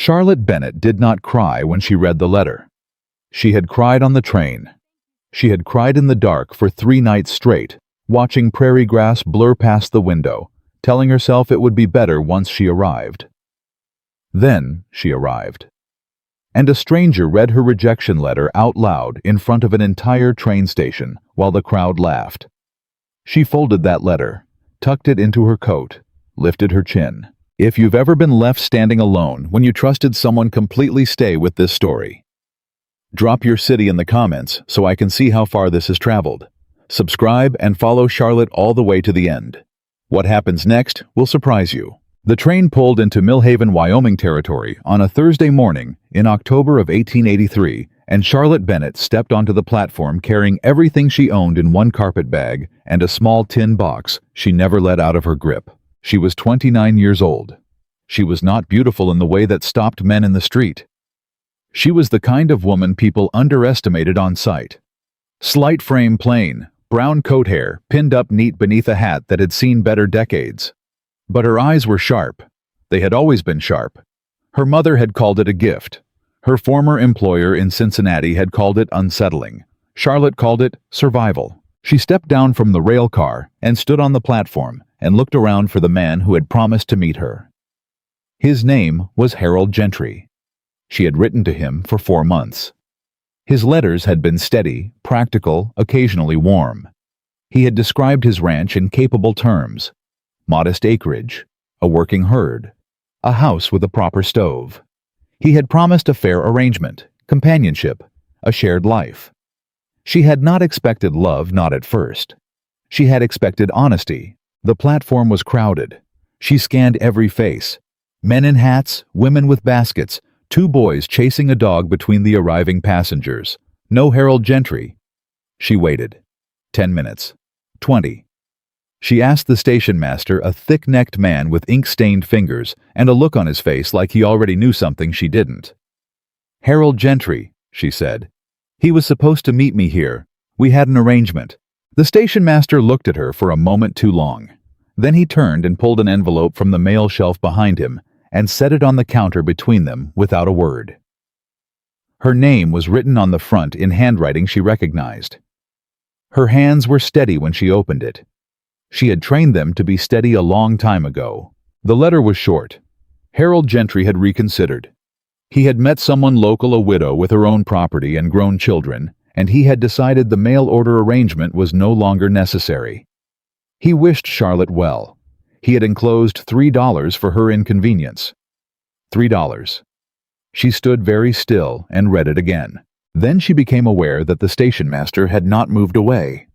Charlotte Bennett did not cry when she read the letter. She had cried on the train. She had cried in the dark for 3 nights straight, watching prairie grass blur past the window, telling herself it would be better once she arrived. Then she arrived. And a stranger read her rejection letter out loud in front of an entire train station while the crowd laughed. She folded that letter, tucked it into her coat, lifted her chin. If you've ever been left standing alone when you trusted someone completely, stay with this story. Drop your city in the comments so I can see how far this has traveled. Subscribe and follow Charlotte all the way to the end. What happens next will surprise you. The train pulled into Millhaven, Wyoming Territory on a Thursday morning in October of 1883, and Charlotte Bennett stepped onto the platform carrying everything she owned in one carpet bag and a small tin box she never let out of her grip. She was 29 years old. She was not beautiful in the way that stopped men in the street. She was the kind of woman people underestimated on sight. Slight frame, plain, brown coat hair pinned up neat beneath a hat that had seen better decades. But her eyes were sharp. They had always been sharp. Her mother had called it a gift. Her former employer in Cincinnati had called it unsettling. Charlotte called it survival. She stepped down from the rail car and stood on the platform and looked around for the man who had promised to meet her. His name was Harold Gentry. She had written to him for 4 months. His letters had been steady, practical, occasionally warm. He had described his ranch in capable terms: modest acreage, a working herd, a house with a proper stove. He had promised a fair arrangement, companionship, a shared life. She had not expected love, not at first. She had expected honesty. The platform was crowded. She scanned every face. Men in hats, women with baskets, 2 boys chasing a dog between the arriving passengers. No Harold Gentry. She waited. 10 minutes. 20. She asked the station master, a thick-necked man with ink-stained fingers and a look on his face like he already knew something she didn't. "Harold Gentry," she said. "He was supposed to meet me here. We had an arrangement." The station master looked at her for a moment too long. Then he turned and pulled an envelope from the mail shelf behind him and set it on the counter between them without a word. Her name was written on the front in handwriting she recognized. Her hands were steady when she opened it. She had trained them to be steady a long time ago. The letter was short. Harold Gentry had reconsidered. He had met someone local, a widow with her own property and grown children, and he had decided the mail order arrangement was no longer necessary. He wished Charlotte well. He had enclosed $3 for her inconvenience. $3. She stood very still and read it again. Then she became aware that the station master had not moved away,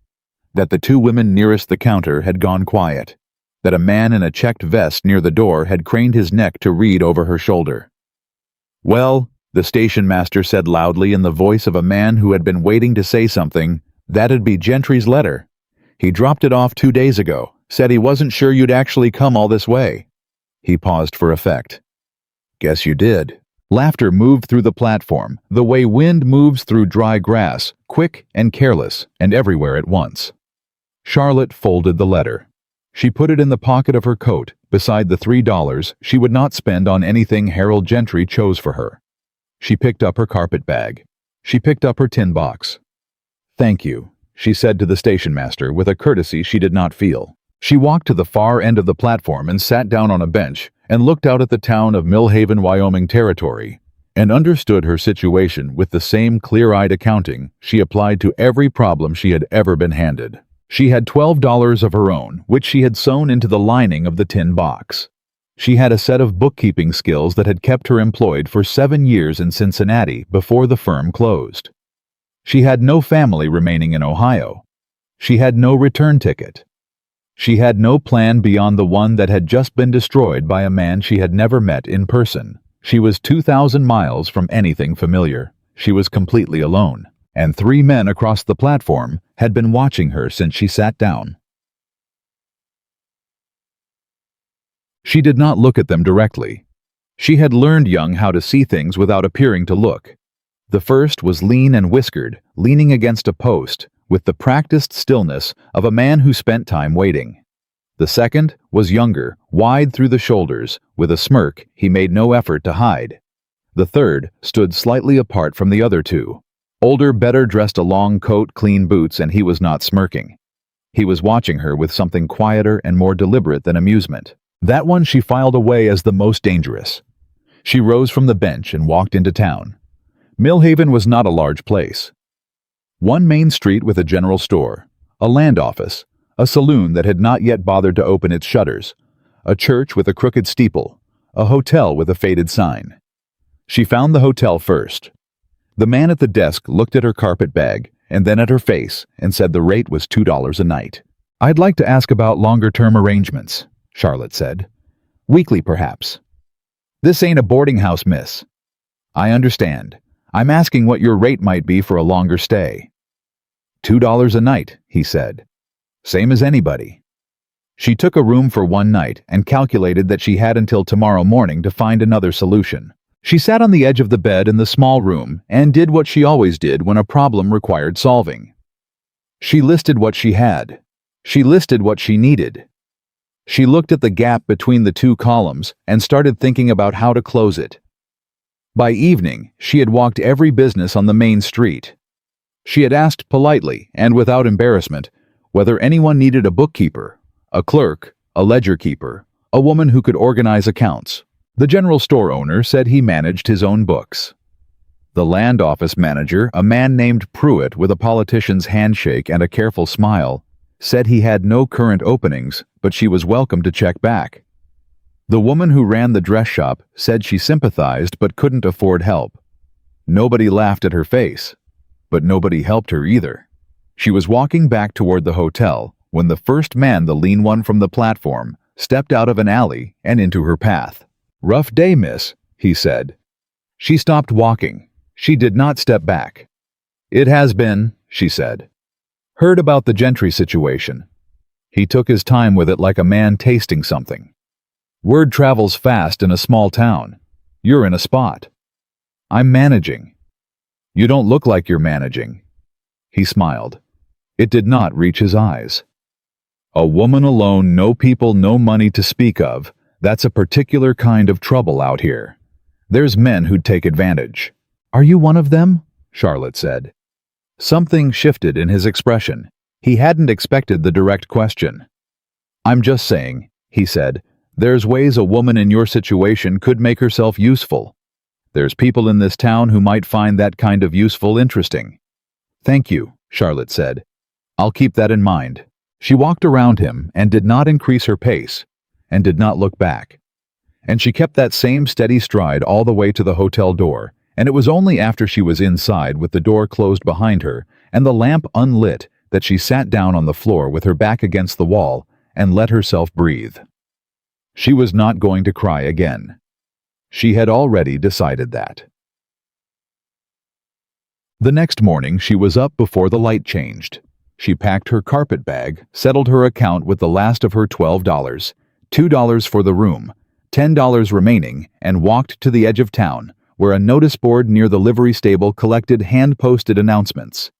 that the 2 women nearest the counter had gone quiet, that a man in a checked vest near the door had craned his neck to read over her shoulder. "Well," the station master said loudly in the voice of a man who had been waiting to say something, "that'd be Gentry's letter. He dropped it off 2 days ago, said he wasn't sure you'd actually come all this way." He paused for effect. "Guess you did." Laughter moved through the platform, the way wind moves through dry grass, quick and careless, and everywhere at once. Charlotte folded the letter. She put it in the pocket of her coat, beside the $3 she would not spend on anything Harold Gentry chose for her. She picked up her carpet bag. She picked up her tin box. "Thank you," she said to the station master with a courtesy she did not feel. She walked to the far end of the platform and sat down on a bench and looked out at the town of Millhaven, Wyoming Territory, and understood her situation with the same clear-eyed accounting she applied to every problem she had ever been handed. She had $12 of her own, which she had sewn into the lining of the tin box. She had a set of bookkeeping skills that had kept her employed for 7 years in Cincinnati before the firm closed. She had no family remaining in Ohio. She had no return ticket. She had no plan beyond the one that had just been destroyed by a man she had never met in person. She was 2,000 miles from anything familiar. She was completely alone, and 3 men across the platform had been watching her since she sat down. She did not look at them directly. She had learned young how to see things without appearing to look. The first was lean and whiskered, leaning against a post, with the practiced stillness of a man who spent time waiting. The second was younger, wide through the shoulders, with a smirk he made no effort to hide. The third stood slightly apart from the other two. Older, better dressed, a long coat, clean boots, and he was not smirking. He was watching her with something quieter and more deliberate than amusement. That one she filed away as the most dangerous. She rose from the bench and walked into town. Millhaven was not a large place. One main street with a general store, a land office, a saloon that had not yet bothered to open its shutters, a church with a crooked steeple, a hotel with a faded sign. She found the hotel first. The man at the desk looked at her carpet bag and then at her face and said the rate was $2 a night. "I'd like to ask about longer-term arrangements," Charlotte said. "Weekly, perhaps." "This ain't a boarding house, miss." "I understand. I'm asking what your rate might be for a longer stay." $2 a night, he said. "Same as anybody." She took a room for one night and calculated that she had until tomorrow morning to find another solution. She sat on the edge of the bed in the small room and did what she always did when a problem required solving. She listed what she had. She listed what she needed. She looked at the gap between the two columns and started thinking about how to close it. By evening, she had walked every business on the main street. She had asked politely and without embarrassment whether anyone needed a bookkeeper, a clerk, a ledger keeper, a woman who could organize accounts. The general store owner said he managed his own books. The land office manager, a man named Pruitt with a politician's handshake and a careful smile, said he had no current openings, but she was welcome to check back. The woman who ran the dress shop said she sympathized but couldn't afford help. Nobody laughed at her face, but nobody helped her either. She was walking back toward the hotel when the first man, the lean one from the platform, stepped out of an alley and into her path. "Rough day, miss," he said. She stopped walking. She did not step back. "It has been," she said. "Heard about the Gentry situation." He took his time with it like a man tasting something. "Word travels fast in a small town. You're in a spot." "I'm managing." "You don't look like you're managing." He smiled. It did not reach his eyes. "A woman alone, no people, no money to speak of. That's a particular kind of trouble out here. There's men who'd take advantage." "Are you one of them?" Charlotte said. Something shifted in his expression. He hadn't expected the direct question. "I'm just saying," he said, "there's ways a woman in your situation could make herself useful. There's people in this town who might find that kind of useful interesting." "Thank you," Charlotte said. "I'll keep that in mind." She walked around him and did not increase her pace, and did not look back. And she kept that same steady stride all the way to the hotel door, and it was only after she was inside with the door closed behind her and the lamp unlit that she sat down on the floor with her back against the wall and let herself breathe. She was not going to cry again. She had already decided that. The next morning she was up before the light changed. She packed her carpet bag, settled her account with the last of her $12, $2 for the room, $10 remaining, and walked to the edge of town, where a notice board near the livery stable collected hand-posted announcements.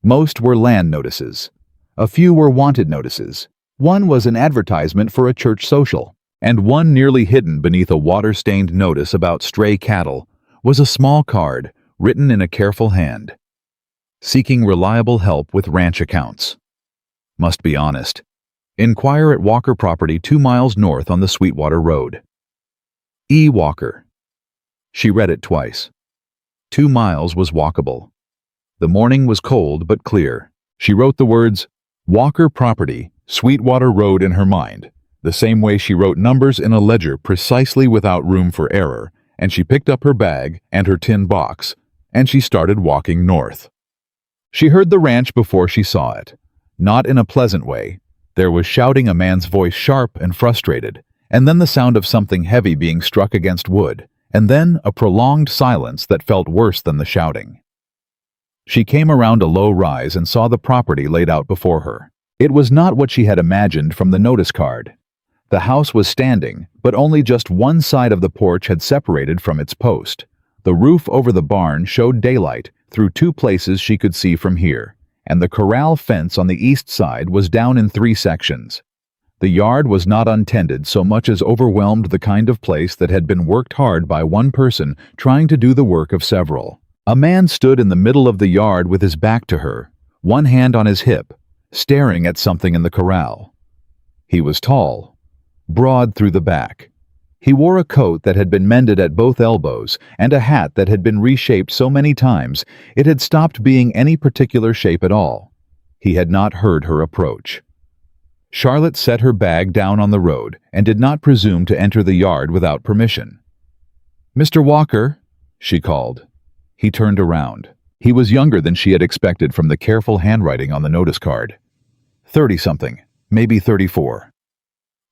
Most were land notices. A few were wanted notices. One was an advertisement for a church social, and one nearly hidden beneath a water-stained notice about stray cattle was a small card written in a careful hand. Seeking reliable help with ranch accounts. Must be honest. Inquire at Walker property 2 miles north on the Sweetwater Road. E. Walker. She read it twice. 2 miles was walkable. The morning was cold but clear. She wrote the words, Walker property, Sweetwater Road in her mind, the same way she wrote numbers in a ledger precisely without room for error, and she picked up her bag and her tin box, and she started walking north. She heard the ranch before she saw it. Not in a pleasant way. There was shouting, a man's voice sharp and frustrated, and then the sound of something heavy being struck against wood, and then a prolonged silence that felt worse than the shouting. She came around a low rise and saw the property laid out before her. It was not what she had imagined from the notice card. The house was standing, but only just one side of the porch had separated from its post. The roof over the barn showed daylight through 2 places she could see from here, and the corral fence on the east side was down in 3 sections. The yard was not untended so much as overwhelmed, the kind of place that had been worked hard by one person trying to do the work of several. A man stood in the middle of the yard with his back to her, one hand on his hip, staring at something in the corral. He was tall, broad through the back. He wore a coat that had been mended at both elbows and a hat that had been reshaped so many times it had stopped being any particular shape at all. He had not heard her approach. Charlotte set her bag down on the road and did not presume to enter the yard without permission. "Mr. Walker," she called. He turned around. He was younger than she had expected from the careful handwriting on the notice card. 30-something, maybe 34.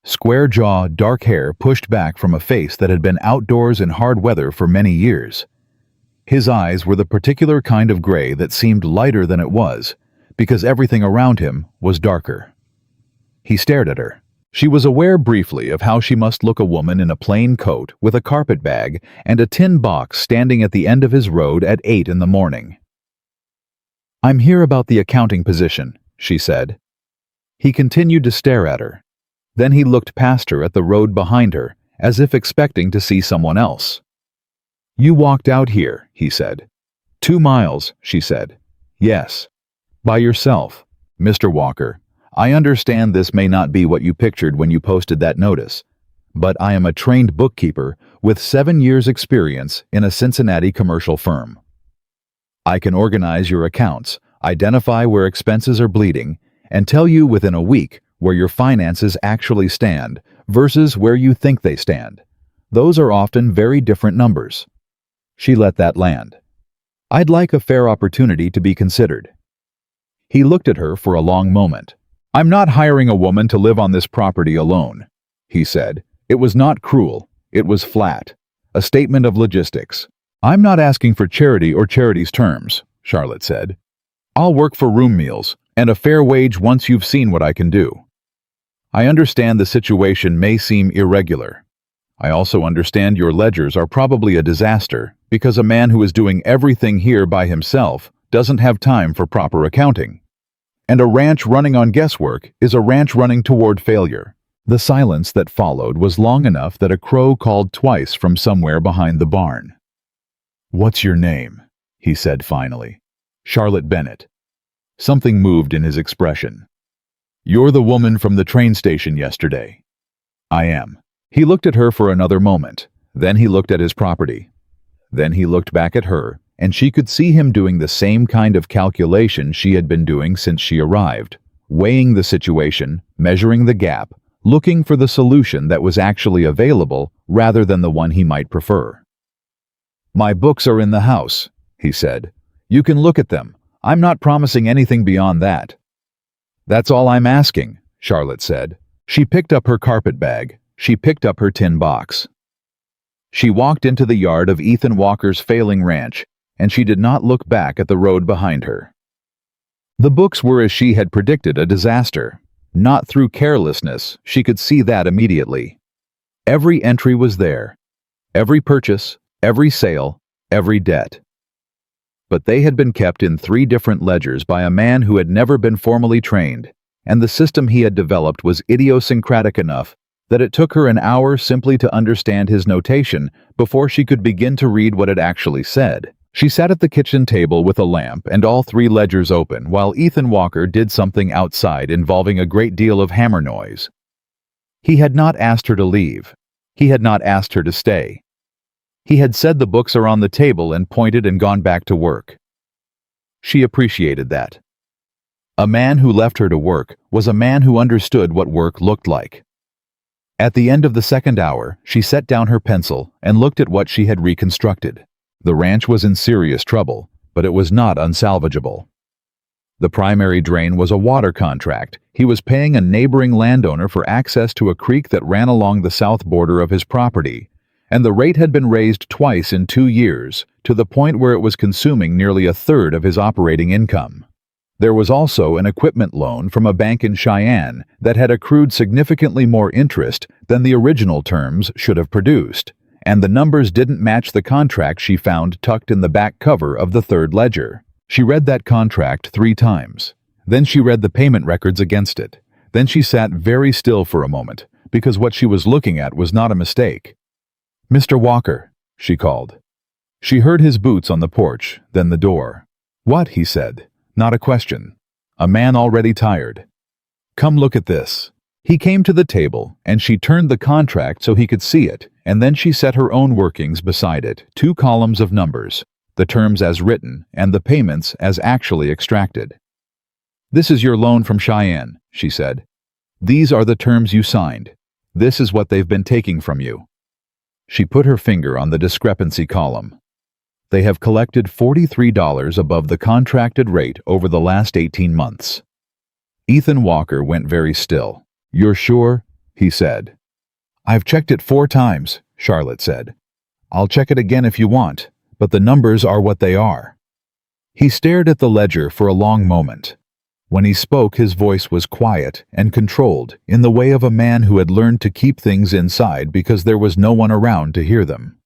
Square jaw, dark hair pushed back from a face that had been outdoors in hard weather for many years. His eyes were the particular kind of gray that seemed lighter than it was, because everything around him was darker. He stared at her. She was aware briefly of how she must look a woman in a plain coat with a carpet bag and a tin box standing at the end of his road at 8 in the morning. "I'm here about the accounting position," she said. He continued to stare at her. Then he looked past her at the road behind her, as if expecting to see someone else. "You walked out here," he said. 2 miles, she said. "Yes. By yourself. Mr. Walker, I understand this may not be what you pictured when you posted that notice, but I am a trained bookkeeper with 7 years' experience in a Cincinnati commercial firm. I can organize your accounts, identify where expenses are bleeding, and tell you within a week where your finances actually stand versus where you think they stand. Those are often very different numbers." She let that land. "I'd like a fair opportunity to be considered." He looked at her for a long moment. "I'm not hiring a woman to live on this property alone," he said. It was not cruel. It was flat. A statement of logistics. "I'm not asking for charity or charity's terms," Charlotte said. "I'll work for room meals and a fair wage once you've seen what I can do. I understand the situation may seem irregular. I also understand your ledgers are probably a disaster because a man who is doing everything here by himself doesn't have time for proper accounting. And a ranch running on guesswork is a ranch running toward failure." The silence that followed was long enough that a crow called twice from somewhere behind the barn. "What's your name?" he said finally. "Charlotte Bennett." Something moved in his expression. "You're the woman from the train station yesterday." "I am." He looked at her for another moment. Then he looked at his property. Then he looked back at her, and she could see him doing the same kind of calculation she had been doing since she arrived, weighing the situation, measuring the gap, looking for the solution that was actually available rather than the one he might prefer. "My books are in the house," he said. "You can look at them. I'm not promising anything beyond that." "That's all I'm asking," Charlotte said. She picked up her carpet bag. She picked up her tin box. She walked into the yard of Ethan Walker's failing ranch, and she did not look back at the road behind her. The books were, as she had predicted, a disaster. Not through carelessness, she could see that immediately. Every entry was there. Every purchase, every sale, every debt. But they had been kept in 3 different ledgers by a man who had never been formally trained, and the system he had developed was idiosyncratic enough that it took her an hour simply to understand his notation before she could begin to read what it actually said. She sat at the kitchen table with a lamp and all 3 ledgers open while Ethan Walker did something outside involving a great deal of hammer noise. He had not asked her to leave. He had not asked her to stay. He had said the books are on the table and pointed and gone back to work. She appreciated that. A man who left her to work was a man who understood what work looked like. At the end of the 2nd hour, she set down her pencil and looked at what she had reconstructed. The ranch was in serious trouble, but it was not unsalvageable. The primary drain was a water contract. He was paying a neighboring landowner for access to a creek that ran along the south border of his property, and the rate had been raised twice in 2 years, to the point where it was consuming nearly a third of his operating income. There was also an equipment loan from a bank in Cheyenne that had accrued significantly more interest than the original terms should have produced, and the numbers didn't match the contract she found tucked in the back cover of the 3rd ledger. She read that contract 3 times. Then she read the payment records against it. Then she sat very still for a moment, because what she was looking at was not a mistake. "Mr. Walker," she called. She heard his boots on the porch, then the door. "What?" he said. Not a question. A man already tired. "Come look at this." He came to the table, and she turned the contract so he could see it, and then she set her own workings beside it, 2 columns of numbers, the terms as written and the payments as actually extracted. "This is your loan from Cheyenne," she said. "These are the terms you signed. This is what they've been taking from you." She put her finger on the discrepancy column. "They have collected $43 above the contracted rate over the last 18 months. Ethan Walker went very still. "You're sure?" he said. "I've checked it 4 times, Charlotte said. "I'll check it again if you want, but the numbers are what they are." He stared at the ledger for a long moment. When he spoke, his voice was quiet and controlled, in the way of a man who had learned to keep things inside because there was no one around to hear them.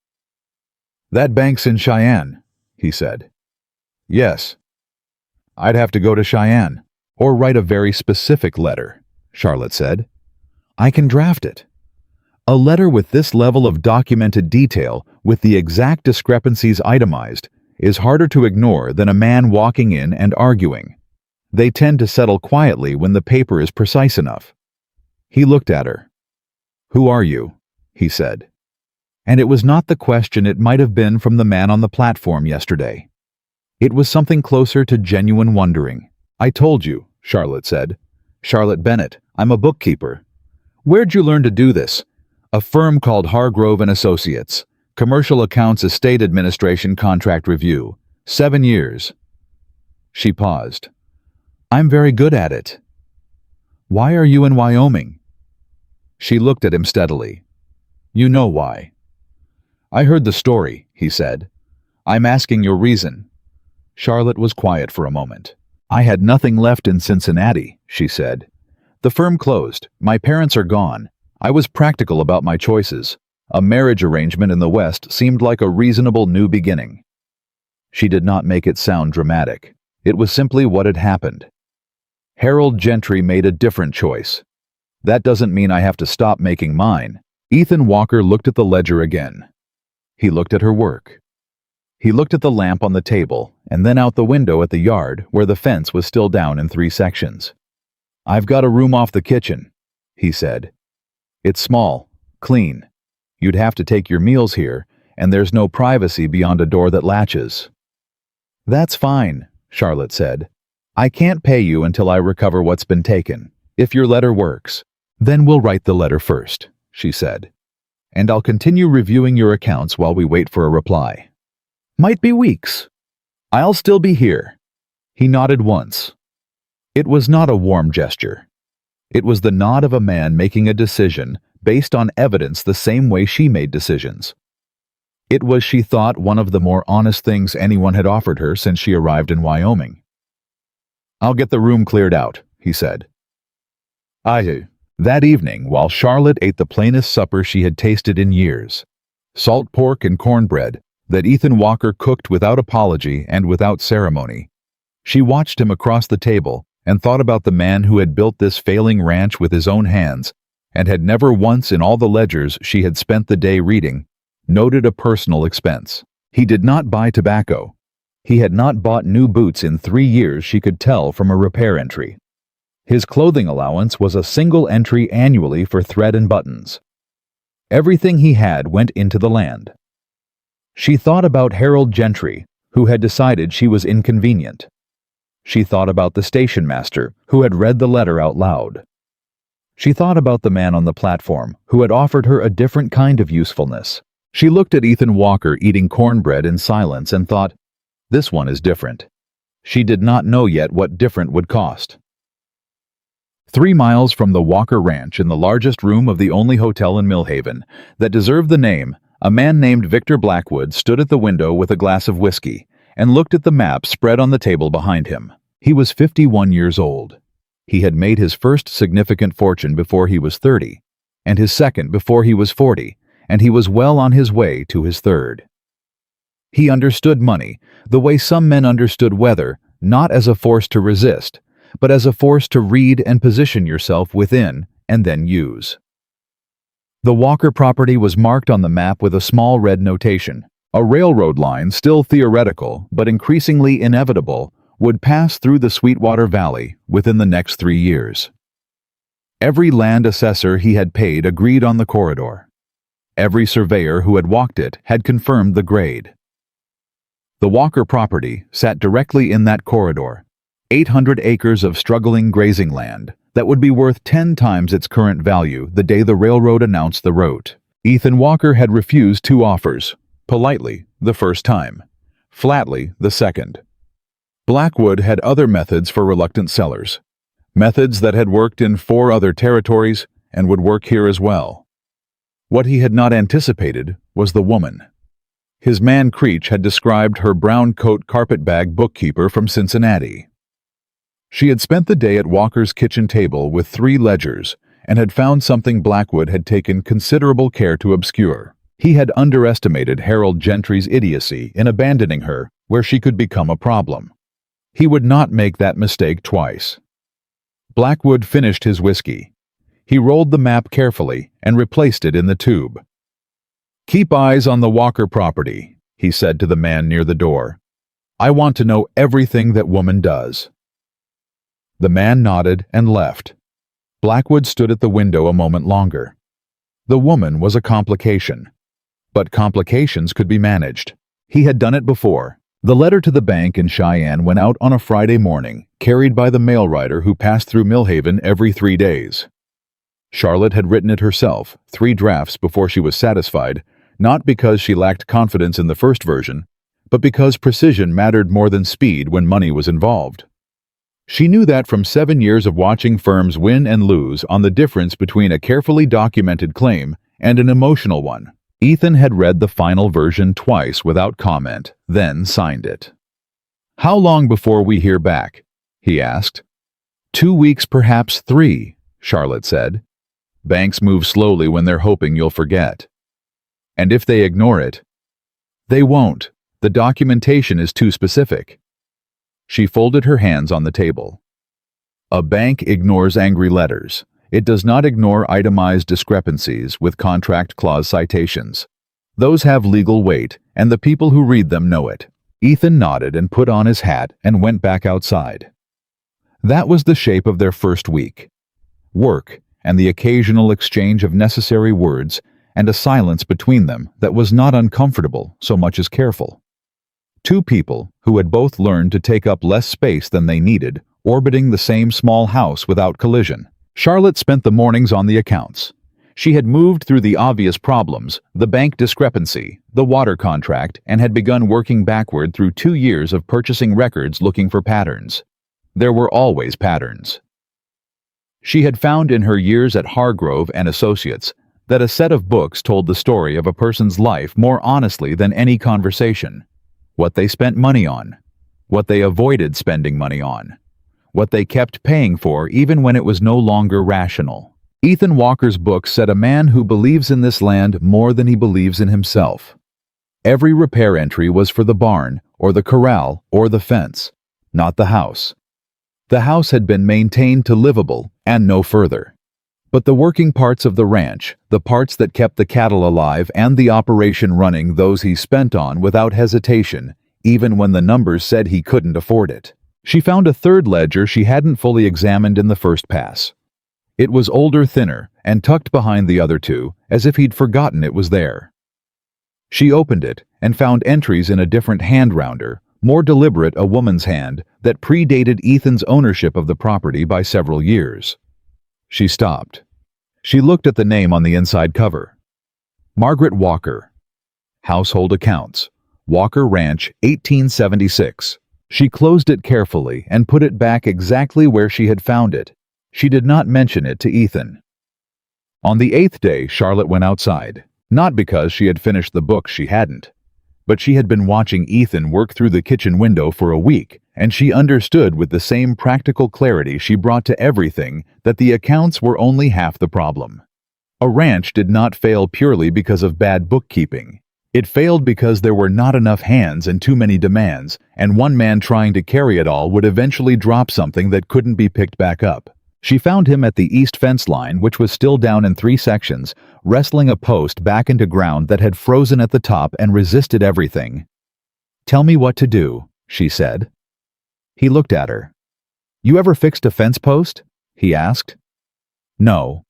"That bank's in Cheyenne," he said. "Yes." "I'd have to go to Cheyenne, or write a very specific letter," Charlotte said. "I can draft it." A letter with this level of documented detail, with the exact discrepancies itemized, is harder to ignore than a man walking in and arguing. They tend to settle quietly when the paper is precise enough. He looked at her. "Who are you?" he said. And it was not the question it might have been from the man on the platform yesterday. It was something closer to genuine wondering. "I told you," Charlotte said. "Charlotte Bennett. I'm a bookkeeper." "Where'd you learn to do this?" "A firm called Hargrove and Associates. Commercial Accounts Estate Administration Contract Review. 7 years." She paused. "I'm very good at it." "Why are you in Wyoming?" She looked at him steadily. "You know why." "I heard the story," he said. "I'm asking your reason." Charlotte was quiet for a moment. "I had nothing left in Cincinnati," she said. "The firm closed. My parents are gone. I was practical about my choices. A marriage arrangement in the West seemed like a reasonable new beginning." She did not make it sound dramatic. It was simply what had happened. "Harold Gentry made a different choice. That doesn't mean I have to stop making mine." Ethan Walker looked at the ledger again. He looked at her work. He looked at the lamp on the table, and then out the window at the yard, where the fence was still down in 3 sections. "I've got a room off the kitchen," he said. "It's small, clean. You'd have to take your meals here, and there's no privacy beyond a door that latches." "That's fine," Charlotte said. "I can't pay you until I recover what's been taken. If your letter works, then we'll write the letter first," she said. "And I'll continue reviewing your accounts while we wait for a reply. Might be weeks. I'll still be here." He nodded once. It was not a warm gesture. It was the nod of a man making a decision based on evidence the same way she made decisions. It was, she thought, one of the more honest things anyone had offered her since she arrived in Wyoming. "I'll get the room cleared out," he said. That evening, while Charlotte ate the plainest supper she had tasted in years, salt pork and cornbread that Ethan Walker cooked without apology and without ceremony, she watched him across the table and thought about the man who had built this failing ranch with his own hands and had never once in all the ledgers she had spent the day reading noted a personal expense. He did not buy tobacco. He had not bought new boots in 3 years, she could tell from a repair entry. His clothing allowance was a single entry annually for thread and buttons. Everything he had went into the land. She thought about Harold Gentry, who had decided she was inconvenient. She thought about the station master, who had read the letter out loud. She thought about the man on the platform, who had offered her a different kind of usefulness. She looked at Ethan Walker eating cornbread in silence and thought, this one is different. She did not know yet what different would cost. 3 miles from the Walker Ranch, in the largest room of the only hotel in Millhaven that deserved the name, a man named Victor Blackwood stood at the window with a glass of whiskey and looked at the map spread on the table behind him. He was 51 years old. He had made his first significant fortune before he was 30, and his second before he was 40, and he was well on his way to his third. He understood money, the way some men understood weather, not as a force to resist, but as a force to read and position yourself within and then use. The Walker property was marked on the map with a small red notation. A railroad line, still theoretical but increasingly inevitable, would pass through the Sweetwater Valley within the next 3 years. Every land assessor he had paid agreed on the corridor. Every surveyor who had walked it had confirmed the grade. The Walker property sat directly in that corridor, 800 acres of struggling grazing land that would be worth 10 times its current value the day the railroad announced the route. Ethan Walker had refused 2 offers, politely the first time, flatly the second. Blackwood had other methods for reluctant sellers, methods that had worked in 4 other territories and would work here as well. What he had not anticipated was the woman. His man Creech had described her brown coat carpetbag bookkeeper from Cincinnati. She had spent the day at Walker's kitchen table with 3 ledgers and had found something Blackwood had taken considerable care to obscure. He had underestimated Harold Gentry's idiocy in abandoning her where she could become a problem. He would not make that mistake twice. Blackwood finished his whiskey. He rolled the map carefully and replaced it in the tube. "Keep eyes on the Walker property," he said to the man near the door. "I want to know everything that woman does." The man nodded and left. Blackwood stood at the window a moment longer. The woman was a complication. But complications could be managed. He had done it before. The letter to the bank in Cheyenne went out on a Friday morning, carried by the mail rider who passed through Millhaven every 3 days. Charlotte had written it herself, 3 drafts before she was satisfied, not because she lacked confidence in the first version, but because precision mattered more than speed when money was involved. She knew that from 7 years of watching firms win and lose on the difference between a carefully documented claim and an emotional one. Ethan had read the final version twice without comment, then signed it. "How long before we hear back?" he asked. 2 weeks, perhaps 3, Charlotte said. "Banks move slowly when they're hoping you'll forget. And if they ignore it?" "They won't. The documentation is too specific." She folded her hands on the table. "A bank ignores angry letters. It does not ignore itemized discrepancies with contract clause citations. Those have legal weight, and the people who read them know it." Ethan nodded and put on his hat and went back outside. That was the shape of their first week. Work and the occasional exchange of necessary words and a silence between them that was not uncomfortable so much as careful. 2 people who had both learned to take up less space than they needed, orbiting the same small house without collision. Charlotte spent the mornings on the accounts. She had moved through the obvious problems, the bank discrepancy, the water contract, and had begun working backward through 2 years of purchasing records looking for patterns. There were always patterns. She had found in her years at Hargrove and Associates that a set of books told the story of a person's life more honestly than any conversation. What they spent money on, what they avoided spending money on, what they kept paying for even when it was no longer rational. Ethan Walker's book said a man who believes in this land more than he believes in himself. Every repair entry was for the barn, or the corral, or the fence, not the house. The house had been maintained to livable, and no further. But the working parts of the ranch, the parts that kept the cattle alive and the operation running, those he spent on without hesitation, even when the numbers said he couldn't afford it. She found a 3rd ledger she hadn't fully examined in the first pass. It was older, thinner, and tucked behind the other 2, as if he'd forgotten it was there. She opened it and found entries in a different hand rounder, more deliberate, a woman's hand, that predated Ethan's ownership of the property by several years. She stopped. She looked at the name on the inside cover. Margaret Walker. Household accounts. Walker Ranch, 1876. She closed it carefully and put it back exactly where she had found it. She did not mention it to Ethan. On the 8th day, Charlotte went outside, not because she had finished the book, she hadn't, but she had been watching Ethan work through the kitchen window for a week, and she understood with the same practical clarity she brought to everything that the accounts were only half the problem. A ranch did not fail purely because of bad bookkeeping. It failed because there were not enough hands and too many demands, and one man trying to carry it all would eventually drop something that couldn't be picked back up. She found him at the east fence line, which was still down in 3 sections, wrestling a post back into ground that had frozen at the top and resisted everything. "Tell me what to do," she said. He looked at her. "You ever fixed a fence post?" he asked. "No.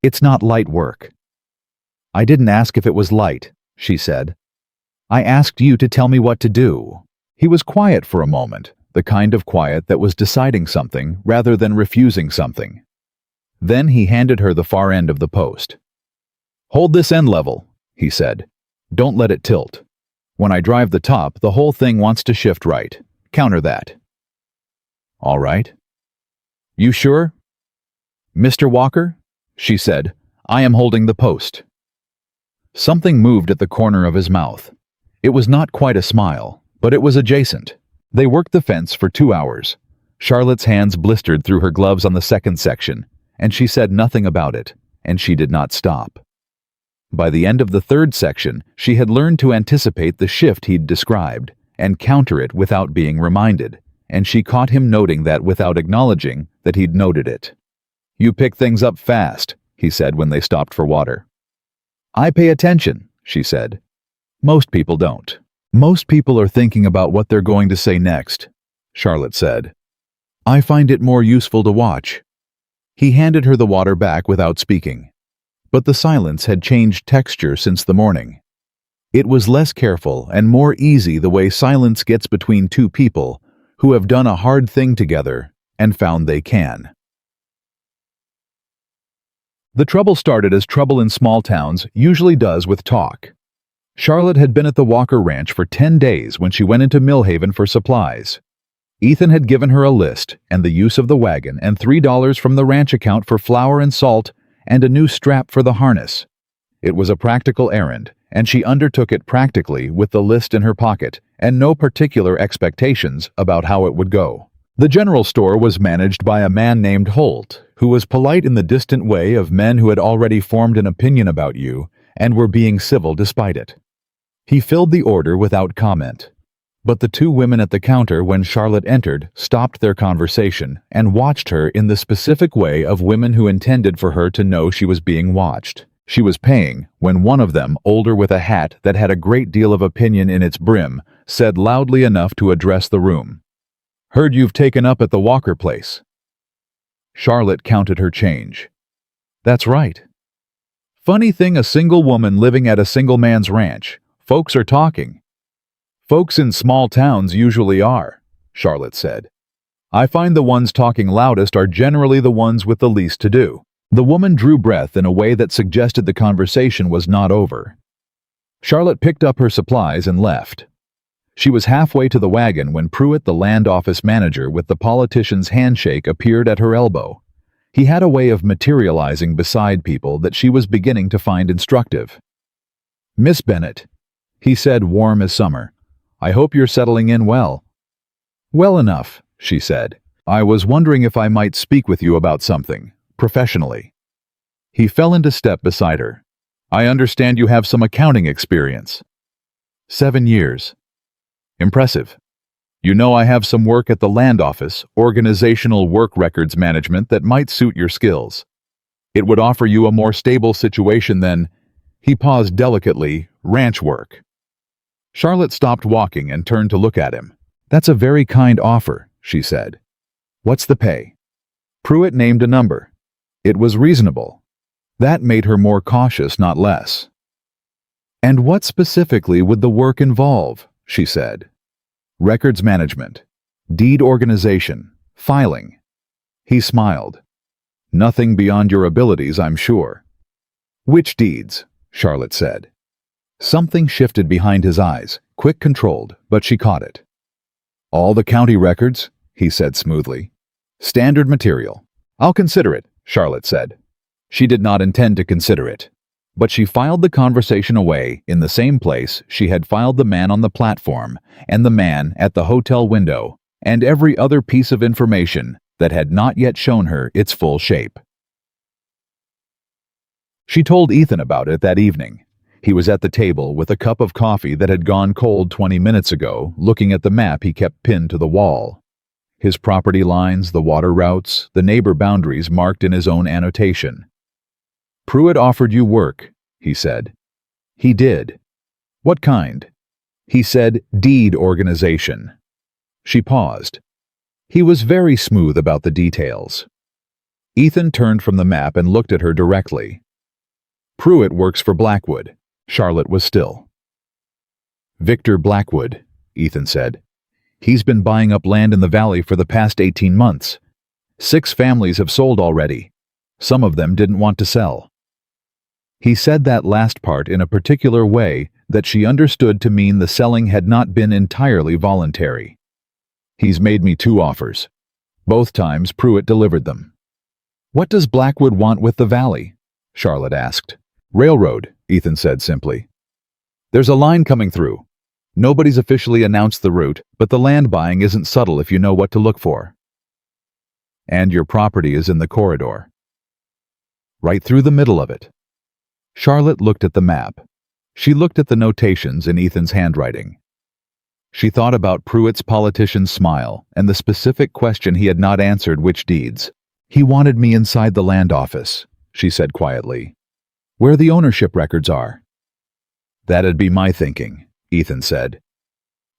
It's not light work." "I didn't ask if it was light," she said. "I asked you to tell me what to do." He was quiet for a moment, the kind of quiet that was deciding something rather than refusing something. Then he handed her the far end of the post. "Hold this end level," he said. "Don't let it tilt. When I drive the top, the whole thing wants to shift right. Counter that." "All right." "You sure?" "Mr. Walker," she said, "I am holding the post." Something moved at the corner of his mouth. It was not quite a smile, but it was adjacent. They worked the fence for 2 hours. Charlotte's hands blistered through her gloves on the second section, and she said nothing about it, and she did not stop. By the end of the 3rd section, she had learned to anticipate the shift he'd described, and counter it without being reminded, and she caught him noting that without acknowledging that he'd noted it. "You pick things up fast," he said when they stopped for water. "I pay attention," she said. "Most people don't. Most people are thinking about what they're going to say next," Charlotte said. "I find it more useful to watch." He handed her the water back without speaking. But the silence had changed texture since the morning. It was less careful and more easy, the way silence gets between two people who have done a hard thing together and found they can. The trouble started as trouble in small towns usually does, with talk. Charlotte had been at the Walker Ranch for 10 days when she went into Millhaven for supplies. Ethan had given her a list and the use of the wagon and $3 from the ranch account for flour and salt and a new strap for the harness. It was a practical errand, and she undertook it practically with the list in her pocket and no particular expectations about how it would go. The general store was managed by a man named Holt, who was polite in the distant way of men who had already formed an opinion about you and were being civil despite it. He filled the order without comment. But the 2 women at the counter, when Charlotte entered, stopped their conversation and watched her in the specific way of women who intended for her to know she was being watched. She was paying when one of them, older with a hat that had a great deal of opinion in its brim, said loudly enough to address the room, "Heard you've taken up at the Walker place." Charlotte counted her change. "That's right." "Funny thing, a single woman living at a single man's ranch. Folks are talking." "Folks in small towns usually are," Charlotte said. "I find the ones talking loudest are generally the ones with the least to do." The woman drew breath in a way that suggested the conversation was not over. Charlotte picked up her supplies and left. She was halfway to the wagon when Pruitt, the land office manager with the politician's handshake, appeared at her elbow. He had a way of materializing beside people that she was beginning to find instructive. "Miss Bennett," he said, warm as summer, "I hope you're settling in well." "Well enough," she said. "I was wondering if I might speak with you about something, professionally." He fell into step beside her. "I understand you have some accounting experience." 7 years. "Impressive. You know, I have some work at the land office, organizational work records management, that might suit your skills. It would offer you a more stable situation than," he paused delicately, "ranch work." Charlotte stopped walking and turned to look at him. "That's a very kind offer," she said. "What's the pay?" Pruitt named a number. It was reasonable. That made her more cautious, not less. "And what specifically would the work involve?" she said. "Records management, deed organization, filing." He smiled. "Nothing beyond your abilities, I'm sure." "Which deeds?" Charlotte said. Something shifted behind his eyes, quick, controlled, but she caught it. "All the county records," he said smoothly. "Standard material." "I'll consider it," Charlotte said. She did not intend to consider it, but she filed the conversation away in the same place she had filed the man on the platform and the man at the hotel window and every other piece of information that had not yet shown her its full shape. She told Ethan about it that evening. He was at the table with a cup of coffee that had gone cold 20 minutes ago, looking at the map he kept pinned to the wall. His property lines, the water routes, the neighbor boundaries marked in his own annotation. "Pruitt offered you work," he said. "He did." "What kind?" He said, "Deed organization." She paused. He was very smooth about the details. Ethan turned from the map and looked at her directly. "Pruitt works for Blackwood." Charlotte was still. "Victor Blackwood," Ethan said. "He's been buying up land in the valley for the past 18 months. 6 families have sold already. Some of them didn't want to sell." He said that last part in a particular way that she understood to mean the selling had not been entirely voluntary. "He's made me 2 offers. Both times Pruitt delivered them." "What does Blackwood want with the valley?" Charlotte asked. "Railroad," Ethan said simply. "There's a line coming through. Nobody's officially announced the route, but the land buying isn't subtle if you know what to look for. And your property is in the corridor. Right through the middle of it." Charlotte looked at the map. She looked at the notations in Ethan's handwriting. She thought about Pruitt's politician's smile and the specific question he had not answered: which deeds. "He wanted me inside the land office," she said quietly. "Where the ownership records are." "That'd be my thinking," Ethan said.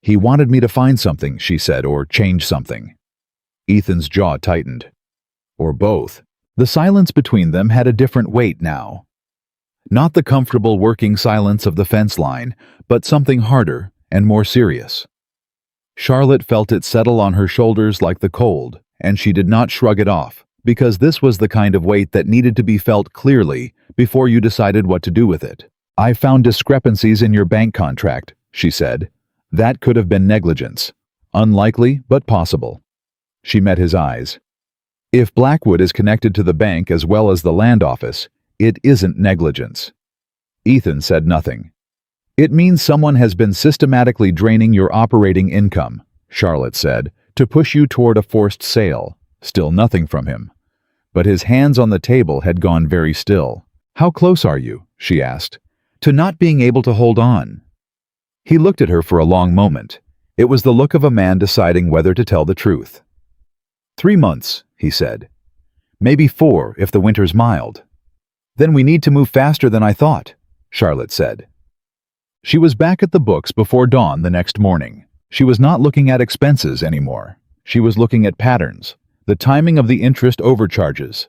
"He wanted me to find something," she said, "or change something." Ethan's jaw tightened. Or both. The silence between them had a different weight now. Not the comfortable working silence of the fence line, but something harder and more serious. Charlotte felt it settle on her shoulders like the cold, and she did not shrug it off, because this was the kind of weight that needed to be felt clearly before you decided what to do with it. "I found discrepancies in your bank contract," she said. "That could have been negligence. Unlikely, but possible." She met his eyes. "If Blackwood is connected to the bank as well as the land office, it isn't negligence." Ethan said nothing. "It means someone has been systematically draining your operating income," Charlotte said, "to push you toward a forced sale." Still nothing from him. But his hands on the table had gone very still. "How close are you," she asked, "to not being able to hold on?" He looked at her for a long moment. It was the look of a man deciding whether to tell the truth. 3 months, he said. "Maybe 4 if the winter's mild." "Then we need to move faster than I thought," Charlotte said. She was back at the books before dawn the next morning. She was not looking at expenses anymore. She was looking at patterns, the timing of the interest overcharges,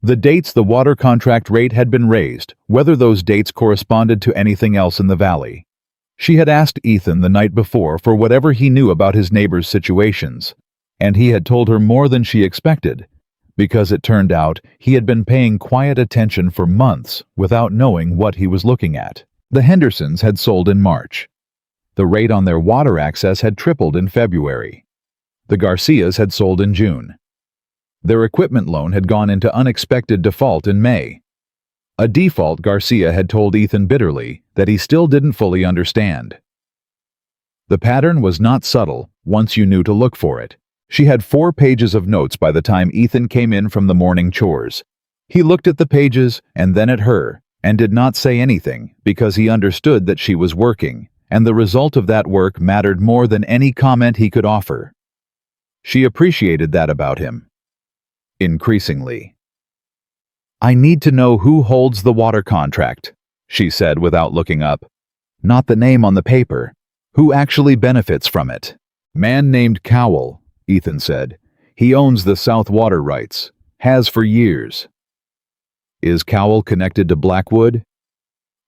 the dates the water contract rate had been raised, whether those dates corresponded to anything else in the valley. She had asked Ethan the night before for whatever he knew about his neighbors' situations, and he had told her more than she expected, because it turned out he had been paying quiet attention for months without knowing what he was looking at. The Hendersons had sold in March. The rate on their water access had tripled in February. The Garcias had sold in June. Their equipment loan had gone into unexpected default in May. A default Garcia had told Ethan bitterly that he still didn't fully understand. The pattern was not subtle once you knew to look for it. She had 4 pages of notes by the time Ethan came in from the morning chores. He looked at the pages and then at her, and did not say anything because he understood that she was working, and the result of that work mattered more than any comment he could offer. She appreciated that about him. Increasingly. "I need to know who holds the water contract," she said without looking up. "Not the name on the paper. Who actually benefits from it?" "Man named Cowell," Ethan said. "He owns the South water rights. Has for years." "Is Cowell connected to Blackwood?"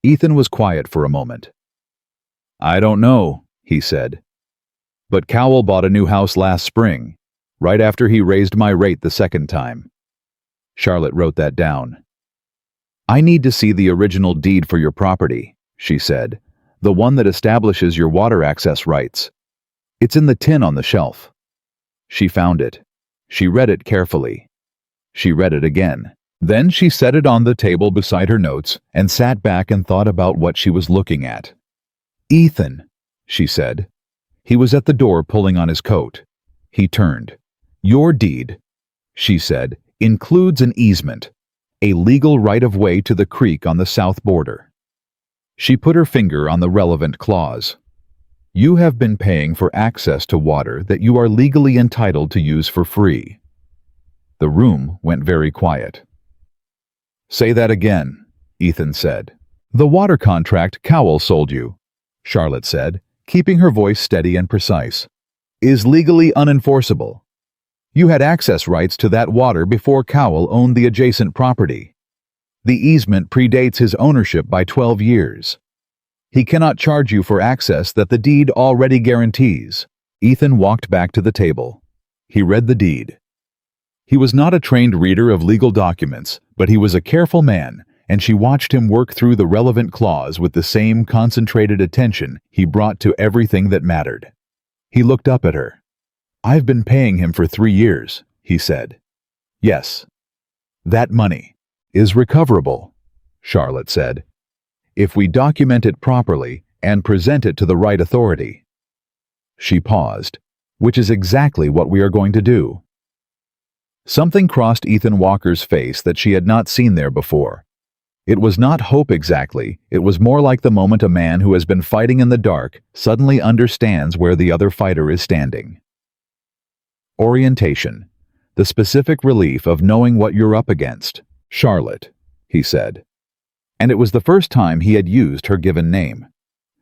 Ethan was quiet for a moment. "I don't know," he said. "But Cowell bought a new house last spring, right after he raised my rate the second time." Charlotte wrote that down. "I need to see the original deed for your property," she said, "the one that establishes your water access rights. It's in the tin on the shelf." She found it. She read it carefully. She read it again. Then she set it on the table beside her notes and sat back and thought about what she was looking at. "Ethan," she said. He was at the door pulling on his coat. He turned. "Your deed," she said, "includes an easement, a legal right-of-way to the creek on the south border." She put her finger on the relevant clause. You have been paying for access to water that you are legally entitled to use for free. The room went very quiet. Say that again, Ethan said. The water contract Cowell sold you, Charlotte said, keeping her voice steady and precise, is legally unenforceable. You had access rights to that water before Cowell owned the adjacent property. The easement predates his ownership by 12 years. He cannot charge you for access that the deed already guarantees. Ethan walked back to the table. He read the deed. He was not a trained reader of legal documents, but he was a careful man, and she watched him work through the relevant clause with the same concentrated attention he brought to everything that mattered. He looked up at her. I've been paying him for 3 years, he said. Yes. That money is recoverable, Charlotte said, if we document it properly and present it to the right authority. She paused, which is exactly what we are going to do. Something crossed Ethan Walker's face that she had not seen there before. It was not hope exactly, it was more like the moment a man who has been fighting in the dark suddenly understands where the other fighter is standing. Orientation, the specific relief of knowing what you're up against. Charlotte, he said. And it was the first time he had used her given name.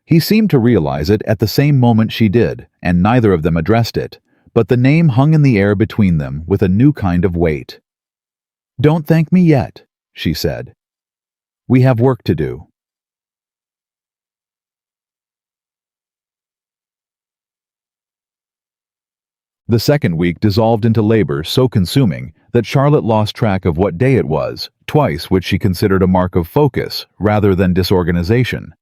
He seemed to realize it at the same moment she did, and neither of them addressed it, but the name hung in the air between them with a new kind of weight. Don't thank me yet, she said. We have work to do. The second week dissolved into labor so consuming that Charlotte lost track of what day it was, twice which she considered a mark of focus rather than disorganization.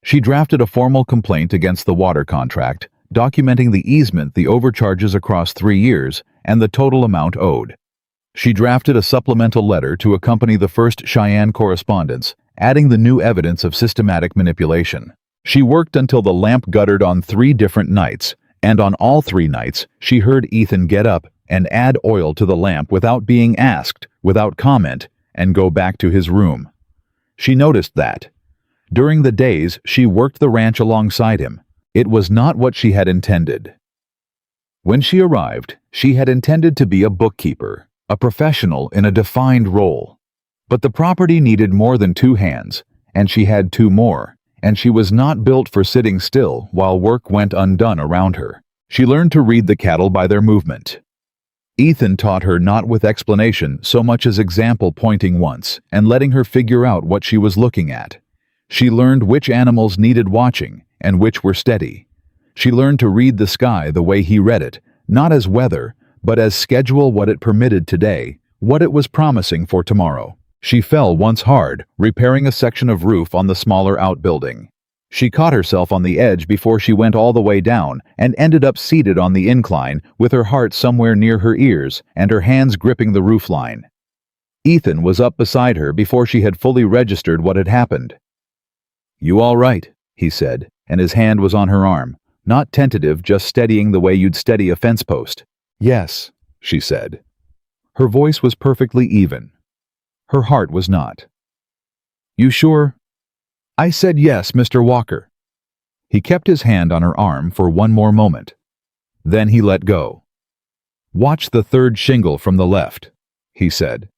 She drafted a formal complaint against the water contract, documenting the easement, the overcharges across 3 years, and the total amount owed. She drafted a supplemental letter to accompany the first Cheyenne correspondence, adding the new evidence of systematic manipulation. She worked until the lamp guttered on 3 different nights, and on all 3 nights she heard Ethan get up and add oil to the lamp without being asked, without comment, and go back to his room. She noticed that. During the days she worked the ranch alongside him, it was not what she had intended. When she arrived, she had intended to be a bookkeeper, a professional in a defined role. But the property needed more than 2 hands, and she had 2 more, and she was not built for sitting still while work went undone around her. She learned to read the cattle by their movement. Ethan taught her not with explanation so much as example, pointing once and letting her figure out what she was looking at. She learned which animals needed watching and which were steady. She learned to read the sky the way he read it, not as weather, but as schedule, what it permitted today, what it was promising for tomorrow. She fell once hard, repairing a section of roof on the smaller outbuilding. She caught herself on the edge before she went all the way down and ended up seated on the incline with her heart somewhere near her ears and her hands gripping the roofline. Ethan was up beside her before she had fully registered what had happened. You all right? He said, and his hand was on her arm, not tentative, just steadying the way you'd steady a fence post. Yes, she said. Her voice was perfectly even. Her heart was not. You sure? I said yes, Mr. Walker. He kept his hand on her arm for one more moment. Then he let go. Watch the 3rd shingle from the left, he said.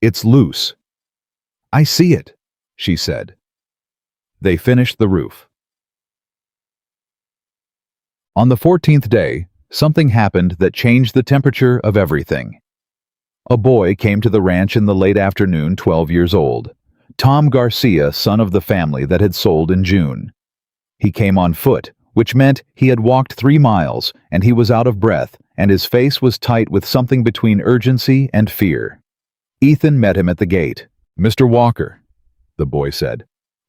It's loose. I see it, she said. They finished the roof. On the 14th day, something happened that changed the temperature of everything. A boy came to the ranch in the late afternoon, 12 years old. Tom Garcia, son of the family that had sold in June. He came on foot, which meant he had walked 3 miles, and he was out of breath, and his face was tight with something between urgency and fear. Ethan met him at the gate. Mr. Walker, the boy said,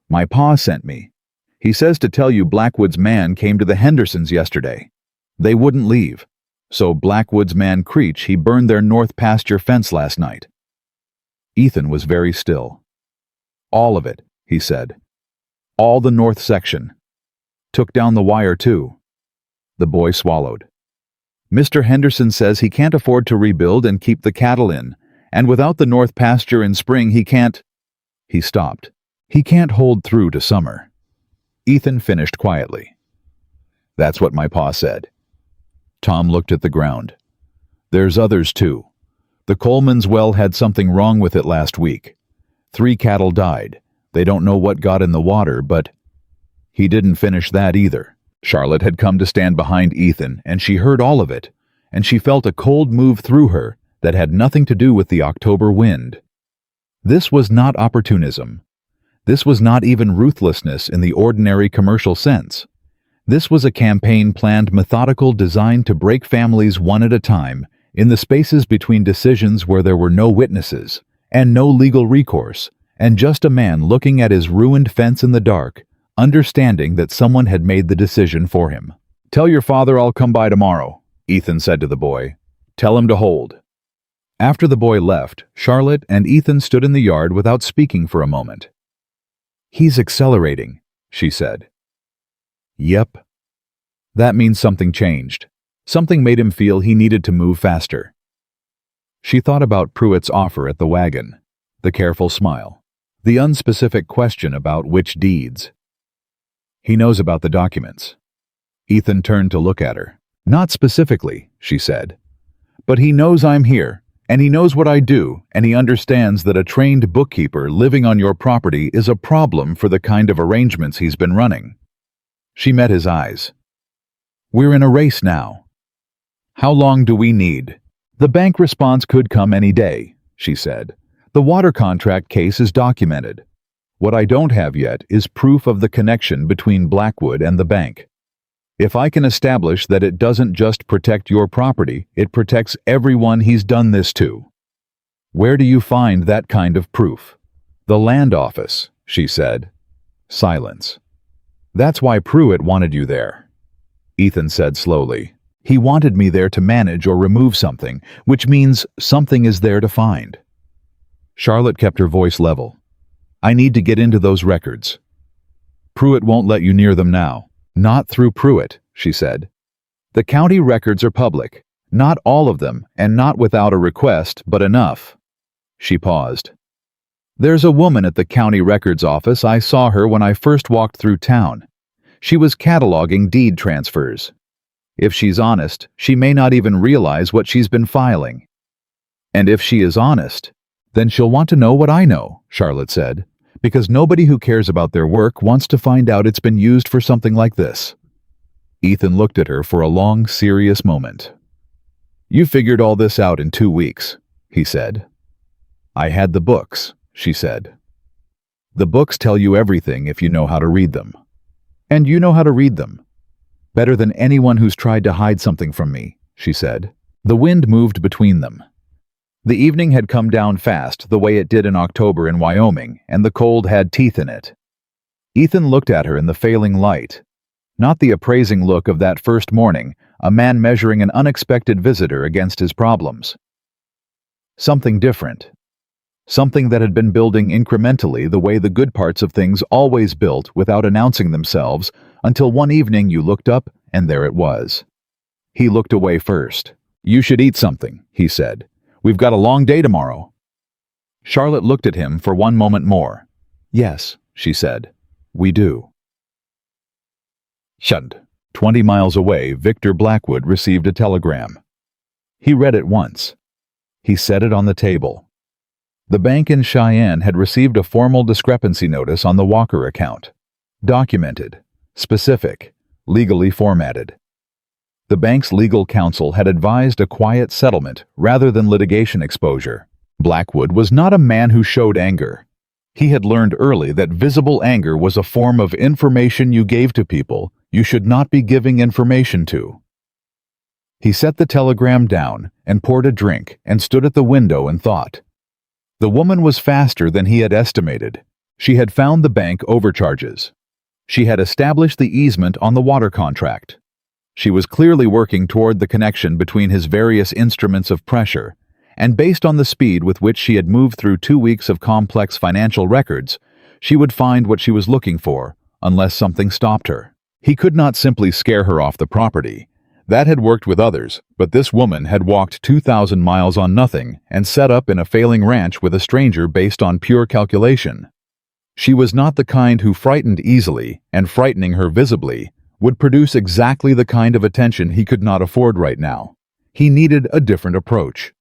my pa sent me. He says to tell you Blackwood's man came to the Hendersons yesterday. They wouldn't leave. So Blackwood's man Creech, he burned their north pasture fence last night. Ethan was very still. All of it, he said. All the north section. Took down the wire too. The boy swallowed. Mr. Henderson says he can't afford to rebuild and keep the cattle in, and without the north pasture in spring he can't... He stopped. He can't hold through to summer. Ethan finished quietly. That's what my pa said. Tom looked at the ground. There's others too. The Coleman's well had something wrong with it last week. 3 cattle died. They don't know what got in the water, but... He didn't finish that either. Charlotte had come to stand behind Ethan, and she heard all of it, and she felt a cold move through her that had nothing to do with the October wind. This was not opportunism. This was not even ruthlessness in the ordinary commercial sense. This was a campaign planned methodical designed to break families one at a time in the spaces between decisions where there were no witnesses and no legal recourse, and just a man looking at his ruined fence in the dark, understanding that someone had made the decision for him. Tell your father I'll come by tomorrow, Ethan said to the boy. Tell him to hold. After the boy left, Charlotte and Ethan stood in the yard without speaking for a moment. He's accelerating, she said. Yep. That means something changed. Something made him feel he needed to move faster. She thought about Pruitt's offer at the wagon, the careful smile, the unspecific question about which deeds. He knows about the documents. Ethan turned to look at her. Not specifically, she said. But he knows I'm here, and he knows what I do, and he understands that a trained bookkeeper living on your property is a problem for the kind of arrangements he's been running. She met his eyes. We're in a race now. How long do we need? The bank response could come any day, she said. The water contract case is documented. What I don't have yet is proof of the connection between Blackwood and the bank. If I can establish that it doesn't just protect your property, it protects everyone he's done this to. Where do you find that kind of proof? The land office, she said. Silence. That's why Pruitt wanted you there. Ethan said slowly. He wanted me there to manage or remove something, which means something is there to find. Charlotte kept her voice level. I need to get into those records. Pruitt won't let you near them now. Not through Pruitt, she said. The county records are public. Not all of them, and not without a request, but enough. She paused. There's a woman at the county records office. I saw her when I first walked through town. She was cataloging deed transfers. If she's honest, she may not even realize what she's been filing. And if she is honest, then she'll want to know what I know, Charlotte said, because nobody who cares about their work wants to find out it's been used for something like this. Ethan looked at her for a long, serious moment. You figured all this out in 2 weeks, he said. I had the books, she said. The books tell you everything if you know how to read them. And you know how to read them. Better than anyone who's tried to hide something from me, she said. The wind moved between them. The evening had come down fast, the way it did in October in Wyoming, and the cold had teeth in it. Ethan looked at her in the failing light. Not the appraising look of that first morning, a man measuring an unexpected visitor against his problems. Something different. Something that had been building incrementally the way the good parts of things always built without announcing themselves, until one evening you looked up and there it was. He looked away first. You should eat something, he said. We've got a long day tomorrow. Charlotte looked at him for one moment more. Yes, she said. We do. Shund. 20 miles away, Victor Blackwood received a telegram. He read it once. He set it on the table. The bank in Cheyenne had received a formal discrepancy notice on the Walker account. Documented, specific, legally formatted. The bank's legal counsel had advised a quiet settlement rather than litigation exposure. Blackwood was not a man who showed anger. He had learned early that visible anger was a form of information you gave to people you should not be giving information to. He set the telegram down and poured a drink and stood at the window and thought. The woman was faster than he had estimated. She had found the bank overcharges. She had established the easement on the water contract. She was clearly working toward the connection between his various instruments of pressure, and based on the speed with which she had moved through 2 weeks of complex financial records, she would find what she was looking for, unless something stopped her. He could not simply scare her off the property. That had worked with others, but this woman had walked 2,000 miles on nothing and set up in a failing ranch with a stranger based on pure calculation. She was not the kind who frightened easily, and frightening her visibly would produce exactly the kind of attention he could not afford right now. He needed a different approach.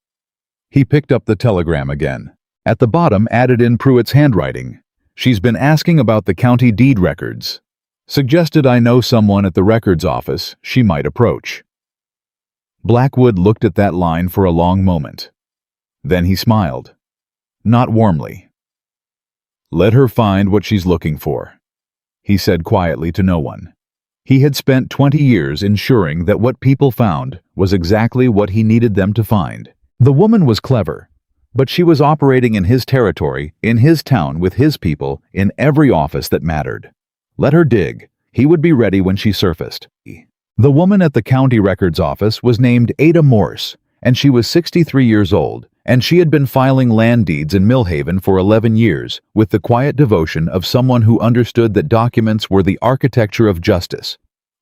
He picked up the telegram again. At the bottom, added in Pruitt's handwriting. She's been asking about the county deed records. Suggested I know someone at the records office she might approach. Blackwood looked at that line for a long moment. Then he smiled. Not warmly. Let her find what she's looking for, he said quietly to no one. He had spent 20 years ensuring that what people found was exactly what he needed them to find. The woman was clever, but she was operating in his territory, in his town, with his people, in every office that mattered. Let her dig. He would be ready when she surfaced. The woman at the county records office was named Ada Morse, and she was 63 years old, and she had been filing land deeds in Millhaven for 11 years, with the quiet devotion of someone who understood that documents were the architecture of justice,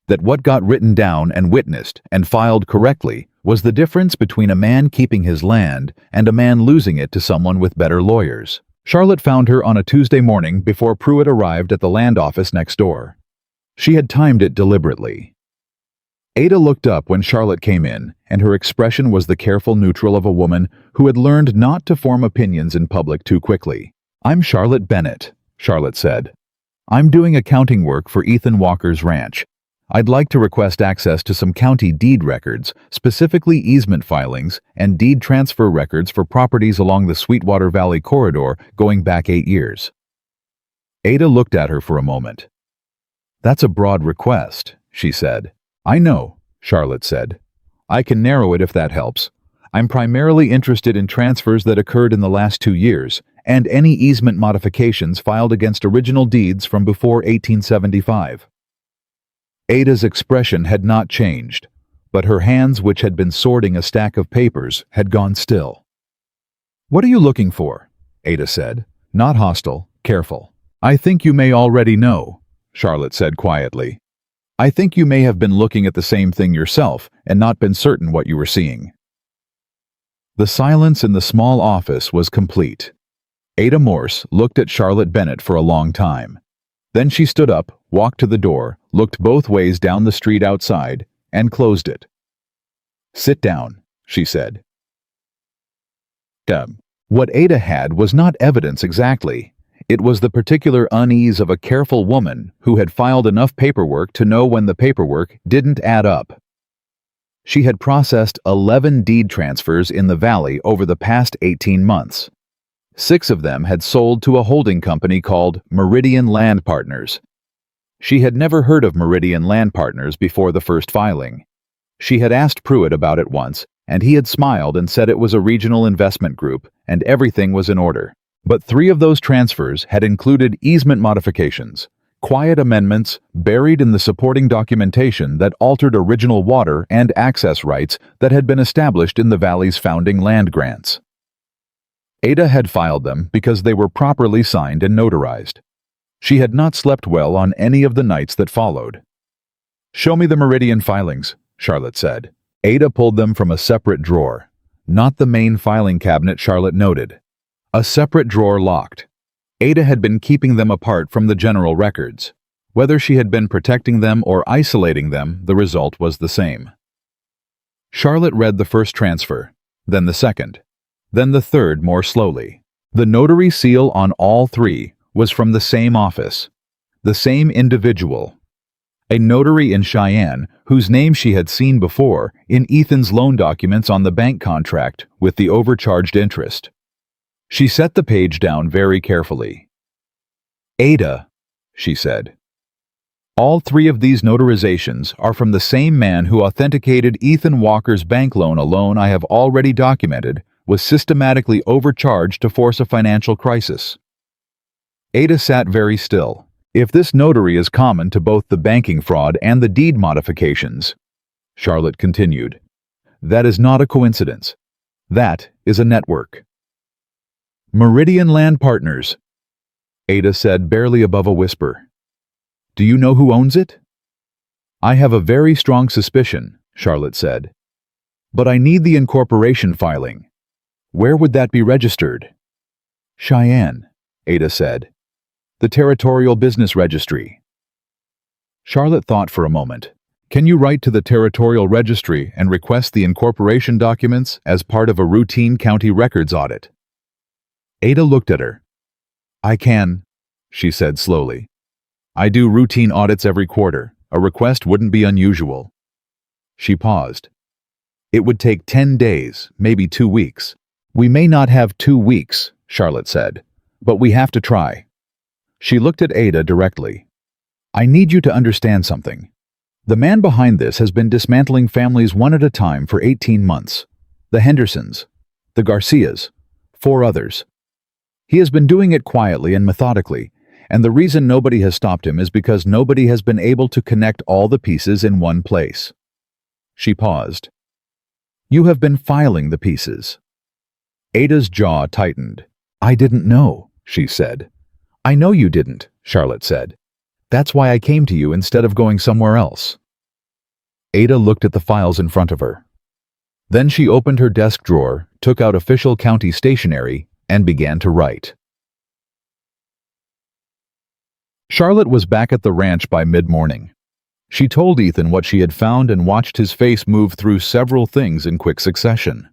that what got written down and witnessed and filed correctly was the difference between a man keeping his land and a man losing it to someone with better lawyers. Charlotte found her on a Tuesday morning before Pruitt arrived at the land office next door. She had timed it deliberately. Ada looked up when Charlotte came in, and her expression was the careful neutral of a woman who had learned not to form opinions in public too quickly. I'm Charlotte Bennett, Charlotte said. I'm doing accounting work for Ethan Walker's ranch. I'd like to request access to some county deed records, specifically easement filings and deed transfer records for properties along the Sweetwater Valley corridor going back 8 years. Ada looked at her for a moment. That's a broad request, she said. I know, Charlotte said. I can narrow it if that helps. I'm primarily interested in transfers that occurred in the last 2 years, and any easement modifications filed against original deeds from before 1875. Ada's expression had not changed, but her hands, which had been sorting a stack of papers, had gone still. What are you looking for? Ada said, not hostile, careful. I think you may already know, Charlotte said quietly. I think you may have been looking at the same thing yourself and not been certain what you were seeing. The silence in the small office was complete. Ada Morse looked at Charlotte Bennett for a long time. Then she stood up, walked to the door, looked both ways down the street outside, and closed it. Sit down, she said. What Ada had was not evidence exactly. It was the particular unease of a careful woman who had filed enough paperwork to know when the paperwork didn't add up. She had processed 11 deed transfers in the valley over the past 18 months. 6 of them had sold to a holding company called Meridian Land Partners. She had never heard of Meridian Land Partners before the first filing. She had asked Pruitt about it once, and he had smiled and said it was a regional investment group and everything was in order. But 3 of those transfers had included easement modifications, quiet amendments buried in the supporting documentation that altered original water and access rights that had been established in the valley's founding land grants. Ada had filed them because they were properly signed and notarized. She had not slept well on any of the nights that followed. Show me the Meridian filings, Charlotte said. Ada pulled them from a separate drawer, not the main filing cabinet, Charlotte noted. A separate drawer locked. Ada had been keeping them apart from the general records. Whether she had been protecting them or isolating them, the result was the same. Charlotte read the first transfer, then the second, then the third more slowly. The notary seal on all 3 was from the same office, the same individual. A notary in Cheyenne whose name she had seen before in Ethan's loan documents on the bank contract with the overcharged interest. She set the page down very carefully. Ada, she said. All 3 of these notarizations are from the same man who authenticated Ethan Walker's bank loan. A loan I have already documented was systematically overcharged to force a financial crisis. Ada sat very still. If this notary is common to both the banking fraud and the deed modifications, Charlotte continued, that is not a coincidence. That is a network. Meridian Land Partners, Ada said barely above a whisper. Do you know who owns it? I have a very strong suspicion, Charlotte said. But I need the incorporation filing. Where would that be registered? Cheyenne, Ada said. The Territorial Business Registry. Charlotte thought for a moment. Can you write to the Territorial Registry and request the incorporation documents as part of a routine county records audit? Ada looked at her. I can, she said slowly. I do routine audits every quarter. A request wouldn't be unusual. She paused. It would take 10 days, maybe 2 weeks. We may not have 2 weeks, Charlotte said, but we have to try. She looked at Ada directly. I need you to understand something. The man behind this has been dismantling families one at a time for 18 months. The Hendersons, the Garcias, 4 others. He has been doing it quietly and methodically, and the reason nobody has stopped him is because nobody has been able to connect all the pieces in one place. She paused. You have been filing the pieces. Ada's jaw tightened. I didn't know, she said. I know you didn't, Charlotte said. That's why I came to you instead of going somewhere else. Ada looked at the files in front of her. Then she opened her desk drawer, took out official county stationery, and began to write. Charlotte was back at the ranch by mid-morning. She told Ethan what she had found and watched his face move through several things in quick succession.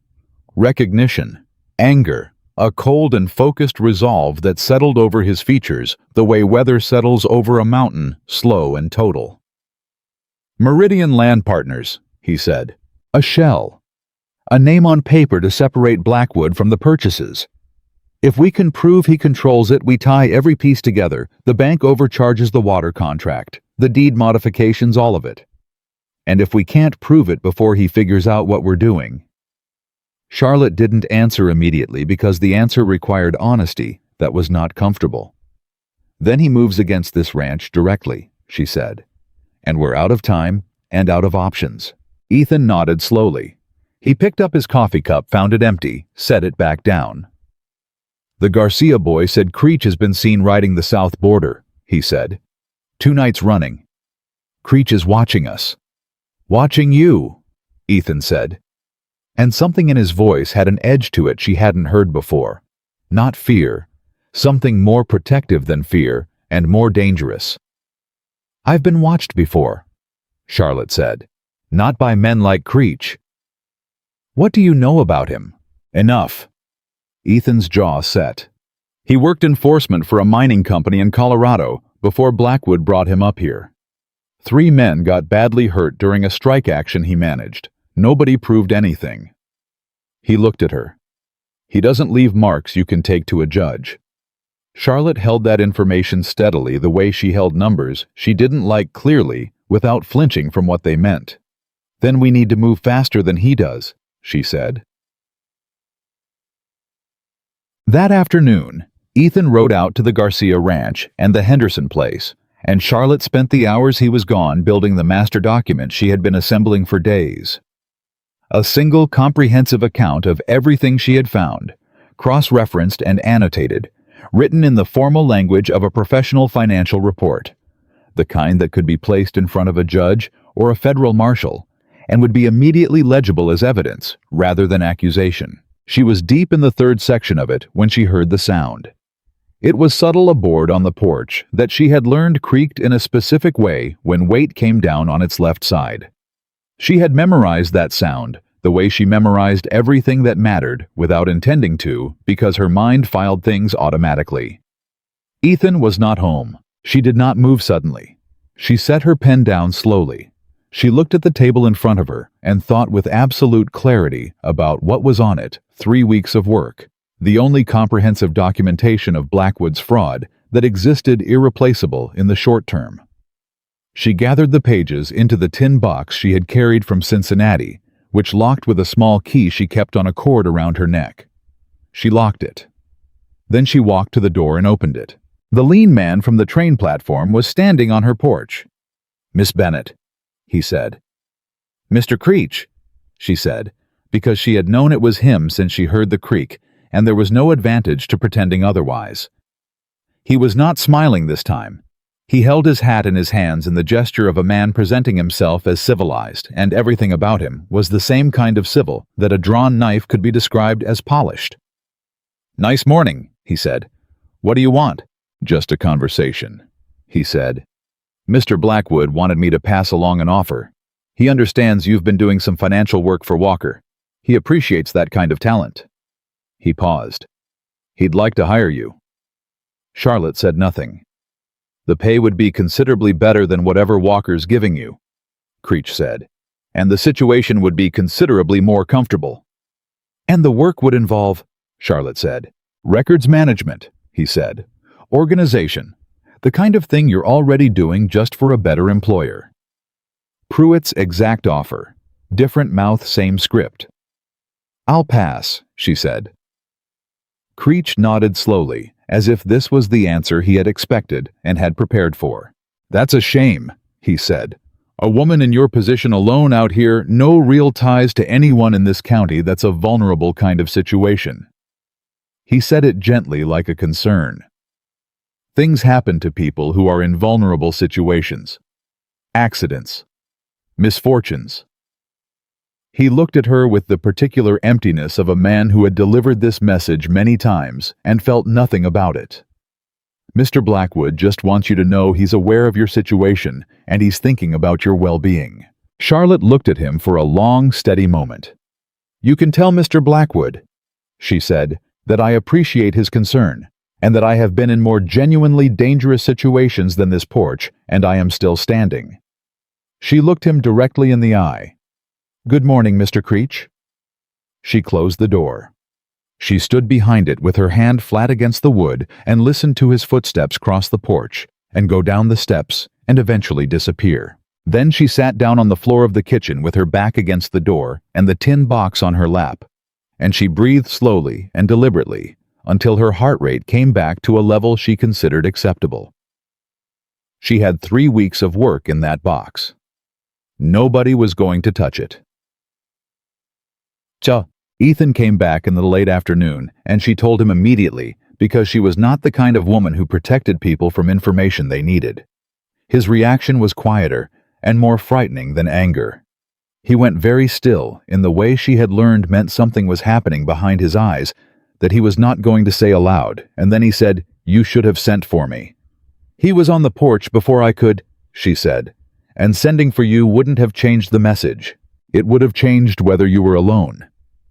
Recognition, anger, a cold and focused resolve that settled over his features the way weather settles over a mountain, slow and total. Meridian Land Partners, he said. A shell. A name on paper to separate Blackwood from the purchases. If we can prove he controls it, we tie every piece together. The bank overcharges the water contract, the deed modifications, all of it. And if we can't prove it before he figures out what we're doing. Charlotte didn't answer immediately because the answer required honesty that was not comfortable. Then he moves against this ranch directly, she said. And we're out of time and out of options. Ethan nodded slowly. He picked up his coffee cup, found it empty, set it back down. The Garcia boy said Creech has been seen riding the south border, he said. 2 nights running. Creech is watching us. Watching you, Ethan said. And something in his voice had an edge to it she hadn't heard before. Not fear. Something more protective than fear and more dangerous. I've been watched before, Charlotte said. Not by men like Creech. What do you know about him? Enough. Ethan's jaw set. He worked enforcement for a mining company in Colorado before Blackwood brought him up here. 3 men got badly hurt during a strike action he managed. Nobody proved anything. He looked at her. He doesn't leave marks you can take to a judge. Charlotte held that information steadily the way she held numbers she didn't like clearly without flinching from what they meant. Then we need to move faster than he does, she said. That afternoon, Ethan rode out to the Garcia Ranch and the Henderson place, and Charlotte spent the hours he was gone building the master document she had been assembling for days. A single comprehensive account of everything she had found, cross-referenced and annotated, written in the formal language of a professional financial report, the kind that could be placed in front of a judge or a federal marshal, and would be immediately legible as evidence rather than accusation. She was deep in the 3rd section of it when she heard the sound. It was subtle, a board on the porch that she had learned creaked in a specific way when weight came down on its left side. She had memorized that sound the way she memorized everything that mattered without intending to because her mind filed things automatically. Ethan was not home. She did not move suddenly. She set her pen down slowly. She looked at the table in front of her and thought with absolute clarity about what was on it. 3 weeks of work, the only comprehensive documentation of Blackwood's fraud that existed irreplaceable in the short term. She gathered the pages into the tin box she had carried from Cincinnati, which locked with a small key she kept on a cord around her neck. She locked it. Then she walked to the door and opened it. The lean man from the train platform was standing on her porch. Miss Bennett, he said. Mr. Creech, she said, because she had known it was him since she heard the creak, and there was no advantage to pretending otherwise. He was not smiling this time. He held his hat in his hands in the gesture of a man presenting himself as civilized, and everything about him was the same kind of civil that a drawn knife could be described as polished. Nice morning, he said. What do you want? Just a conversation, he said. Mr. Blackwood wanted me to pass along an offer. He understands you've been doing some financial work for Walker. He appreciates that kind of talent. He paused. He'd like to hire you. Charlotte said nothing. The pay would be considerably better than whatever Walker's giving you, Creech said, and the situation would be considerably more comfortable. And the work would involve, Charlotte said, records management, he said, organization, the kind of thing you're already doing just for a better employer. Pruitt's exact offer, different mouth, same script. I'll pass, she said. Creech nodded slowly, as if this was the answer he had expected and had prepared for. That's a shame, he said. A woman in your position alone out here, no real ties to anyone in this county. That's a vulnerable kind of situation. He said it gently, like a concern. Things happen to people who are in vulnerable situations. Accidents. Misfortunes. He looked at her with the particular emptiness of a man who had delivered this message many times and felt nothing about it. Mr. Blackwood just wants you to know he's aware of your situation and he's thinking about your well-being. Charlotte looked at him for a long, steady moment. You can tell Mr. Blackwood, she said, that I appreciate his concern and that I have been in more genuinely dangerous situations than this porch, and I am still standing. She looked him directly in the eye. Good morning, Mr. Creech. She closed the door. She stood behind it with her hand flat against the wood and listened to his footsteps cross the porch and go down the steps and eventually disappear. Then she sat down on the floor of the kitchen with her back against the door and the tin box on her lap, and she breathed slowly and deliberately until her heart rate came back to a level she considered acceptable. She had 3 weeks of work in that box. Nobody was going to touch it. Ethan came back in the late afternoon, and she told him immediately because she was not the kind of woman who protected people from information they needed. His reaction was quieter and more frightening than anger. He went very still in the way she had learned meant something was happening behind his eyes that he was not going to say aloud, and then he said, "You should have sent for me." "He was on the porch before I could," she said, "and sending for you wouldn't have changed the message. It would have changed whether you were alone."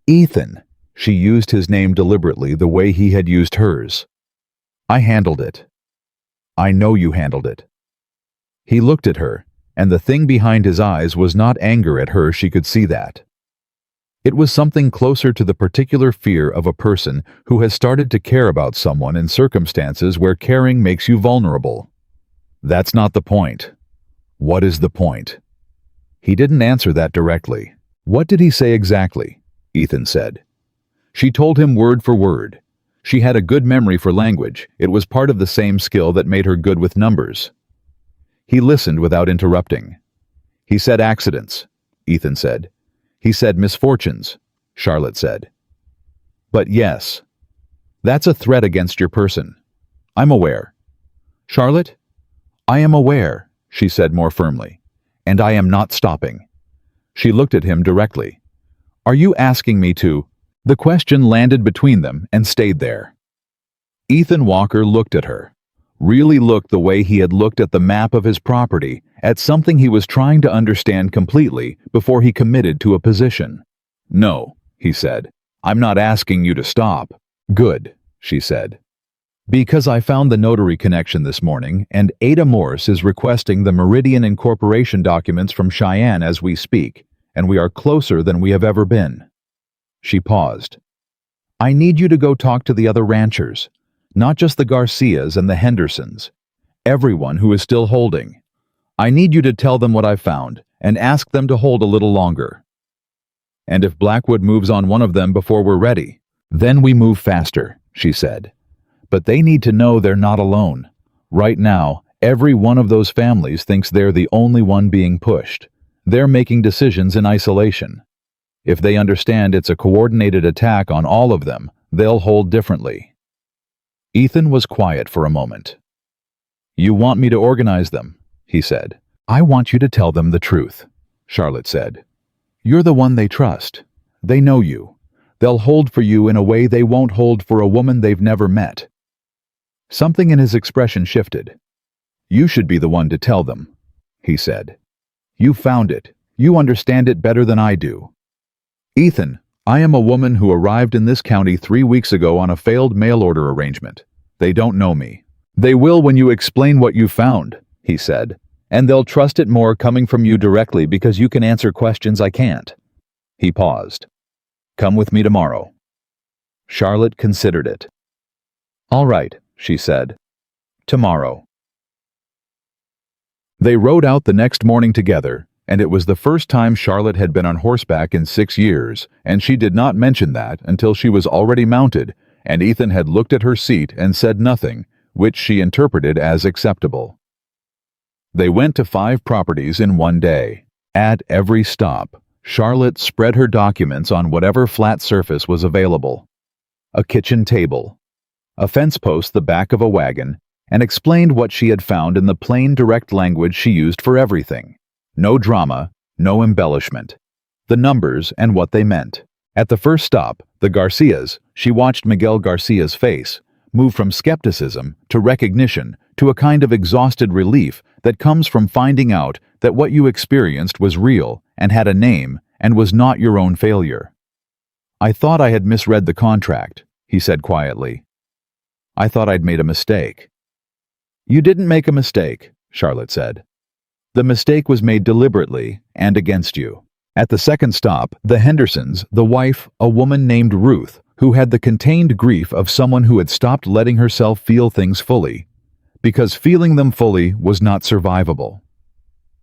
Ethan. She used his name deliberately the way he had used hers. "I handled it." "I know you handled it." He looked at her, and the thing behind his eyes was not anger at her, she could see that. It was something closer to the particular fear of a person who has started to care about someone in circumstances where caring makes you vulnerable. "That's not the point." "What is the point?" He didn't answer that directly. "What did he say exactly?" Ethan said. She told him word for word. She had a good memory for language. It was part of the same skill that made her good with numbers. He listened without interrupting. "He said accidents," Ethan said. "He said misfortunes," Charlotte said. "But yes, that's a threat against your person. I'm aware." "Charlotte, I am aware," she said more firmly, "and I am not stopping." She looked at him directly. "Are you asking me to?" The question landed between them and stayed there. Ethan Walker looked at her, really looked the way he had looked at the map of his property, at something he was trying to understand completely before he committed to a position. "No," he said, "I'm not asking you to stop." "Good," she said. "Because I found the notary connection this morning, and Ada Morse is requesting the Meridian Incorporation documents from Cheyenne as we speak, and we are closer than we have ever been." She paused. "I need you to go talk to the other ranchers, not just the Garcias and the Hendersons, everyone who is still holding. I need you to tell them what I found and ask them to hold a little longer. And if Blackwood moves on one of them before we're ready, then we move faster," she said. "But they need to know they're not alone. Right now, every one of those families thinks they're the only one being pushed. They're making decisions in isolation. If they understand it's a coordinated attack on all of them, they'll hold differently." Ethan was quiet for a moment. "You want me to organize them," he said. "I want you to tell them the truth," Charlotte said. "You're the one they trust. They know you. They'll hold for you in a way they won't hold for a woman they've never met." Something in his expression shifted. "You should be the one to tell them," he said. "You found it. You understand it better than I do." "Ethan, I am a woman who arrived in this county 3 weeks ago on a failed mail order arrangement. They don't know me." "They will when you explain what you found," he said, "and they'll trust it more coming from you directly because you can answer questions I can't." He paused. "Come with me tomorrow." Charlotte considered it. "All right," she said. "Tomorrow." They rode out the next morning together, and it was the first time Charlotte had been on horseback in 6 years, and she did not mention that until she was already mounted, and Ethan had looked at her seat and said nothing, which she interpreted as acceptable. They went to 5 properties in one day. At every stop, Charlotte spread her documents on whatever flat surface was available. A kitchen table, a fence post the back of a wagon, and explained what she had found in the plain direct language she used for everything. No drama, no embellishment. The numbers and what they meant. At the first stop, the Garcias, she watched Miguel Garcia's face move from skepticism to recognition to a kind of exhausted relief that comes from finding out that what you experienced was real and had a name and was not your own failure. "I thought I had misread the contract," he said quietly. "I thought I'd made a mistake." "You didn't make a mistake," Charlotte said. "The mistake was made deliberately and against you." At the second stop, the Hendersons, the wife, a woman named Ruth, who had the contained grief of someone who had stopped letting herself feel things fully, because feeling them fully was not survivable.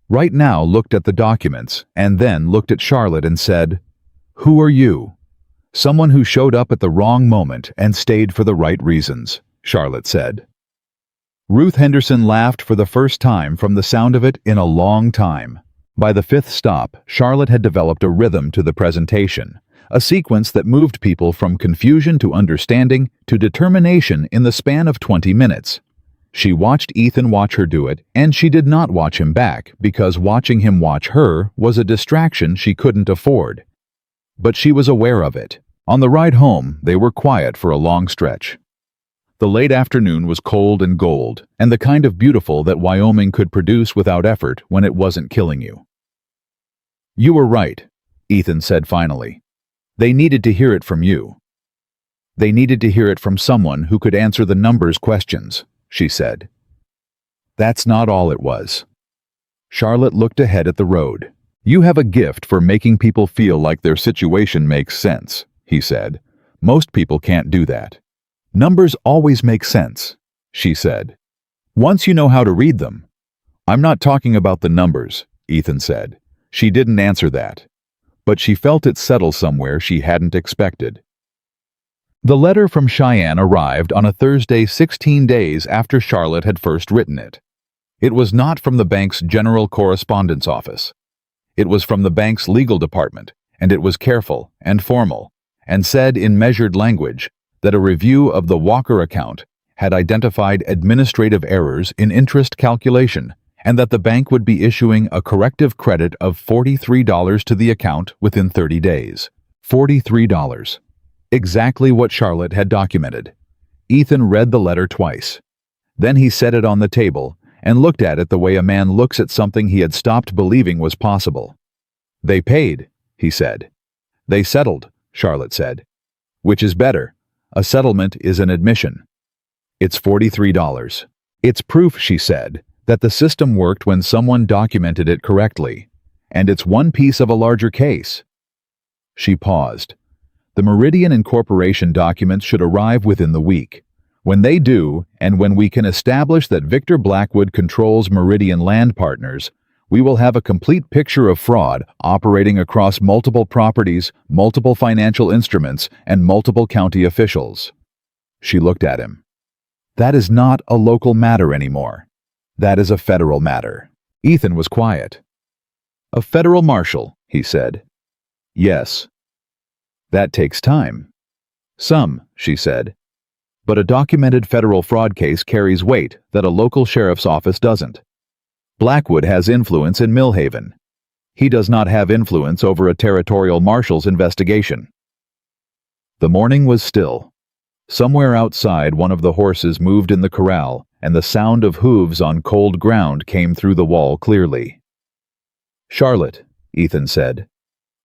Right now looked at the documents and then looked at Charlotte and said, "Who are you?" "Someone who showed up at the wrong moment and stayed for the right reasons," Charlotte said. Ruth Henderson laughed for the first time from the sound of it in a long time. By the 5th stop, Charlotte had developed a rhythm to the presentation, a sequence that moved people from confusion to understanding to determination in the span of 20 minutes. She watched Ethan watch her do it, and she did not watch him back because watching him watch her was a distraction she couldn't afford. But she was aware of it. On the ride home, they were quiet for a long stretch. The late afternoon was cold and gold, and the kind of beautiful that Wyoming could produce without effort when it wasn't killing you. "You were right," Ethan said finally. "They needed to hear it from you." "They needed to hear it from someone who could answer the numbers questions," she said. "That's not all it was." Charlotte looked ahead at the road. "You have a gift for making people feel like their situation makes sense," he said. "Most people can't do that." "Numbers always make sense," she said. "Once you know how to read them." "I'm not talking about the numbers," Ethan said. She didn't answer that, but she felt it settle somewhere she hadn't expected. The letter from Cheyenne arrived on a Thursday 16 days after Charlotte had first written it. It was not from the bank's general correspondence office. It was from the bank's legal department, and it was careful and formal, and said in measured language that a review of the Walker account had identified administrative errors in interest calculation, and that the bank would be issuing a corrective credit of $43 to the account within 30 days. $43. Exactly what Charlotte had documented. Ethan read the letter twice. Then he set it on the table and looked at it the way a man looks at something he had stopped believing was possible. "They paid," he said. "They settled," Charlotte said. "Which is better? A settlement is an admission." "It's $43. It's proof," she said, "that the system worked when someone documented it correctly, and it's one piece of a larger case." She paused. "The Meridian Incorporation documents should arrive within the week. When they do, and when we can establish that Victor Blackwood controls Meridian Land Partners, we will have a complete picture of fraud operating across multiple properties, multiple financial instruments, and multiple county officials." She looked at him. "That is not a local matter anymore. That is a federal matter." Ethan was quiet. "A federal marshal," he said. "Yes." "That takes time." "Some," she said. "But a documented federal fraud case carries weight that a local sheriff's office doesn't. Blackwood has influence in Millhaven. He does not have influence over a territorial marshal's investigation." The morning was still. Somewhere outside, one of the horses moved in the corral, and the sound of hooves on cold ground came through the wall clearly. "Charlotte," Ethan said.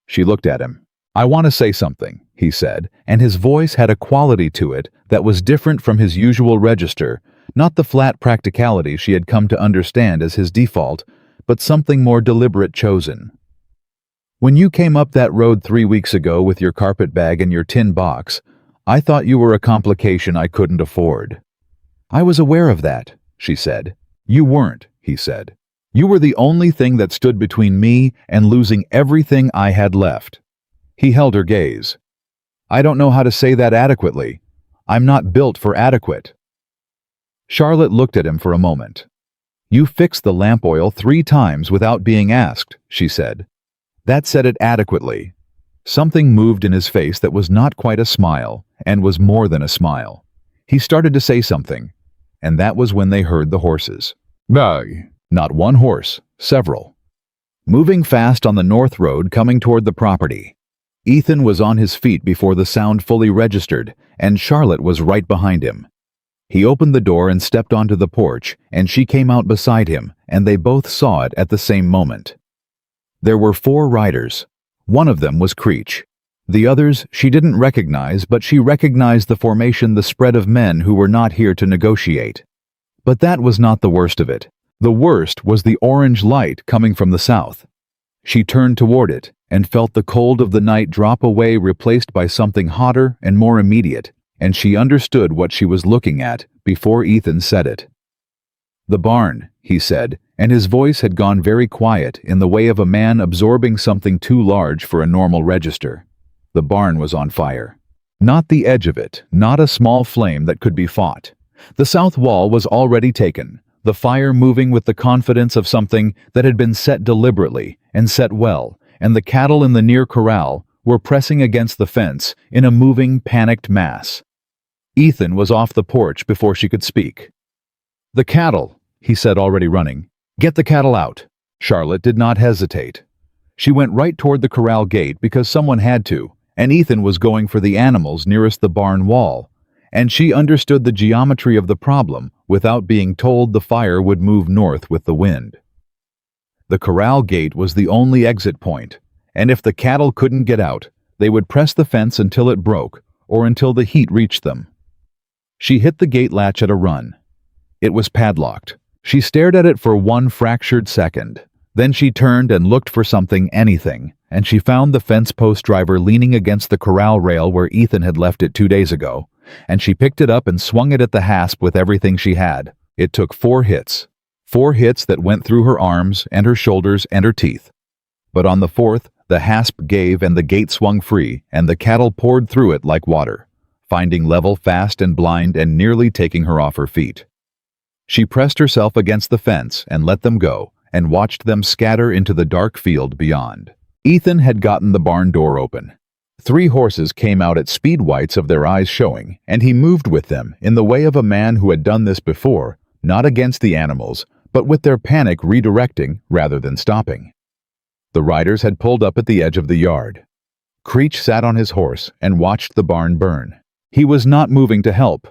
She looked at him. "I want to say something," he said, and his voice had a quality to it that was different from his usual register, not the flat practicality she had come to understand as his default, but something more deliberate chosen. "When you came up that road 3 weeks ago with your carpet bag and your tin box, I thought you were a complication I couldn't afford." "I was aware of that," she said. "You weren't," he said. "You were the only thing that stood between me and losing everything I had left." He held her gaze. "I don't know how to say that adequately. I'm not built for adequate." Charlotte looked at him for a moment. "You fixed the lamp oil 3 times without being asked," she said. That said it adequately. Something moved in his face that was not quite a smile, and was more than a smile. He started to say something, and that was when they heard the horses. Not one horse, several. Moving fast on the north road coming toward the property. Ethan was on his feet before the sound fully registered, and Charlotte was right behind him. He opened the door and stepped onto the porch, and she came out beside him, and they both saw it at the same moment. There were 4 riders. One of them was Creech. The others she didn't recognize, but she recognized the formation, the spread of men who were not here to negotiate. But that was not the worst of it. The worst was the orange light coming from the south. She turned toward it and felt the cold of the night drop away, replaced by something hotter and more immediate, and she understood what she was looking at before Ethan said it. "The barn," he said, and his voice had gone very quiet, in the way of a man absorbing something too large for a normal register. The barn was on fire. Not the edge of it, not a small flame that could be fought. The south wall was already taken, the fire moving with the confidence of something that had been set deliberately and set well, and the cattle in the near corral were pressing against the fence in a moving, panicked mass. Ethan was off the porch before she could speak. "The cattle," he said, already running. "Get the cattle out." Charlotte did not hesitate. She went right toward the corral gate because someone had to, and Ethan was going for the animals nearest the barn wall, and she understood the geometry of the problem without being told the fire would move north with the wind. The corral gate was the only exit point, and if the cattle couldn't get out, they would press the fence until it broke or until the heat reached them. She hit the gate latch at a run. It was padlocked. She stared at it for one fractured second. Then she turned and looked for something, anything, and she found the fence post driver leaning against the corral rail where Ethan had left it 2 days ago, and she picked it up and swung it at the hasp with everything she had. It took 4 hits. 4 hits that went through her arms and her shoulders and her teeth. But on the 4th, the hasp gave and the gate swung free, and the cattle poured through it like water, finding level fast and blind and nearly taking her off her feet. She pressed herself against the fence and let them go, and watched them scatter into the dark field beyond. Ethan had gotten the barn door open. 3 horses came out at speed, whites of their eyes showing, and he moved with them in the way of a man who had done this before, not against the animals, but with their panic redirecting rather than stopping. The riders had pulled up at the edge of the yard. Creech sat on his horse and watched the barn burn. He was not moving to help.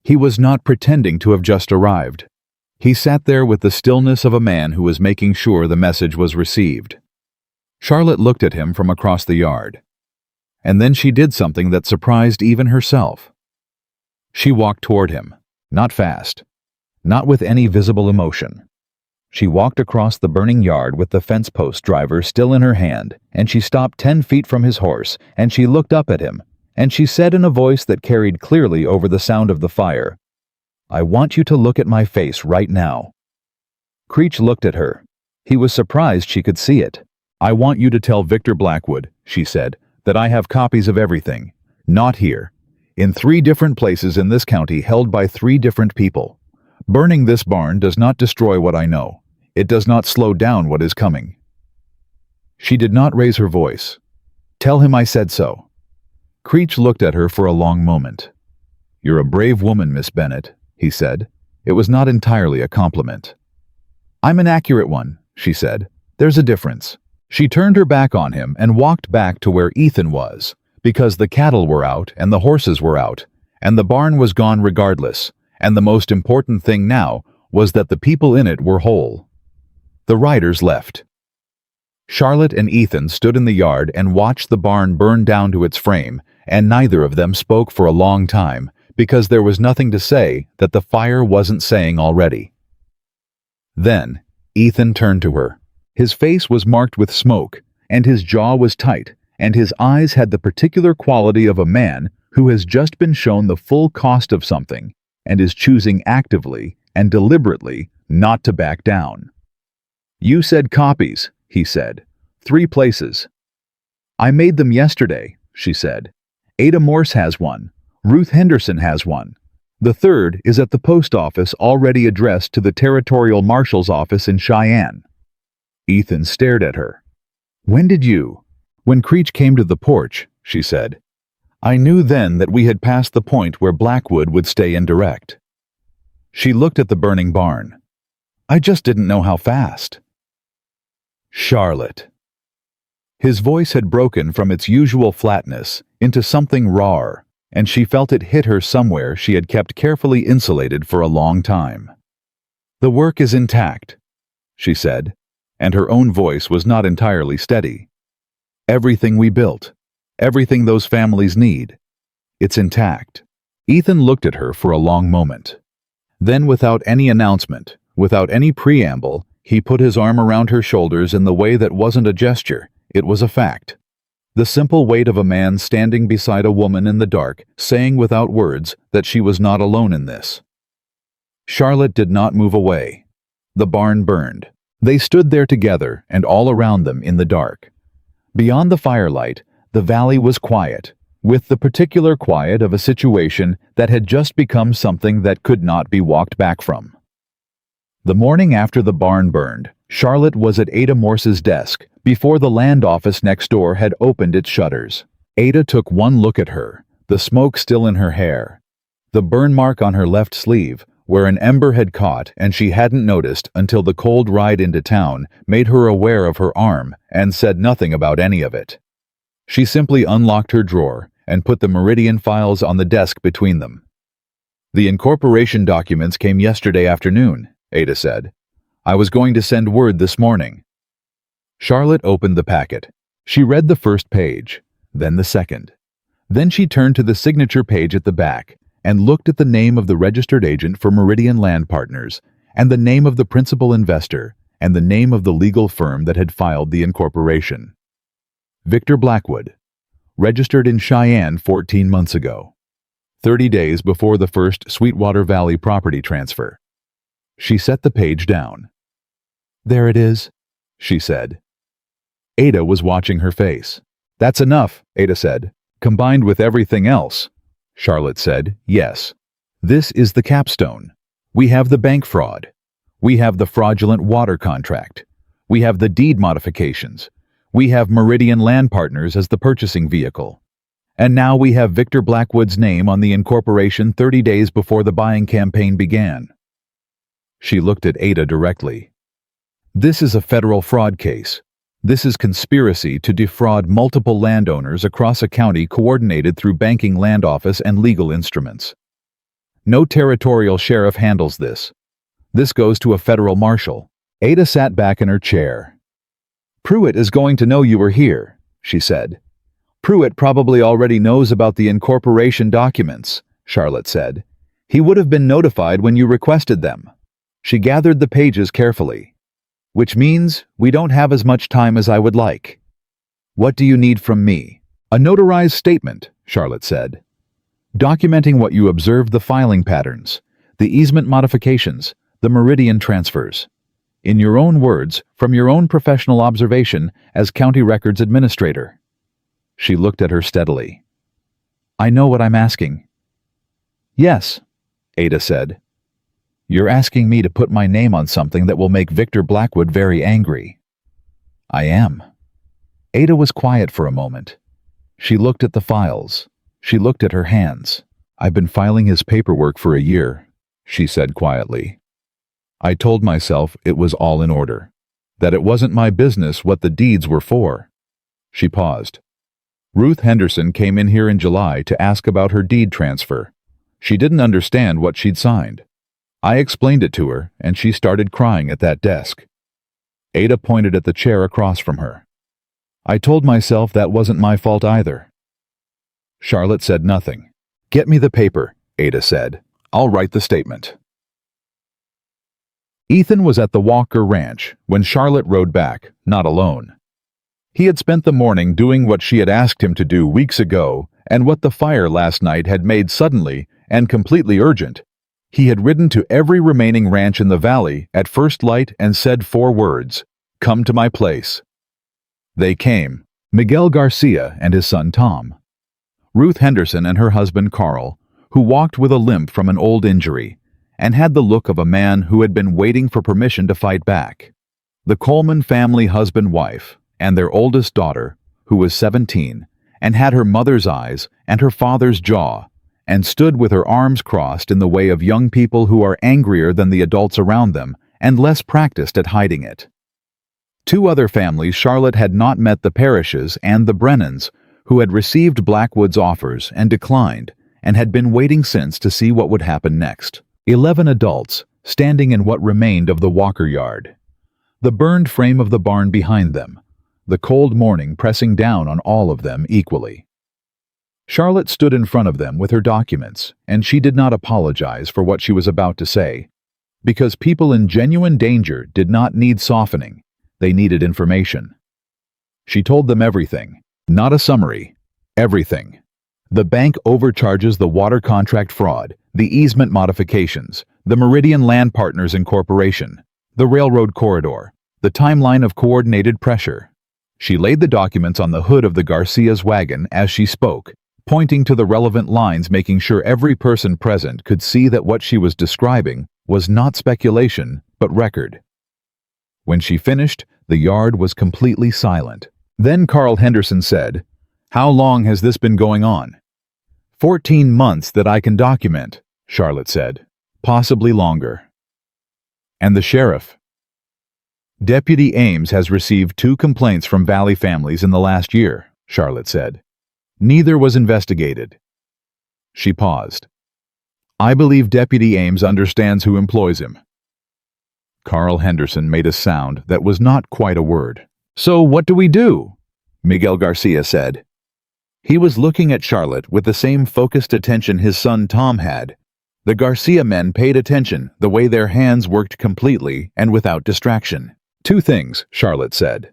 He was not pretending to have just arrived. He sat there with the stillness of a man who was making sure the message was received. Charlotte looked at him from across the yard. And then she did something that surprised even herself. She walked toward him, not fast, not with any visible emotion. She walked across the burning yard with the fence post driver still in her hand, and she stopped 10 feet from his horse, and she looked up at him, and she said in a voice that carried clearly over the sound of the fire, "I want you to look at my face right now." Creech looked at her. He was surprised she could see it. "I want you to tell Victor Blackwood," she said, "that I have copies of everything. Not here. In 3 different places in this county held by 3 different people. Burning this barn does not destroy what I know. It does not slow down what is coming." She did not raise her voice. "Tell him I said so." Creech looked at her for a long moment. "You're a brave woman, Miss Bennett," he said. It was not entirely a compliment. "I'm an accurate one," she said. "There's a difference." She turned her back on him and walked back to where Ethan was, because the cattle were out and the horses were out, and the barn was gone regardless, and the most important thing now was that the people in it were whole. The riders left. Charlotte and Ethan stood in the yard and watched the barn burn down to its frame, and neither of them spoke for a long time because there was nothing to say that the fire wasn't saying already. Then, Ethan turned to her. His face was marked with smoke, and his jaw was tight, and his eyes had the particular quality of a man who has just been shown the full cost of something and is choosing actively and deliberately not to back down. "You said copies," he said. "3 places." "I made them yesterday," she said. "Ada Morse has one. Ruth Henderson has one. The third is at the post office already addressed to the Territorial Marshal's office in Cheyenne." Ethan stared at her. "When did you?" "When Creech came to the porch," she said. "I knew then that we had passed the point where Blackwood would stay indirect." She looked at the burning barn. "I just didn't know how fast." "Charlotte." His voice had broken from its usual flatness into something rawer, and she felt it hit her somewhere she had kept carefully insulated for a long time. "The work is intact," she said, and her own voice was not entirely steady. "Everything we built, everything those families need, it's intact." Ethan looked at her for a long moment. Then, without any announcement, without any preamble, he put his arm around her shoulders in the way that wasn't a gesture, it was a fact. The simple weight of a man standing beside a woman in the dark, saying without words that she was not alone in this. Charlotte did not move away. The barn burned. They stood there together and all around them in the dark. Beyond the firelight, the valley was quiet, with the particular quiet of a situation that had just become something that could not be walked back from. The morning after the barn burned, Charlotte was at Ada Morse's desk before the land office next door had opened its shutters. Ada took one look at her, the smoke still in her hair, the burn mark on her left sleeve, where an ember had caught and she hadn't noticed until the cold ride into town made her aware of her arm, and said nothing about any of it. She simply unlocked her drawer and put the Meridian files on the desk between them. "The incorporation documents came yesterday afternoon," Ada said. "I was going to send word this morning." Charlotte opened the packet. She read the first page, then the second. Then she turned to the signature page at the back and looked at the name of the registered agent for Meridian Land Partners, and the name of the principal investor, and the name of the legal firm that had filed the incorporation. Victor Blackwood, registered in Cheyenne 14 months ago, 30 days before the first Sweetwater Valley property transfer. She set the page down. "There it is," she said. Ada was watching her face. "That's enough," Ada said. "Combined with everything else." Charlotte said, "Yes. This is the capstone. We have the bank fraud. We have the fraudulent water contract. We have the deed modifications. We have Meridian Land Partners as the purchasing vehicle. And now we have Victor Blackwood's name on the incorporation 30 days before the buying campaign began." She looked at Ada directly. "This is a federal fraud case. This is conspiracy to defraud multiple landowners across a county coordinated through banking, land office, and legal instruments. No territorial sheriff handles this. This goes to a federal marshal." Ada sat back in her chair. "Pruitt is going to know you were here," she said. "Pruitt probably already knows about the incorporation documents," Charlotte said. "He would have been notified when you requested them." She gathered the pages carefully. "Which means we don't have as much time as I would like. What do you need from me?" "A notarized statement," Charlotte said, "documenting what you observed, the filing patterns, the easement modifications, the Meridian transfers. In your own words, from your own professional observation as county records administrator." She looked at her steadily. "I know what I'm asking." "Yes," Ada said. "You're asking me to put my name on something that will make Victor Blackwood very angry." "I am." Ada was quiet for a moment. She looked at the files. She looked at her hands. "I've been filing his paperwork for a year," she said quietly. "I told myself it was all in order, that it wasn't my business what the deeds were for." She paused. "Ruth Henderson came in here in July to ask about her deed transfer. She didn't understand what she'd signed. I explained it to her, and she started crying at that desk. Ada pointed at the chair across from her. I told myself that wasn't my fault either. Charlotte said nothing. Get me the paper, Ada said. I'll write the statement. Ethan was at the Walker Ranch when Charlotte rode back, not alone. He had spent the morning doing what she had asked him to do weeks ago, and what the fire last night had made suddenly and completely urgent. He had ridden to every remaining ranch in the valley at first light and said 4 words, "Come to my place." They came, Miguel Garcia and his son Tom. Ruth Henderson and her husband Carl, who walked with a limp from an old injury, and had the look of a man who had been waiting for permission to fight back. The Coleman family husband-wife, and their oldest daughter, who was 17, and had her mother's eyes and her father's jaw, and stood with her arms crossed in the way of young people who are angrier than the adults around them and less practiced at hiding it. 2 other families Charlotte had not met, the Parishes and the Brennans, who had received Blackwood's offers and declined, and had been waiting since to see what would happen next. 11 adults, standing in what remained of the Walker yard. The burned frame of the barn behind them, the cold morning pressing down on all of them equally. Charlotte stood in front of them with her documents, and she did not apologize for what she was about to say, because people in genuine danger did not need softening, they needed information. She told them everything, not a summary, everything. The bank overcharges, the water contract fraud, the easement modifications, the Meridian Land Partners Incorporation, the railroad corridor, the timeline of coordinated pressure. She laid the documents on the hood of the Garcia's wagon as she spoke, pointing to the relevant lines, making sure every person present could see that what she was describing was not speculation, but record. When she finished, the yard was completely silent. Then Carl Henderson said, "How long has this been going on?" 14 months that I can document, Charlotte said. Possibly longer. And the sheriff? Deputy Ames has received 2 complaints from Valley families in the last year, Charlotte said. Neither was investigated. She paused. I believe Deputy Ames understands who employs him. Carl Henderson made a sound that was not quite a word. So what do we do? Miguel Garcia said. He was looking at Charlotte with the same focused attention his son Tom had. The Garcia men paid attention, the way their hands worked completely and without distraction. 2 things, Charlotte said.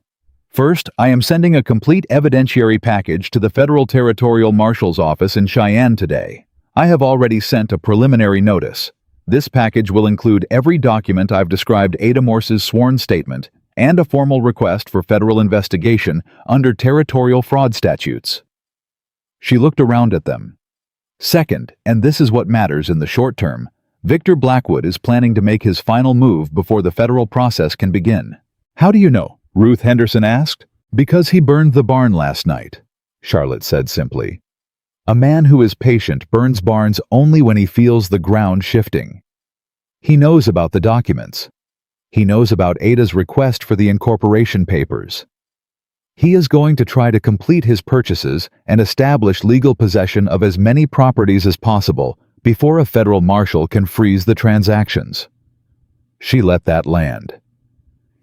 First, I am sending a complete evidentiary package to the Federal Territorial Marshal's office in Cheyenne today. I have already sent a preliminary notice. This package will include every document I've described, Ada Morse's sworn statement, and a formal request for federal investigation under territorial fraud statutes. She looked around at them. Second, and this is what matters in the short term, Victor Blackwood is planning to make his final move before the federal process can begin. How do you know? Ruth Henderson asked. Because he burned the barn last night, Charlotte said simply. A man who is patient burns barns only when he feels the ground shifting. He knows about the documents. He knows about Ada's request for the incorporation papers. He is going to try to complete his purchases and establish legal possession of as many properties as possible before a federal marshal can freeze the transactions. She let that land.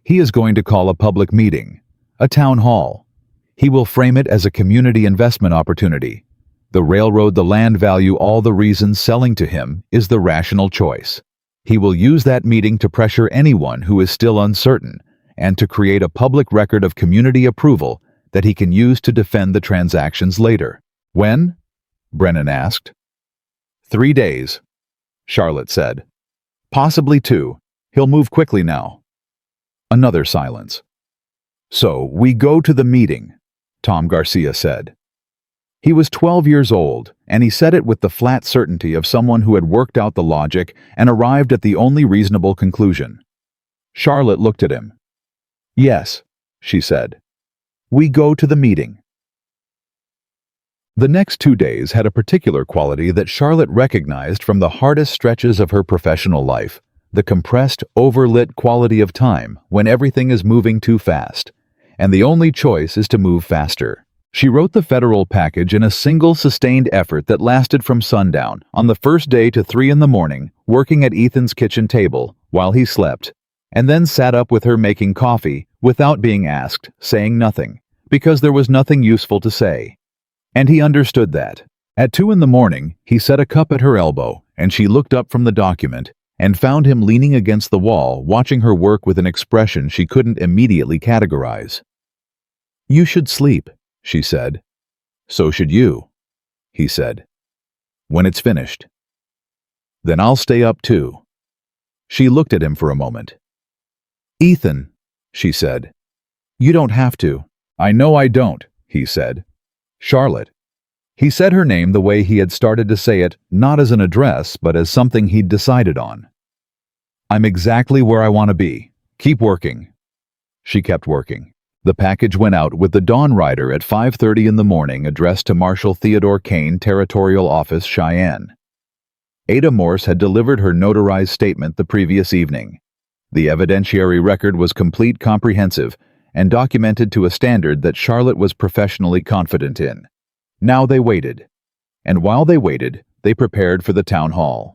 He is going to call a public meeting, a town hall. He will frame it as a community investment opportunity. The railroad, the land value, all the reasons selling to him is the rational choice. He will use that meeting to pressure anyone who is still uncertain and to create a public record of community approval that he can use to defend the transactions later. When? Brennan asked. 3 days, Charlotte said. Possibly 2. He'll move quickly now. Another silence. So, we go to the meeting, Tom Garcia said. He was 12 years old, and he said it with the flat certainty of someone who had worked out the logic and arrived at the only reasonable conclusion. Charlotte looked at him. Yes, she said. We go to the meeting. The next 2 days had a particular quality that Charlotte recognized from the hardest stretches of her professional life, the compressed, overlit quality of time when everything is moving too fast, and the only choice is to move faster. She wrote the federal package in a single sustained effort that lasted from sundown on the first day to 3 in the morning, working at Ethan's kitchen table while he slept, and then sat up with her making coffee without being asked, saying nothing, because there was nothing useful to say. And he understood that. At 2 in the morning, he set a cup at her elbow, and she looked up from the document and found him leaning against the wall, watching her work with an expression she couldn't immediately categorize. "You should sleep," she said. "So should you," he said. "When it's finished." "Then I'll stay up too." She looked at him for a moment. "Ethan," she said. "You don't have to." "I know I don't," he said. "Charlotte." He said her name the way he had started to say it, not as an address, but as something he'd decided on. "I'm exactly where I want to be. Keep working." She kept working. The package went out with the Dawn Rider at 5:30 in the morning, addressed to Marshal Theodore Kane, Territorial Office, Cheyenne. Ada Morse had delivered her notarized statement the previous evening. The evidentiary record was complete, comprehensive, and documented to a standard that Charlotte was professionally confident in. Now they waited. And while they waited, they prepared for the town hall.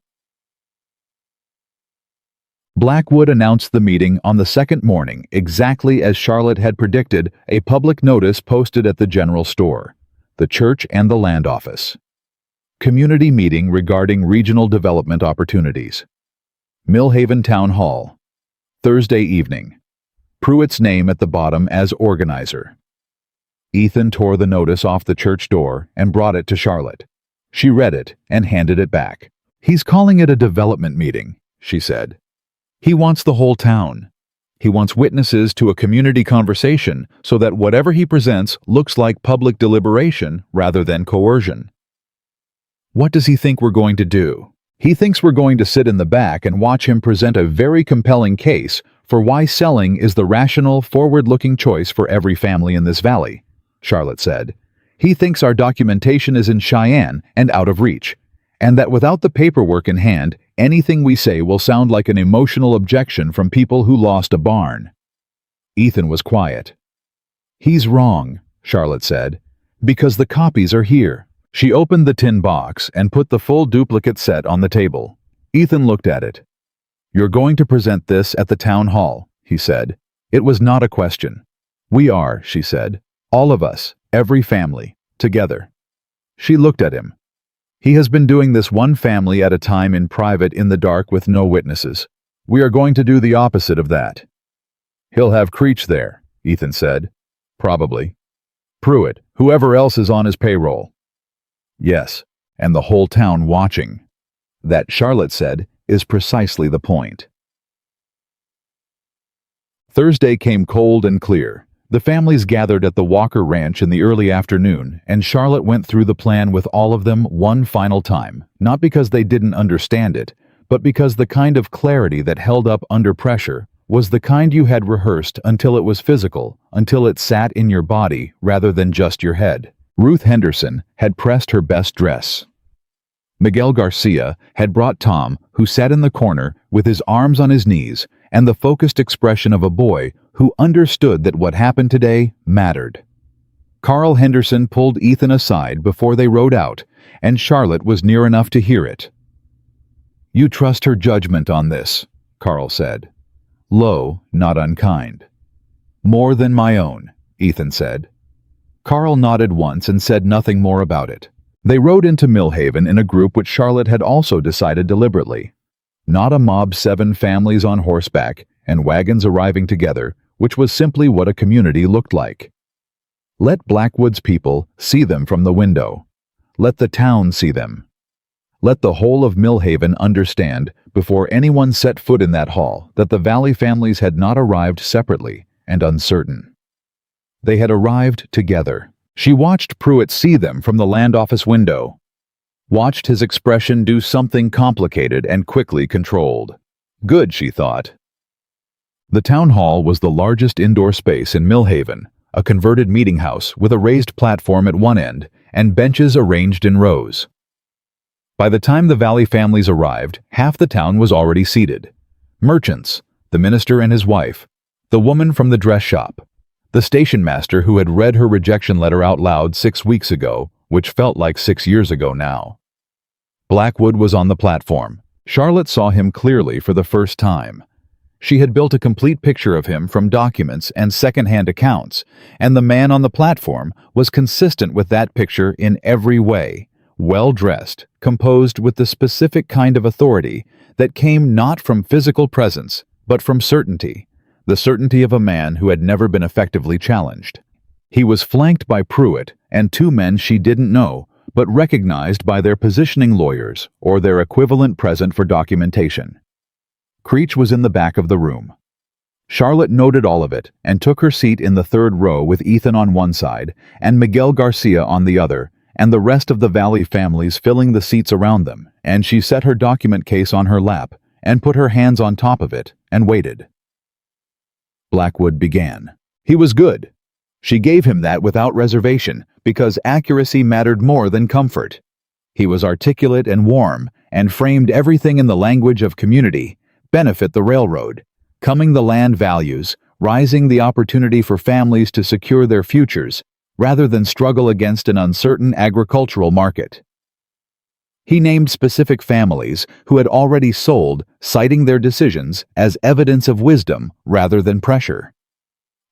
Blackwood announced the meeting on the second morning, exactly as Charlotte had predicted, a public notice posted at the general store, the church, and the land office. Community meeting regarding regional development opportunities. Millhaven Town Hall. Thursday evening. Pruitt's name at the bottom as organizer. Ethan tore the notice off the church door and brought it to Charlotte. She read it and handed it back. "He's calling it a development meeting," she said. "He wants the whole town. He wants witnesses to a community conversation so that whatever he presents looks like public deliberation rather than coercion." "What does he think we're going to do?" "He thinks we're going to sit in the back and watch him present a very compelling case for why selling is the rational, forward-looking choice for every family in this valley," Charlotte said. "He thinks our documentation is in Cheyenne and out of reach, and that without the paperwork in hand, anything we say will sound like an emotional objection from people who lost a barn." Ethan was quiet. "He's wrong," Charlotte said, "because the copies are here." She opened the tin box and put the full duplicate set on the table. Ethan looked at it. "You're going to present this at the town hall," he said. It was not a question. "We are," she said. "All of us, every family, together." She looked at him. "He has been doing this one family at a time in private in the dark with no witnesses. We are going to do the opposite of that." "He'll have Creech there," Ethan said. "Probably. Pruitt, whoever else is on his payroll." "Yes, and the whole town watching." That, Charlotte said, is precisely the point. Thursday came cold and clear. The families gathered at the Walker Ranch in the early afternoon, and Charlotte went through the plan with all of them one final time, not because they didn't understand it, but because the kind of clarity that held up under pressure was the kind you had rehearsed until it was physical, until it sat in your body rather than just your head. Ruth Henderson had pressed her best dress. Miguel Garcia had brought Tom, who sat in the corner with his arms on his knees and the focused expression of a boy who understood that what happened today mattered. Carl Henderson pulled Ethan aside before they rode out, and Charlotte was near enough to hear it. "You trust her judgment on this," Carl said. Low, not unkind. "More than my own," Ethan said. Carl nodded once and said nothing more about it. They rode into Millhaven in a group which Charlotte had also decided deliberately. Not a mob, 7 families on horseback and wagons arriving together, which was simply what a community looked like. Let Blackwood's people see them from the window. Let the town see them. Let the whole of Millhaven understand, before anyone set foot in that hall, that the Valley families had not arrived separately and uncertain. They had arrived together. She watched Pruitt see them from the land office window. Watched his expression do something complicated and quickly controlled. Good, she thought. The town hall was the largest indoor space in Millhaven, a converted meeting house with a raised platform at one end and benches arranged in rows. By the time the Valley families arrived, half the town was already seated. Merchants, the minister and his wife, the woman from the dress shop, The station master who had read her rejection letter out loud 6 weeks ago, which felt like 6 years ago now. Blackwood was on the platform. Charlotte saw him clearly for the first time. She had built a complete picture of him from documents and second-hand accounts, and the man on the platform was consistent with that picture in every way, well-dressed, composed with the specific kind of authority that came not from physical presence, but from certainty, the certainty of a man who had never been effectively challenged. He was flanked by Pruitt and 2 men she didn't know, but recognized by their positioning lawyers or their equivalent present for documentation. Creech was in the back of the room. Charlotte noted all of it and took her seat in the 3rd row with Ethan on one side and Miguel Garcia on the other, and the rest of the Valley families filling the seats around them, and she set her document case on her lap and put her hands on top of it and waited. Blackwood began. He was good. She gave him that without reservation because accuracy mattered more than comfort. He was articulate and warm and framed everything in the language of community, benefit the railroad, coming the land values, rising the opportunity for families to secure their futures rather than struggle against an uncertain agricultural market. He named specific families who had already sold, citing their decisions as evidence of wisdom rather than pressure.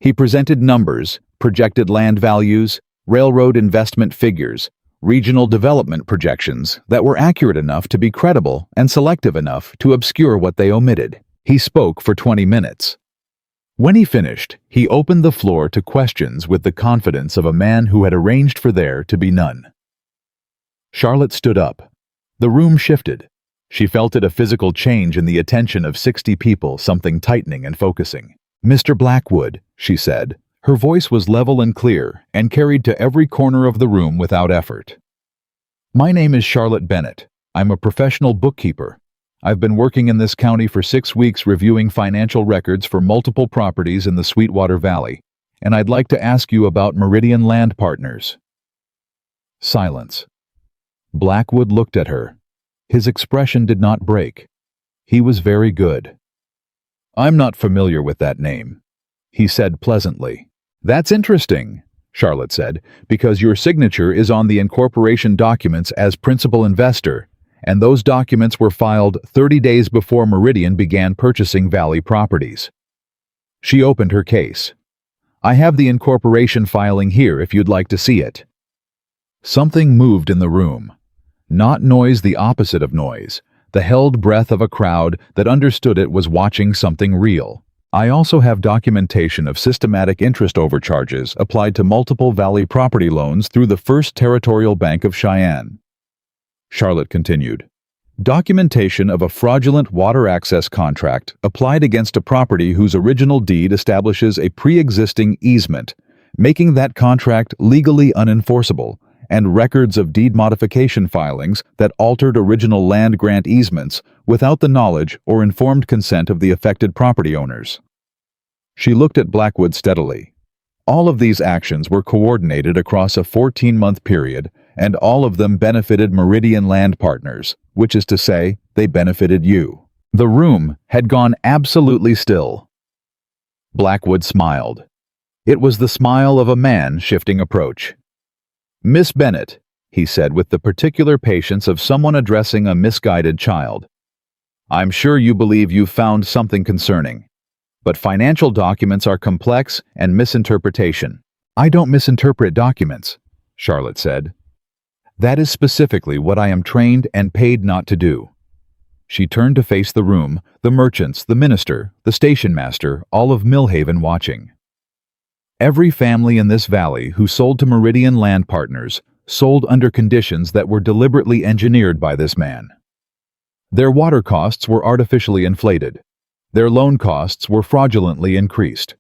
He presented numbers, projected land values, railroad investment figures, regional development projections that were accurate enough to be credible and selective enough to obscure what they omitted. He spoke for 20 minutes. When he finished, he opened the floor to questions with the confidence of a man who had arranged for there to be none. Charlotte stood up. The room shifted. She felt it a physical change in the attention of 60 people, something tightening and focusing. "Mr. Blackwood," she said. Her voice was level and clear and carried to every corner of the room without effort. "My name is Charlotte Bennett. I'm a professional bookkeeper. I've been working in this county for 6 weeks reviewing financial records for multiple properties in the Sweetwater Valley, and I'd like to ask you about Meridian Land Partners." Silence. Blackwood looked at her. His expression did not break. He was very good. "I'm not familiar with that name," he said pleasantly. "That's interesting," Charlotte said, "because your signature is on the incorporation documents as principal investor, and those documents were filed 30 days before Meridian began purchasing Valley properties." She opened her case. "I have the incorporation filing here if you'd like to see it." Something moved in the room. Not noise, the opposite of noise, the held breath of a crowd that understood it was watching something real. "I also have documentation of systematic interest overcharges applied to multiple Valley property loans through the First Territorial Bank of Cheyenne." Charlotte continued. "Documentation of a fraudulent water access contract applied against a property whose original deed establishes a pre-existing easement, making that contract legally unenforceable, and records of deed modification filings that altered original land grant easements without the knowledge or informed consent of the affected property owners." She looked at Blackwood steadily. All of these actions were coordinated across a 14-month period, and all of them benefited Meridian Land Partners, which is to say, they benefited you. The room had gone absolutely still. Blackwood smiled. It was the smile of a man shifting approach. "Miss Bennett," he said with the particular patience of someone addressing a misguided child, "I'm sure you believe you've found something concerning. But financial documents are complex and misinterpretation." "I don't misinterpret documents," Charlotte said. "That is specifically what I am trained and paid not to do." She turned to face the room, the merchants, the minister, the station master, all of Millhaven watching. Every family in this valley who sold to Meridian Land Partners sold under conditions that were deliberately engineered by this man. Their water costs were artificially inflated. Their loan costs were fraudulently increased.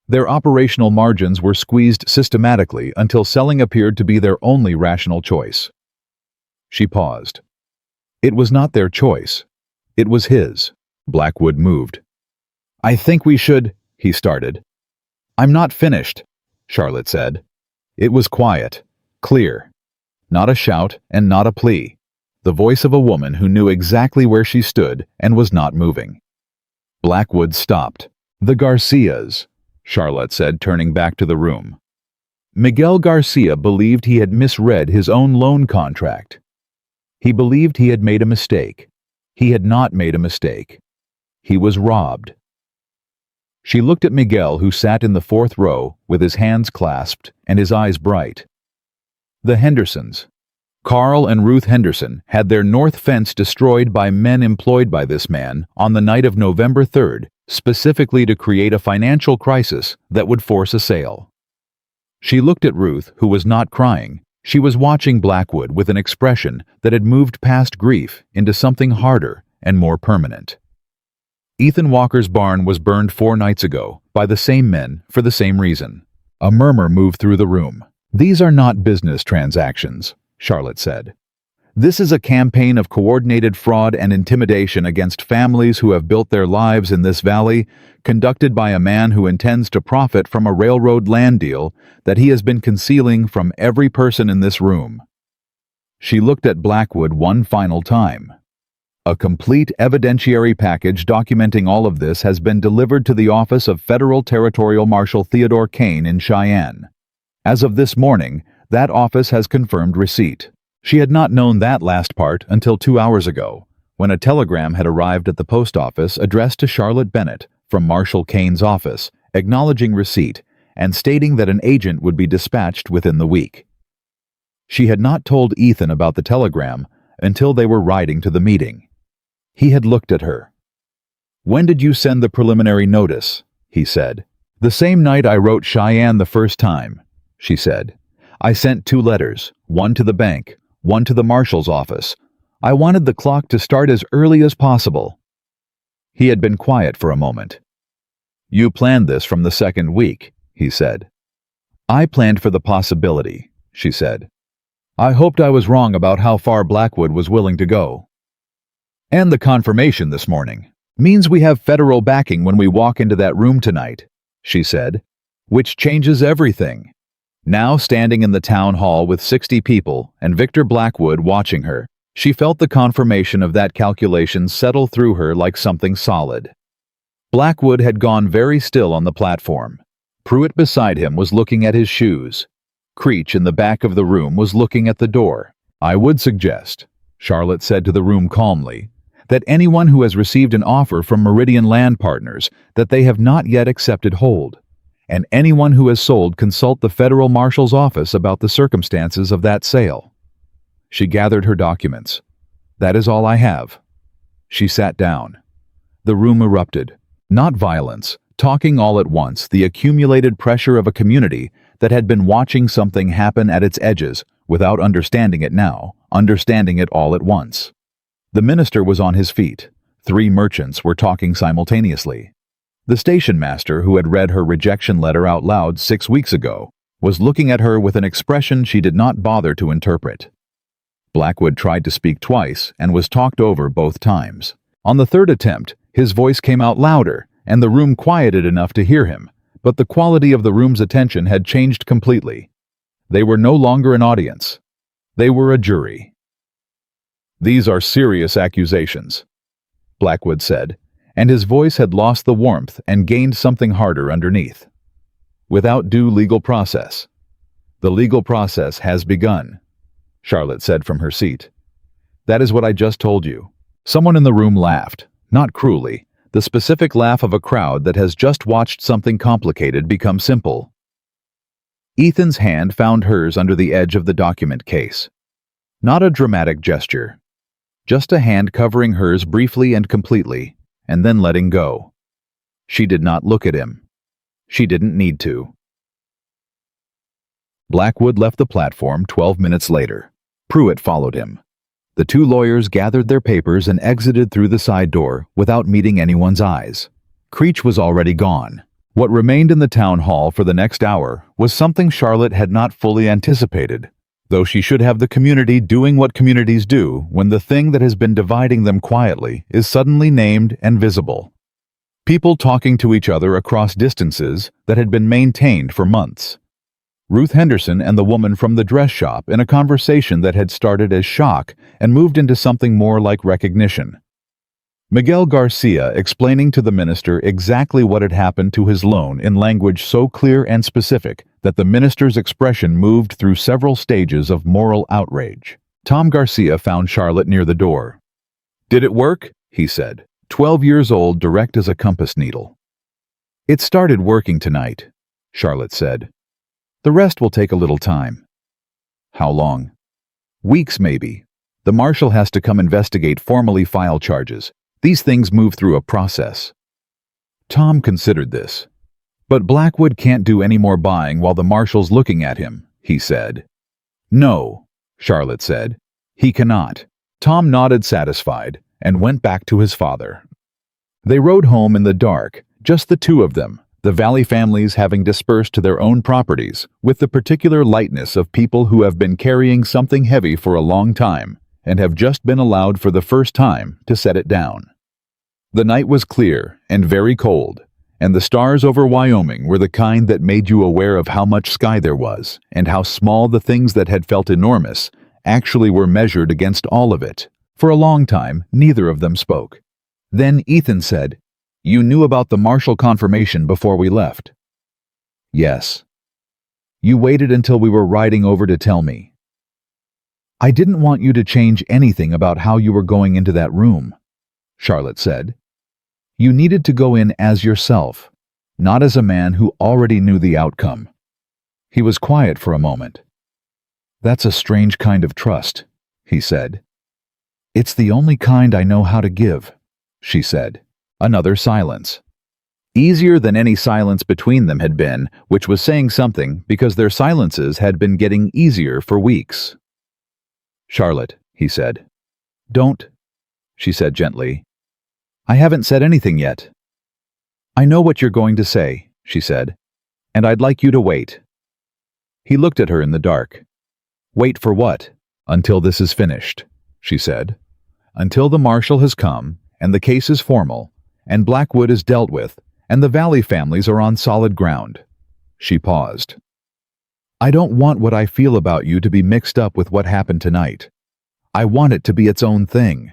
Their operational margins were squeezed systematically until selling appeared to be their only rational choice. She paused. It was not their choice. It was his. Blackwood moved. "I think we should," he started. "I'm not finished," Charlotte said. It was quiet, clear. Not a shout and not a plea. The voice of a woman who knew exactly where she stood and was not moving. Blackwood stopped. "The Garcias," Charlotte said, turning back to the room. Miguel Garcia believed he had misread his own loan contract. He believed he had made a mistake. He had not made a mistake. He was robbed. She looked at Miguel, who sat in the fourth row with his hands clasped and his eyes bright. The Hendersons. Carl and Ruth Henderson had their north fence destroyed by men employed by this man on the night of November 3rd, specifically to create a financial crisis that would force a sale. She looked at Ruth, who was not crying. She was watching Blackwood with an expression that had moved past grief into something harder and more permanent. Ethan Walker's barn was burned 4 nights ago by the same men for the same reason. A murmur moved through the room. "These are not business transactions," Charlotte said. "This is a campaign of coordinated fraud and intimidation against families who have built their lives in this valley, conducted by a man who intends to profit from a railroad land deal that he has been concealing from every person in this room." She looked at Blackwood one final time. "A complete evidentiary package documenting all of this has been delivered to the office of Federal Territorial Marshal Theodore Kane in Cheyenne. As of this morning, that office has confirmed receipt." She had not known that last part until 2 hours ago, when a telegram had arrived at the post office addressed to Charlotte Bennett from Marshal Kane's office, acknowledging receipt and stating that an agent would be dispatched within the week. She had not told Ethan about the telegram until they were riding to the meeting. He had looked at her. "When did you send the preliminary notice?" he said. "The same night I wrote Cheyenne the first time," she said. "I sent 2 letters, one to the bank, one to the marshal's office. I wanted the clock to start as early as possible." He had been quiet for a moment. "You planned this from the 2nd week," he said. "I planned for the possibility," she said. "I hoped I was wrong about how far Blackwood was willing to go." "And the confirmation this morning means we have federal backing when we walk into that room tonight," she said, "which changes everything." Now standing in the town hall with 60 people and Victor Blackwood watching her, she felt the confirmation of that calculation settle through her like something solid. Blackwood had gone very still on the platform. Pruitt beside him was looking at his shoes. Creech in the back of the room was looking at the door. "I would suggest," Charlotte said to the room calmly, "that anyone who has received an offer from Meridian Land Partners that they have not yet accepted hold, and anyone who has sold consult the federal marshal's office about the circumstances of that sale." She gathered her documents. "That is all I have." She sat down. The room erupted. Not violence, talking all at once, the accumulated pressure of a community that had been watching something happen at its edges without understanding it now, understanding it all at once. The minister was on his feet. 3 merchants were talking simultaneously. The station master, who had read her rejection letter out loud 6 weeks ago, was looking at her with an expression she did not bother to interpret. Blackwood tried to speak twice and was talked over both times. On the 3rd attempt, his voice came out louder, and the room quieted enough to hear him, but the quality of the room's attention had changed completely. They were no longer an audience. They were a jury. "These are serious accusations," Blackwood said, and his voice had lost the warmth and gained something harder underneath. "Without due legal process." "The legal process has begun," Charlotte said from her seat. "That is what I just told you." Someone in the room laughed, not cruelly, the specific laugh of a crowd that has just watched something complicated become simple. Ethan's hand found hers under the edge of the document case. Not a dramatic gesture. Just a hand covering hers briefly and completely, and then letting go. She did not look at him. She didn't need to. Blackwood left the platform 12 minutes later. Pruitt followed him. The 2 lawyers gathered their papers and exited through the side door without meeting anyone's eyes. Creech was already gone. What remained in the town hall for the next hour was something Charlotte had not fully anticipated, though she should have the community doing what communities do when the thing that has been dividing them quietly is suddenly named and visible. People talking to each other across distances that had been maintained for months. Ruth Henderson and the woman from the dress shop in a conversation that had started as shock and moved into something more like recognition. Miguel Garcia explaining to the minister exactly what had happened to his loan in language so clear and specific that the minister's expression moved through several stages of moral outrage. Tom Garcia found Charlotte near the door. "Did it work?" he said, 12 years old, direct as a compass needle. "It started working tonight," Charlotte said. "The rest will take a little time." "How long?" "Weeks, maybe. The marshal has to come investigate, formally file charges. These things move through a process." Tom considered this. "But Blackwood can't do any more buying while the marshal's looking at him," he said. "No," Charlotte said. "He cannot." Tom nodded, satisfied, and went back to his father. They rode home in the dark, just the two of them, the Valley families having dispersed to their own properties, with the particular lightness of people who have been carrying something heavy for a long time and have just been allowed for the first time to set it down. The night was clear and very cold, and the stars over Wyoming were the kind that made you aware of how much sky there was and how small the things that had felt enormous actually were measured against all of it. For a long time, neither of them spoke. Then Ethan said, "You knew about the marshal confirmation before we left?" "Yes." "You waited until we were riding over to tell me." "I didn't want you to change anything about how you were going into that room," Charlotte said. "You needed to go in as yourself, not as a man who already knew the outcome." He was quiet for a moment. "That's a strange kind of trust," he said. "It's the only kind I know how to give," she said. Another silence. Easier than any silence between them had been, which was saying something because their silences had been getting easier for weeks. "Charlotte," he said. "Don't," she said gently. "I haven't said anything yet." "I know what you're going to say," she said, "and I'd like you to wait." He looked at her in the dark. "Wait for what?" "Until this is finished," she said. "Until the marshal has come, and the case is formal, and Blackwood is dealt with, and the Valley families are on solid ground." She paused. "I don't want what I feel about you to be mixed up with what happened tonight. I want it to be its own thing."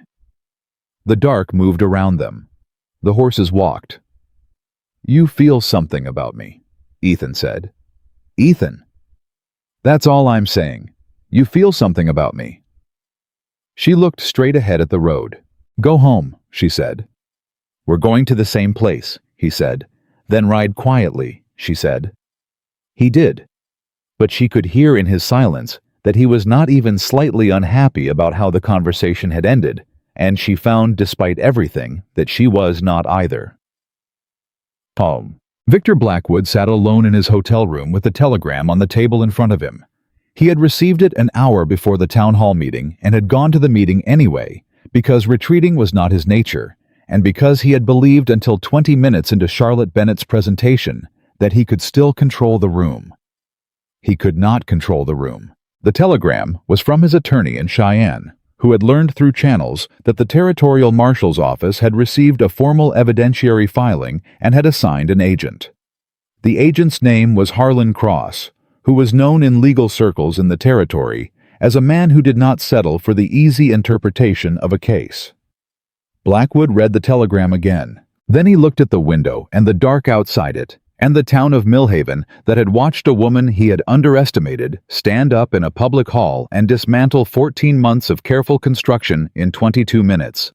The dark moved around them. The horses walked. "You feel something about me," Ethan said. "Ethan?" "That's all I'm saying. You feel something about me." She looked straight ahead at the road. "Go home," she said. "We're going to the same place," he said. "Then ride quietly," she said. He did. But she could hear in his silence that he was not even slightly unhappy about how the conversation had ended, and she found, despite everything, that she was not either. Home. Victor Blackwood sat alone in his hotel room with the telegram on the table in front of him. He had received it an hour before the town hall meeting and had gone to the meeting anyway, because retreating was not his nature, and because he had believed until 20 minutes into Charlotte Bennett's presentation that he could still control the room. He could not control the room. The telegram was from his attorney in Cheyenne, who had learned through channels that the territorial marshal's office had received a formal evidentiary filing and had assigned an agent. The agent's name was Harlan Cross, who was known in legal circles in the territory as a man who did not settle for the easy interpretation of a case. Blackwood read the telegram again. Then he looked at the window and the dark outside it, and the town of Millhaven that had watched a woman he had underestimated stand up in a public hall and dismantle 14 months of careful construction in 22 minutes.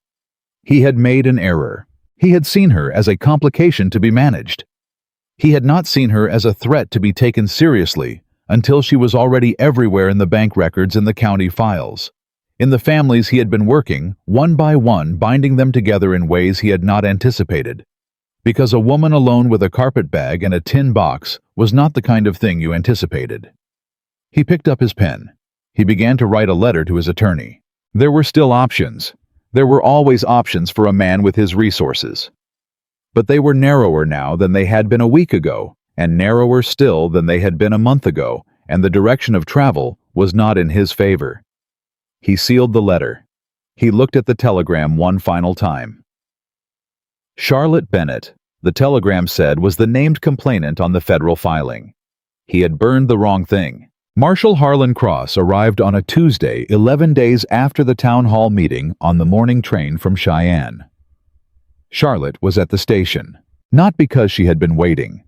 He had made an error. He had seen her as a complication to be managed. He had not seen her as a threat to be taken seriously until she was already everywhere in the bank records and the county files. In the families he had been working, one by one, binding them together in ways he had not anticipated. Because a woman alone with a carpet bag and a tin box was not the kind of thing you anticipated. He picked up his pen. He began to write a letter to his attorney. There were still options. There were always options for a man with his resources. But they were narrower now than they had been a week ago, and narrower still than they had been a month ago, and the direction of travel was not in his favor. He sealed the letter. He looked at the telegram one final time. Charlotte Bennett, the telegram said, was the named complainant on the federal filing. He had burned the wrong thing. Marshal Harlan Cross arrived on a Tuesday, 11 days after the town hall meeting, on the morning train from Cheyenne. Charlotte was at the station. Not because she had been waiting.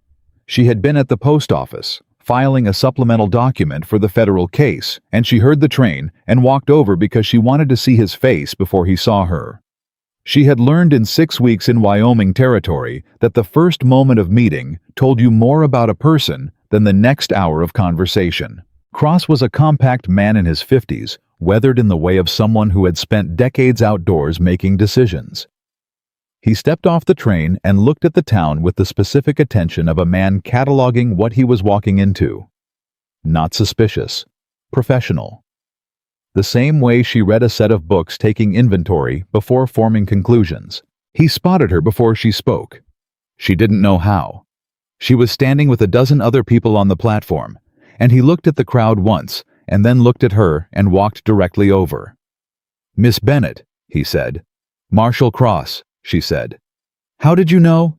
She had been at the post office, filing a supplemental document for the federal case, and she heard the train and walked over because she wanted to see his face before he saw her. She had learned in 6 weeks in Wyoming Territory that the first moment of meeting told you more about a person than the next hour of conversation. Cross was a compact man in his 50s, weathered in the way of someone who had spent decades outdoors making decisions. He stepped off the train and looked at the town with the specific attention of a man cataloging what he was walking into. Not suspicious, professional. The same way she read a set of books taking inventory before forming conclusions. He spotted her before she spoke. She didn't know how. She was standing with a dozen other people on the platform, and he looked at the crowd once and then looked at her and walked directly over. "Miss Bennett," he said. "Marshall Cross," she said. "How did you know?"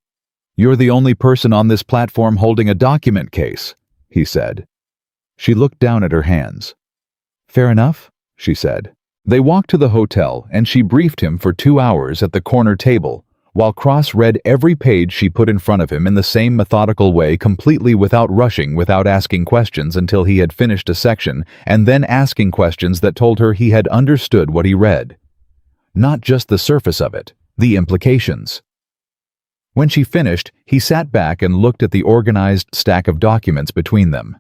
"You're the only person on this platform holding a document case," he said. She looked down at her hands. "Fair enough," she said. They walked to the hotel and she briefed him for 2 hours at the corner table, while Cross read every page she put in front of him in the same methodical way, completely without rushing, without asking questions until he had finished a section, and then asking questions that told her he had understood what he read. Not just the surface of it, the implications. When she finished, he sat back and looked at the organized stack of documents between them.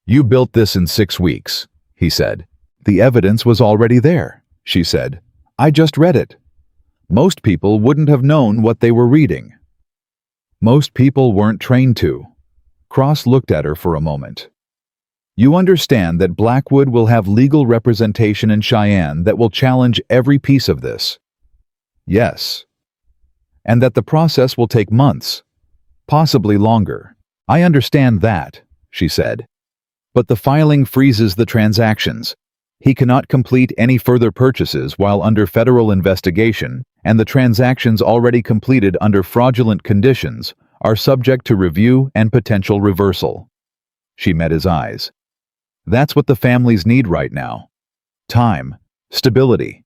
"You built this in 6 weeks," he said. "The evidence was already there," she said. "I just read it. Most people wouldn't have known what they were reading." Most people weren't trained to. Cross looked at her for a moment. "You understand that Blackwood will have legal representation in Cheyenne that will challenge every piece of this?" "Yes." "And that the process will take months, possibly longer." "I understand that," she said. "But the filing freezes the transactions. He cannot complete any further purchases while under federal investigation, and the transactions already completed under fraudulent conditions are subject to review and potential reversal." She met his eyes. "That's what the families need right now. Time, stability,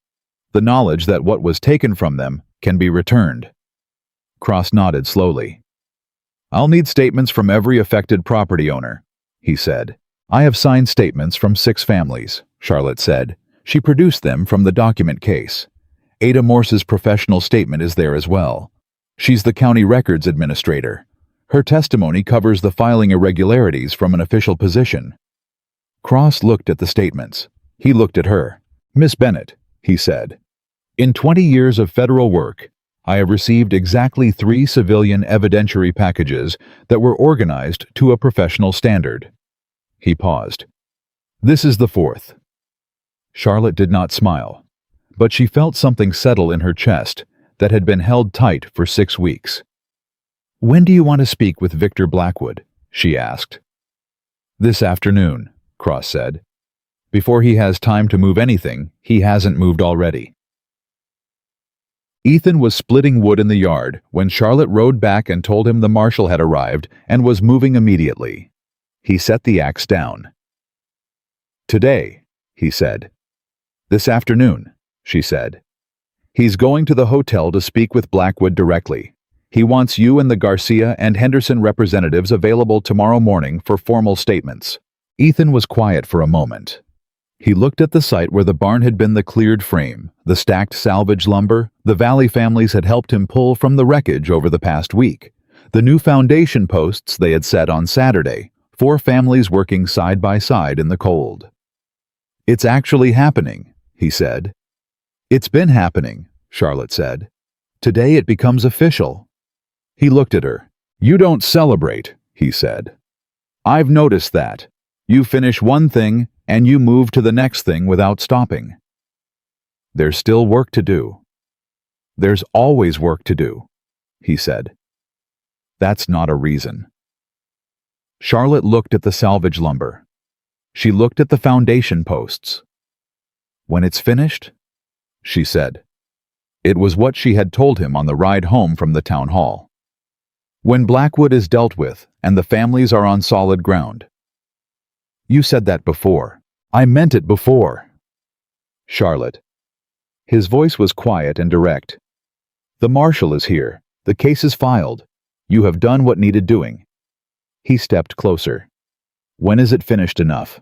the knowledge that what was taken from them can be returned." Cross nodded slowly. "I'll need statements from every affected property owner," he said. "I have signed statements from 6 families," Charlotte said. She produced them from the document case. Ada Morse's professional statement is there as well. She's the county records administrator. Her testimony covers the filing irregularities from an official position. Cross looked at the statements. He looked at her. "Miss Bennett," he said, "in 20 years of federal work, I have received exactly 3 civilian evidentiary packages that were organized to a professional standard." He paused. "This is the 4th. Charlotte did not smile, but she felt something settle in her chest that had been held tight for 6 weeks. "When do you want to speak with Victor Blackwood?" she asked. "This afternoon," Cross said. "Before he has time to move anything he hasn't moved already." Ethan was splitting wood in the yard when Charlotte rode back and told him the marshal had arrived and was moving immediately. He set the axe down. "Today," he said. "This afternoon," she said. "He's going to the hotel to speak with Blackwood directly. He wants you and the Garcia and Henderson representatives available tomorrow morning for formal statements." Ethan was quiet for a moment. He looked at the site where the barn had been, the cleared frame, the stacked salvage lumber the Valley families had helped him pull from the wreckage over the past week, the new foundation posts they had set on Saturday, 4 families working side by side in the cold. "It's actually happening," he said. "It's been happening," Charlotte said. "Today it becomes official." He looked at her. "You don't celebrate," he said. "I've noticed that. You finish one thing and you move to the next thing without stopping." "There's still work to do." "There's always work to do," he said. "That's not a reason." Charlotte looked at the salvage lumber. She looked at the foundation posts. "When it's finished?" she said. It was what she had told him on the ride home from the town hall. "When Blackwood is dealt with and the families are on solid ground." "You said that before. I meant it before." "Charlotte." His voice was quiet and direct. "The marshal is here. The case is filed. You have done what needed doing." He stepped closer. "When is it finished enough?"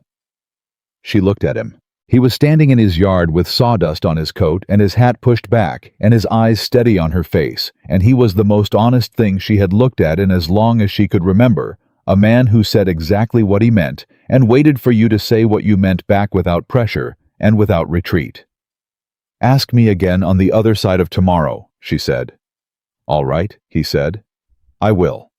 She looked at him. He was standing in his yard with sawdust on his coat and his hat pushed back and his eyes steady on her face, and he was the most honest thing she had looked at in as long as she could remember, a man who said exactly what he meant and waited for you to say what you meant back without pressure and without retreat. "Ask me again on the other side of tomorrow," she said. "All right," he said. "I will."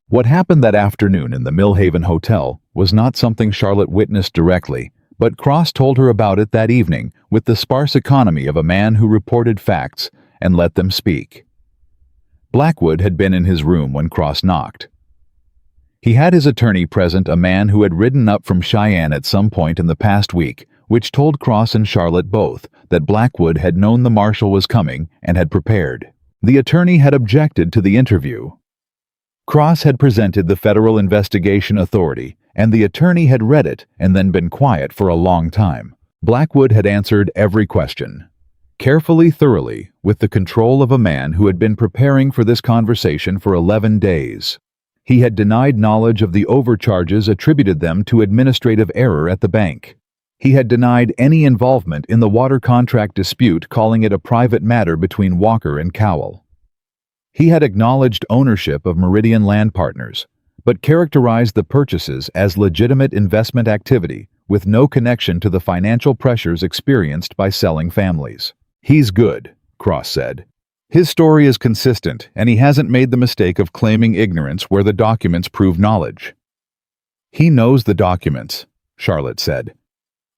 What happened that afternoon in the Millhaven Hotel was not something Charlotte witnessed directly, but Cross told her about it that evening with the sparse economy of a man who reported facts and let them speak. Blackwood had been in his room when Cross knocked. He had his attorney present, a man who had ridden up from Cheyenne at some point in the past week, which told Cross and Charlotte both that Blackwood had known the marshal was coming and had prepared. The attorney had objected to the interview. Cross had presented the Federal Investigation Authority, and the attorney had read it and then been quiet for a long time. Blackwood had answered every question, carefully, thoroughly, with the control of a man who had been preparing for this conversation for 11 days. He had denied knowledge of the overcharges, attributed them to administrative error at the bank. He had denied any involvement in the water contract dispute, calling it a private matter between Walker and Cowell. He had acknowledged ownership of Meridian Land Partners, but characterized the purchases as legitimate investment activity with no connection to the financial pressures experienced by selling families. "He's good," Cross said. "His story is consistent, and he hasn't made the mistake of claiming ignorance where the documents prove knowledge." "He knows the documents," Charlotte said.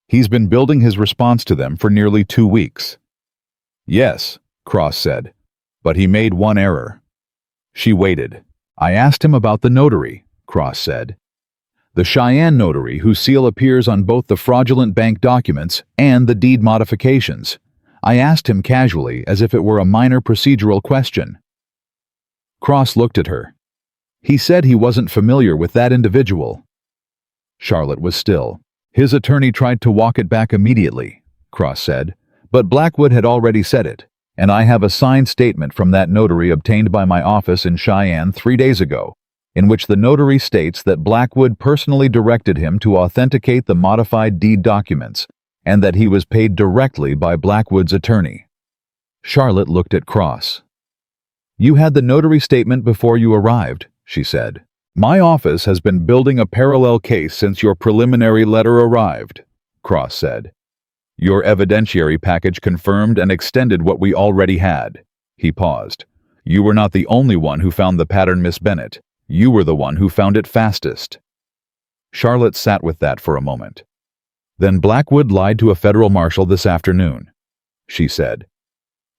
"He's been building his response to them for nearly 2 weeks." "Yes," Cross said. "But he made one error." She waited. "I asked him about the notary," Cross said. "The Cheyenne notary whose seal appears on both the fraudulent bank documents and the deed modifications. I asked him casually, as if it were a minor procedural question." Cross looked at her. "He said he wasn't familiar with that individual." Charlotte was still. "His attorney tried to walk it back immediately," Cross said, "but Blackwood had already said it. And I have a signed statement from that notary obtained by my office in Cheyenne 3 days ago, in which the notary states that Blackwood personally directed him to authenticate the modified deed documents, and that he was paid directly by Blackwood's attorney." Charlotte looked at Cross. "You had the notary statement before you arrived," she said. "My office has been building a parallel case since your preliminary letter arrived," Cross said. "Your evidentiary package confirmed and extended what we already had." He paused. "You were not the only one who found the pattern, Miss Bennett. You were the one who found it fastest." Charlotte sat with that for a moment. "Then Blackwood lied to a federal marshal this afternoon," she said.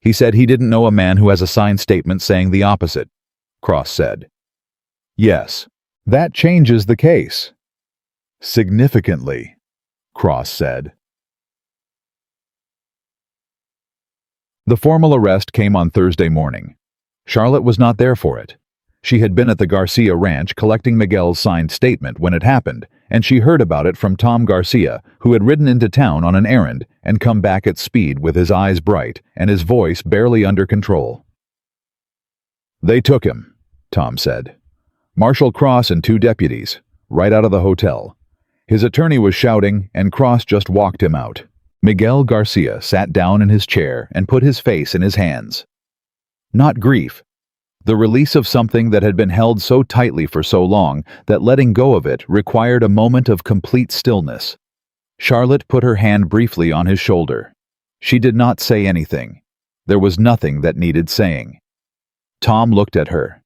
"He said he didn't know a man who has a signed statement saying the opposite," Cross said. "Yes, that changes the case." "Significantly," Cross said. The formal arrest came on Thursday morning. Charlotte was not there for it. She had been at the Garcia ranch collecting Miguel's signed statement when it happened, and she heard about it from Tom Garcia, who had ridden into town on an errand and come back at speed with his eyes bright and his voice barely under control. "They took him," Tom said. "Marshal Cross and 2 deputies, right out of the hotel. His attorney was shouting, and Cross just walked him out." Miguel Garcia sat down in his chair and put his face in his hands. Not grief. The release of something that had been held so tightly for so long that letting go of it required a moment of complete stillness. Charlotte put her hand briefly on his shoulder. She did not say anything. There was nothing that needed saying. Tom looked at her.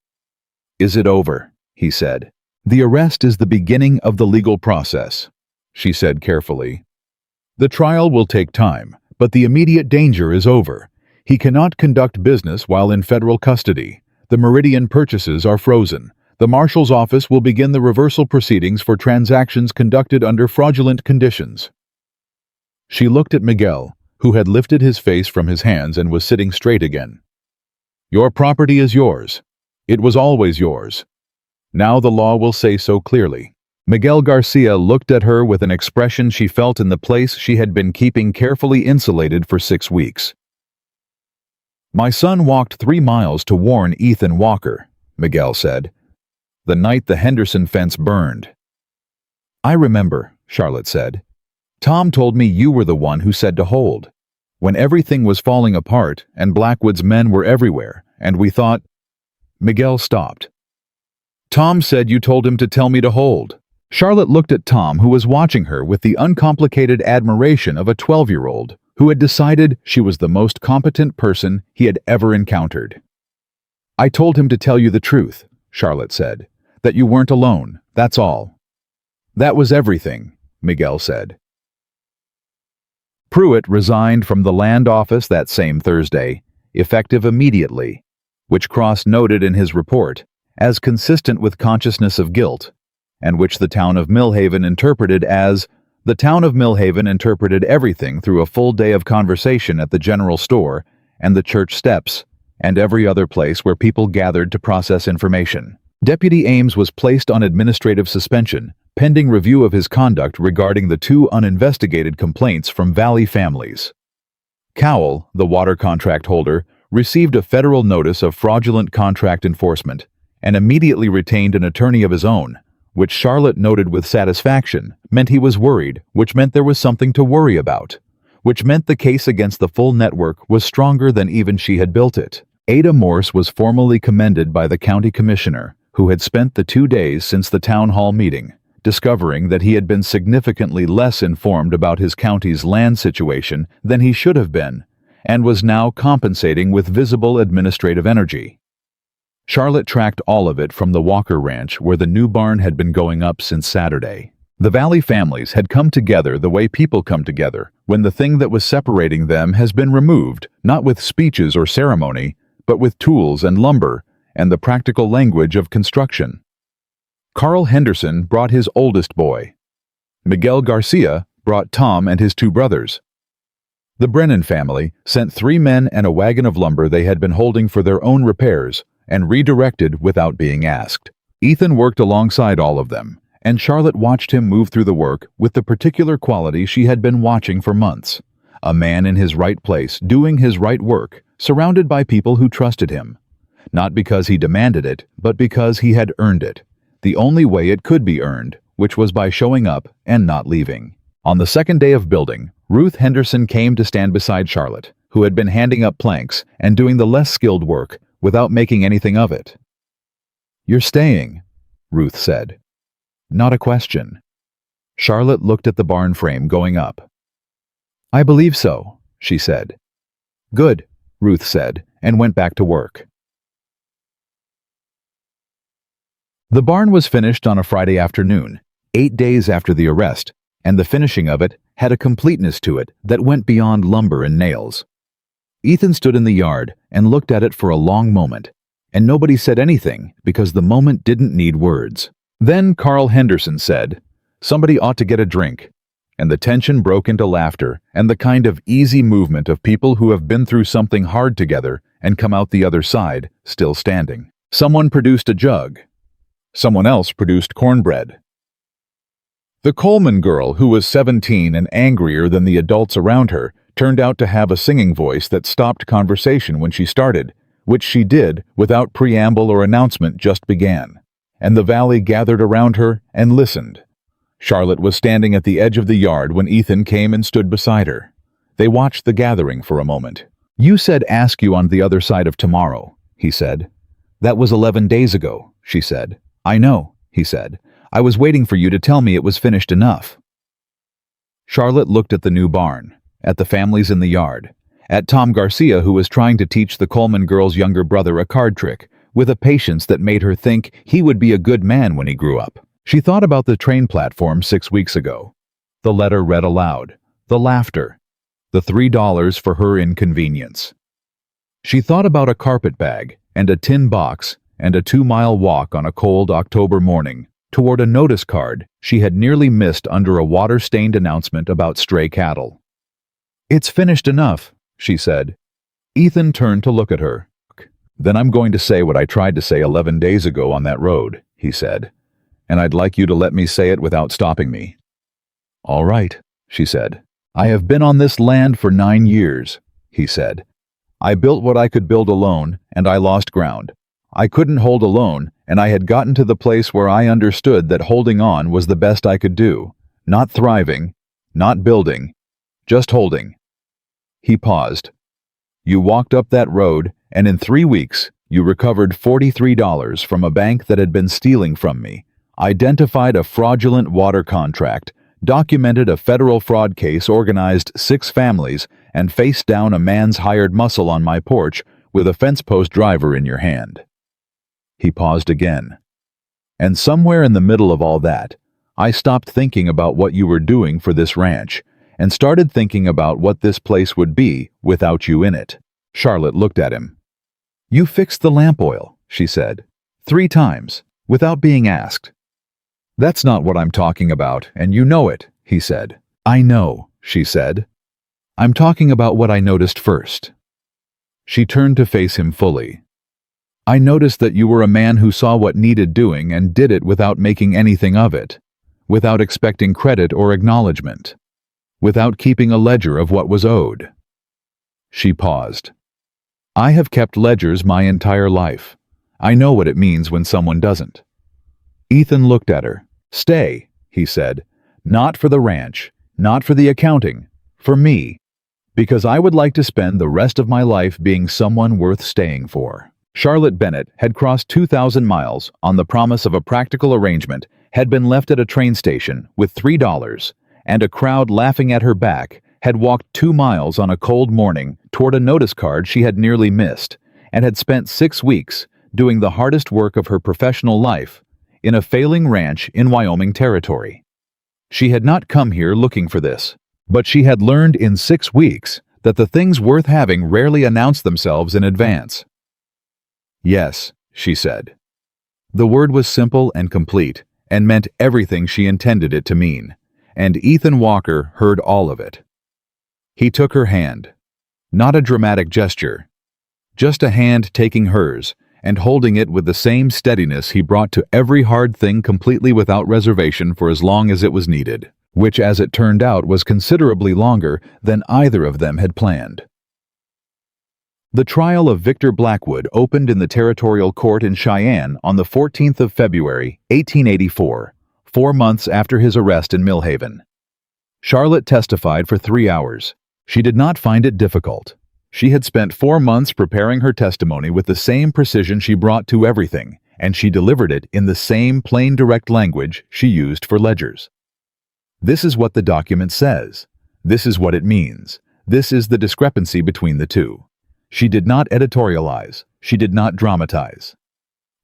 "Is it over?" he said. "The arrest is the beginning of the legal process," she said carefully. "The trial will take time, but the immediate danger is over. He cannot conduct business while in federal custody. The Meridian purchases are frozen. The marshal's office will begin the reversal proceedings for transactions conducted under fraudulent conditions." She looked at Miguel, who had lifted his face from his hands and was sitting straight again. "Your property is yours. It was always yours. Now the law will say so clearly." Miguel Garcia looked at her with an expression she felt in the place she had been keeping carefully insulated for 6 weeks. My son walked 3 miles to warn Ethan Walker, Miguel said, the night the Henderson fence burned. I remember, Charlotte said. Tom told me you were the one who said to hold. When everything was falling apart and Blackwood's men were everywhere, and we thought... Miguel stopped. Tom said you told him to tell me to hold. Charlotte looked at Tom, who was watching her with the uncomplicated admiration of a 12-year-old who had decided she was the most competent person he had ever encountered. I told him to tell you the truth, Charlotte said, that you weren't alone, that's all. That was everything, Miguel said. Pruitt resigned from the land office that same Thursday, effective immediately, which Cross noted in his report as consistent with consciousness of guilt, and which the town of Millhaven interpreted as the town of Millhaven interpreted everything through a full day of conversation at the general store and the church steps and every other place where people gathered to process information. Deputy Ames was placed on administrative suspension, pending review of his conduct regarding the 2 uninvestigated complaints from Valley families. Cowell, the water contract holder, received a federal notice of fraudulent contract enforcement and immediately retained an attorney of his own, which Charlotte noted with satisfaction meant he was worried, which meant there was something to worry about, which meant the case against the full network was stronger than even she had built it. Ada Morse was formally commended by the county commissioner, who had spent the 2 days since the town hall meeting, discovering that he had been significantly less informed about his county's land situation than he should have been, and was now compensating with visible administrative energy. Charlotte tracked all of it from the Walker Ranch, where the new barn had been going up since Saturday. The Valley families had come together the way people come together, when the thing that was separating them has been removed, not with speeches or ceremony, but with tools and lumber and the practical language of construction. Carl Henderson brought his oldest boy. Miguel Garcia brought Tom and his 2 brothers. The Brennan family sent 3 men and a wagon of lumber they had been holding for their own repairs, and redirected without being asked. Ethan worked alongside all of them, and Charlotte watched him move through the work with the particular quality she had been watching for months. A man in his right place, doing his right work, surrounded by people who trusted him. Not because he demanded it, but because he had earned it. The only way it could be earned, which was by showing up and not leaving. On the 2nd day of building, Ruth Henderson came to stand beside Charlotte, who had been handing up planks and doing the less skilled work without making anything of it. You're staying, Ruth said. Not a question. Charlotte looked at the barn frame going up. I believe so, she said. Good, Ruth said, and went back to work. The barn was finished on a Friday afternoon, 8 days after the arrest, and the finishing of it had a completeness to it that went beyond lumber and nails. Ethan stood in the yard and looked at it for a long moment, and nobody said anything because the moment didn't need words. Then Carl Henderson said, "Somebody ought to get a drink," and the tension broke into laughter and the kind of easy movement of people who have been through something hard together and come out the other side, still standing. Someone produced a jug. Someone else produced cornbread. The Coleman girl, who was 17 and angrier than the adults around her, turned out to have a singing voice that stopped conversation when she started, which she did without preamble or announcement, just began, and the valley gathered around her and listened. Charlotte was standing at the edge of the yard when Ethan came and stood beside her. They watched the gathering for a moment. "You said ask you on the other side of tomorrow," he said. "That was 11 days ago," she said. "I know," he said. "I was waiting for you to tell me it was finished enough." Charlotte looked at the new barn, at the families in the yard, at Tom Garcia, who was trying to teach the Coleman girl's younger brother a card trick, with a patience that made her think he would be a good man when he grew up. She thought about the train platform 6 weeks ago. The letter read aloud, the laughter, the $3 for her inconvenience. She thought about a carpet bag and a tin box and a 2-mile walk on a cold October morning toward a notice card she had nearly missed under a water-stained announcement about stray cattle. "It's finished enough," she said. Ethan turned to look at her. "Then I'm going to say what I tried to say 11 days ago on that road," he said. "And I'd like you to let me say it without stopping me." "All right," she said. "I have been on this land for 9 years," he said. I built what I could build alone, and I lost ground. I couldn't hold alone, and I had gotten to the place where I understood that holding on was the best I could do. Not thriving, not building, just holding. He paused. You walked up that road, and in 3 weeks, you recovered $43 from a bank that had been stealing from me, identified a fraudulent water contract, documented a federal fraud case, organized 6 families, and faced down a man's hired muscle on my porch with a fence post driver in your hand. He paused again. And somewhere in the middle of all that, I stopped thinking about what you were doing for this ranch and started thinking about what this place would be without you in it. Charlotte looked at him. You fixed the lamp oil, she said, 3 times, without being asked. That's not what I'm talking about, and you know it, he said. I know, she said. I'm talking about what I noticed first. She turned to face him fully. I noticed that you were a man who saw what needed doing and did it without making anything of it, without expecting credit or acknowledgement, without keeping a ledger of what was owed. She paused. I have kept ledgers my entire life. I know what it means when someone doesn't. Ethan looked at her. Stay, he said. Not for the ranch, not for the accounting, for me. Because I would like to spend the rest of my life being someone worth staying for. Charlotte Bennett had crossed 2,000 miles on the promise of a practical arrangement, had been left at a train station with $3, and a crowd laughing at her back, had walked 2 miles on a cold morning toward a notice card she had nearly missed, and had spent 6 weeks doing the hardest work of her professional life in a failing ranch in Wyoming Territory. She had not come here looking for this, but she had learned in 6 weeks that the things worth having rarely announce themselves in advance. Yes, she said. The word was simple and complete, and meant everything she intended it to mean, and Ethan Walker heard all of it. He took her hand. Not a dramatic gesture, just a hand taking hers and holding it with the same steadiness he brought to every hard thing, completely without reservation, for as long as it was needed, which, as it turned out, was considerably longer than either of them had planned. The trial of Victor Blackwood opened in the Territorial Court in Cheyenne on the 14th of February, 1884, 4 months after his arrest in Millhaven. Charlotte testified for 3 hours. She did not find it difficult. She had spent 4 months preparing her testimony with the same precision she brought to everything, and she delivered it in the same plain, direct language she used for ledgers. This is what the document says. This is what it means. This is the discrepancy between the two. She did not editorialize. She did not dramatize.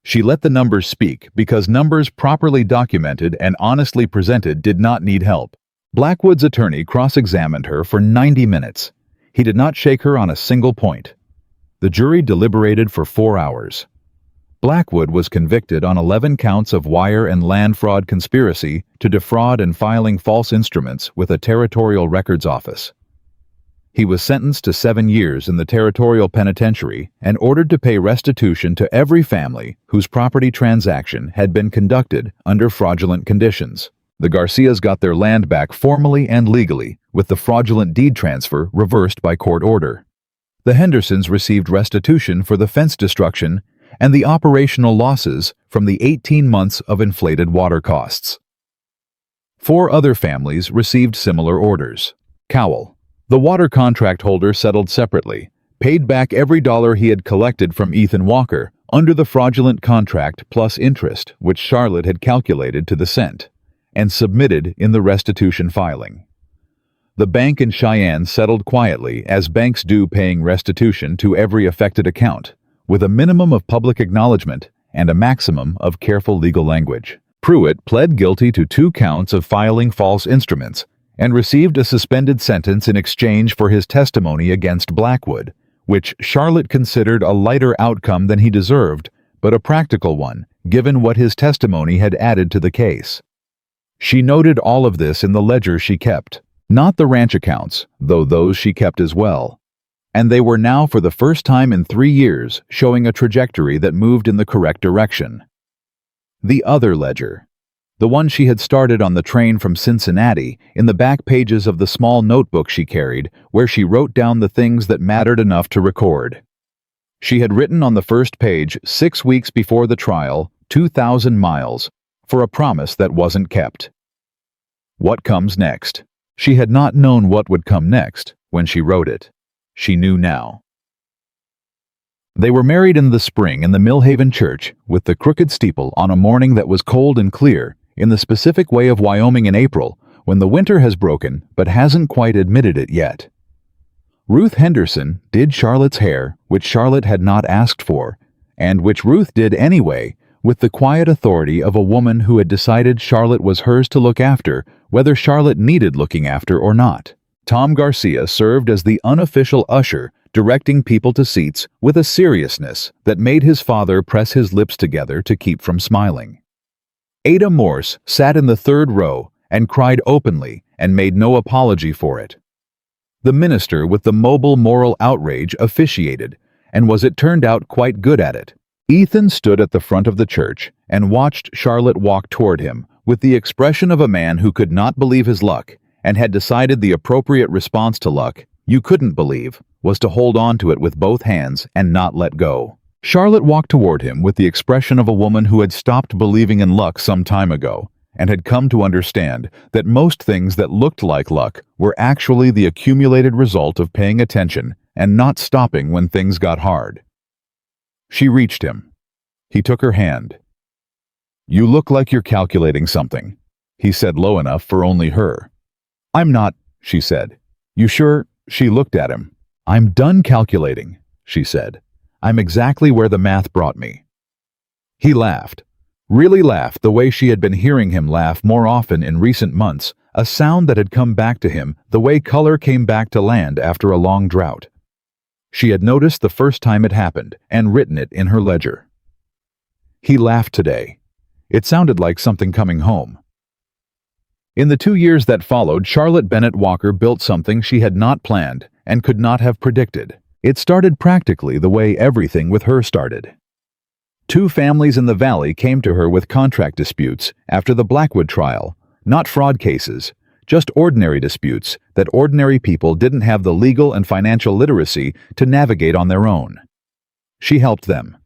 She let the numbers speak, because numbers properly documented and honestly presented did not need help. Blackwood's attorney cross-examined her for 90 minutes. He did not shake her on a single point. The jury deliberated for 4 hours. Blackwood was convicted on 11 counts of wire and land fraud conspiracy to defraud and filing false instruments with a territorial records office. He was sentenced to 7 years in the Territorial Penitentiary and ordered to pay restitution to every family whose property transaction had been conducted under fraudulent conditions. The Garcias got their land back formally and legally, with the fraudulent deed transfer reversed by court order. The Hendersons received restitution for the fence destruction and the operational losses from the 18 months of inflated water costs. 4 other families received similar orders. Cowell, the water contract holder, settled separately, paid back every dollar he had collected from Ethan Walker under the fraudulent contract plus interest, which Charlotte had calculated to the cent, and submitted in the restitution filing. The bank in Cheyenne settled quietly, as banks do, paying restitution to every affected account, with a minimum of public acknowledgement and a maximum of careful legal language. Pruitt pled guilty to 2 counts of filing false instruments and received a suspended sentence in exchange for his testimony against Blackwood, which Charlotte considered a lighter outcome than he deserved, but a practical one, given what his testimony had added to the case. She noted all of this in the ledger she kept, not the ranch accounts, though those she kept as well. And they were now, for the first time in 3 years, showing a trajectory that moved in the correct direction. The other ledger. the one she had started on the train from Cincinnati, in the back pages of the small notebook she carried, where she wrote down the things that mattered enough to record. She had written on the first page, 6 weeks before the trial, 2,000 miles, for a promise that wasn't kept. What comes next? She had not known what would come next when she wrote it. She knew now. They were married in the spring in the Millhaven church, with the crooked steeple, on a morning that was cold and clear, in the specific way of Wyoming in April, when the winter has broken but hasn't quite admitted it yet. Ruth Henderson did Charlotte's hair, which Charlotte had not asked for, and which Ruth did anyway, with the quiet authority of a woman who had decided Charlotte was hers to look after, whether Charlotte needed looking after or not. Tom Garcia served as the unofficial usher, directing people to seats with a seriousness that made his father press his lips together to keep from smiling. Ada Morse sat in the third row and cried openly and made no apology for it. The minister with the mobile moral outrage officiated, and was, it turned out, quite good at it. Ethan stood at the front of the church and watched Charlotte walk toward him with the expression of a man who could not believe his luck and had decided the appropriate response to luck, you couldn't believe, was to hold on to it with both hands and not let go. Charlotte walked toward him with the expression of a woman who had stopped believing in luck some time ago and had come to understand that most things that looked like luck were actually the accumulated result of paying attention and not stopping when things got hard. She reached him. He took her hand. "You look like you're calculating something," he said low enough for only her. "I'm not," she said. "You sure?" She looked at him. "I'm done calculating," she said. "I'm exactly where the math brought me." He laughed. Really laughed the way she had been hearing him laugh more often in recent months, a sound that had come back to him the way color came back to land after a long drought. She had noticed the first time it happened and written it in her ledger. He laughed today. It sounded like something coming home. In the 2 years that followed, Charlotte Bennett Walker built something she had not planned and could not have predicted. It started practically the way everything with her started. 2 families in the valley came to her with contract disputes after the Blackwood trial, not fraud cases, just ordinary disputes that ordinary people didn't have the legal and financial literacy to navigate on their own. She helped them.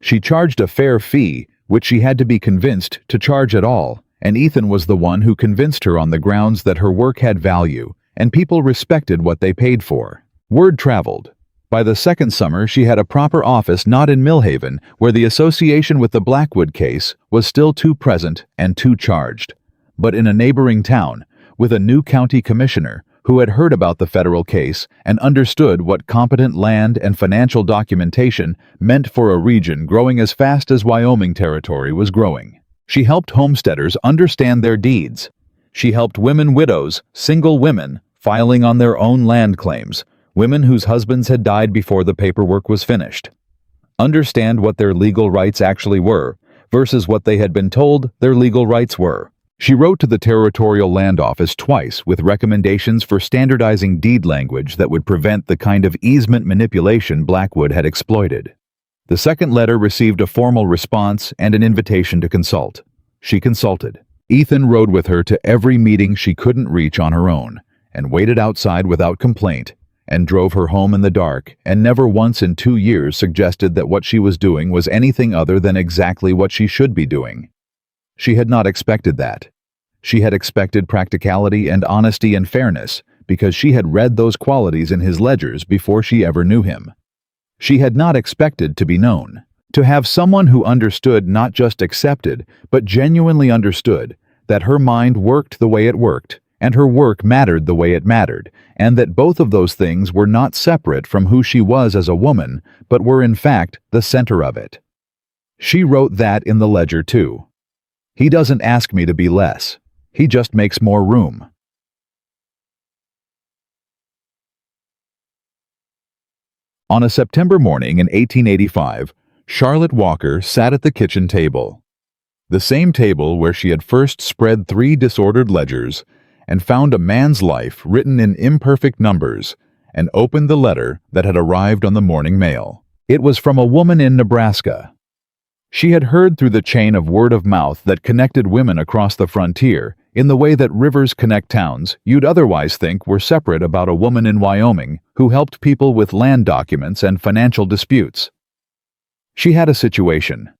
She charged a fair fee, which she had to be convinced to charge at all, and Ethan was the one who convinced her on the grounds that her work had value, and people respected what they paid for. Word traveled. By the second summer, she had a proper office not in Millhaven, where the association with the Blackwood case was still too present and too charged, but in a neighboring town, with a new county commissioner who had heard about the federal case and understood what competent land and financial documentation meant for a region growing as fast as Wyoming Territory was growing. She helped homesteaders understand their deeds. She helped women widows, single women, filing on their own land claims, women whose husbands had died before the paperwork was finished, understand what their legal rights actually were versus what they had been told their legal rights were. She wrote to the Territorial Land Office twice with recommendations for standardizing deed language that would prevent the kind of easement manipulation Blackwood had exploited. The second letter received a formal response and an invitation to consult. She consulted. Ethan rode with her to every meeting she couldn't reach on her own, and waited outside without complaint, and drove her home in the dark, and never once in 2 years suggested that what she was doing was anything other than exactly what she should be doing. She had not expected that. She had expected practicality and honesty and fairness, because she had read those qualities in his ledgers before she ever knew him. She had not expected to be known, to have someone who understood, not just accepted, but genuinely understood, that her mind worked the way it worked, and her work mattered the way it mattered, and that both of those things were not separate from who she was as a woman, but were in fact the center of it. She wrote that in the ledger too. He doesn't ask me to be less. He just makes more room. On a September morning in 1885, Charlotte Walker sat at the kitchen table, the same table where she had first spread 3 disordered ledgers and found a man's life written in imperfect numbers, and opened the letter that had arrived on the morning mail. It was from a woman in Nebraska. She had heard through the chain of word of mouth that connected women across the frontier in the way that rivers connect towns you'd otherwise think were separate about a woman in Wyoming who helped people with land documents and financial disputes. She had a situation.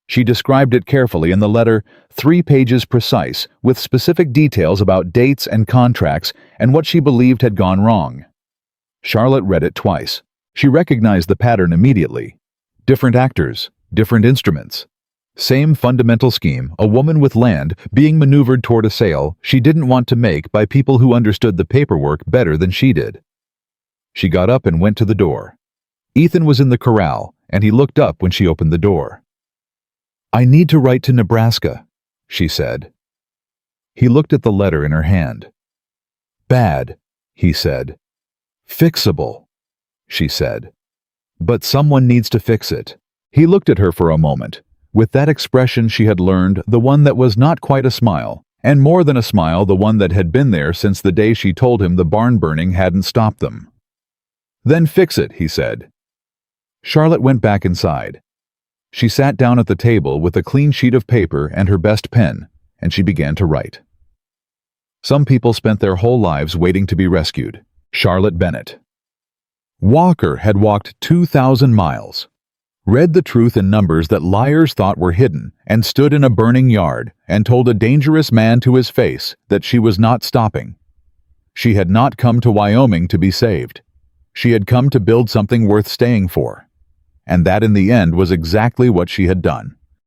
She described it carefully in the letter, 3 pages precise, with specific details about dates and contracts and what she believed had gone wrong. Charlotte read it twice. She recognized the pattern immediately. Different actors, different instruments. Same fundamental scheme, a woman with land being maneuvered toward a sale she didn't want to make by people who understood the paperwork better than she did. She got up and went to the door. Ethan was in the corral, and he looked up when she opened the door. "I need to write to Nebraska," she said. He looked at the letter in her hand. "Bad," he said. "Fixable," she said. "But someone needs to fix it." He looked at her for a moment, with that expression she had learned, the one that was not quite a smile, and more than a smile, the one that had been there since the day she told him the barn burning hadn't stopped them. "Then fix it," he said. Charlotte went back inside. She sat down at the table with a clean sheet of paper and her best pen, and she began to write. Some people spent their whole lives waiting to be rescued. Charlotte Bennett. Walker had walked 2,000 miles, read the truth in numbers that liars thought were hidden, and stood in a burning yard and told a dangerous man to his face that she was not stopping. She had not come to Wyoming to be saved. She had come to build something worth staying for. And that in the end was exactly what she had done.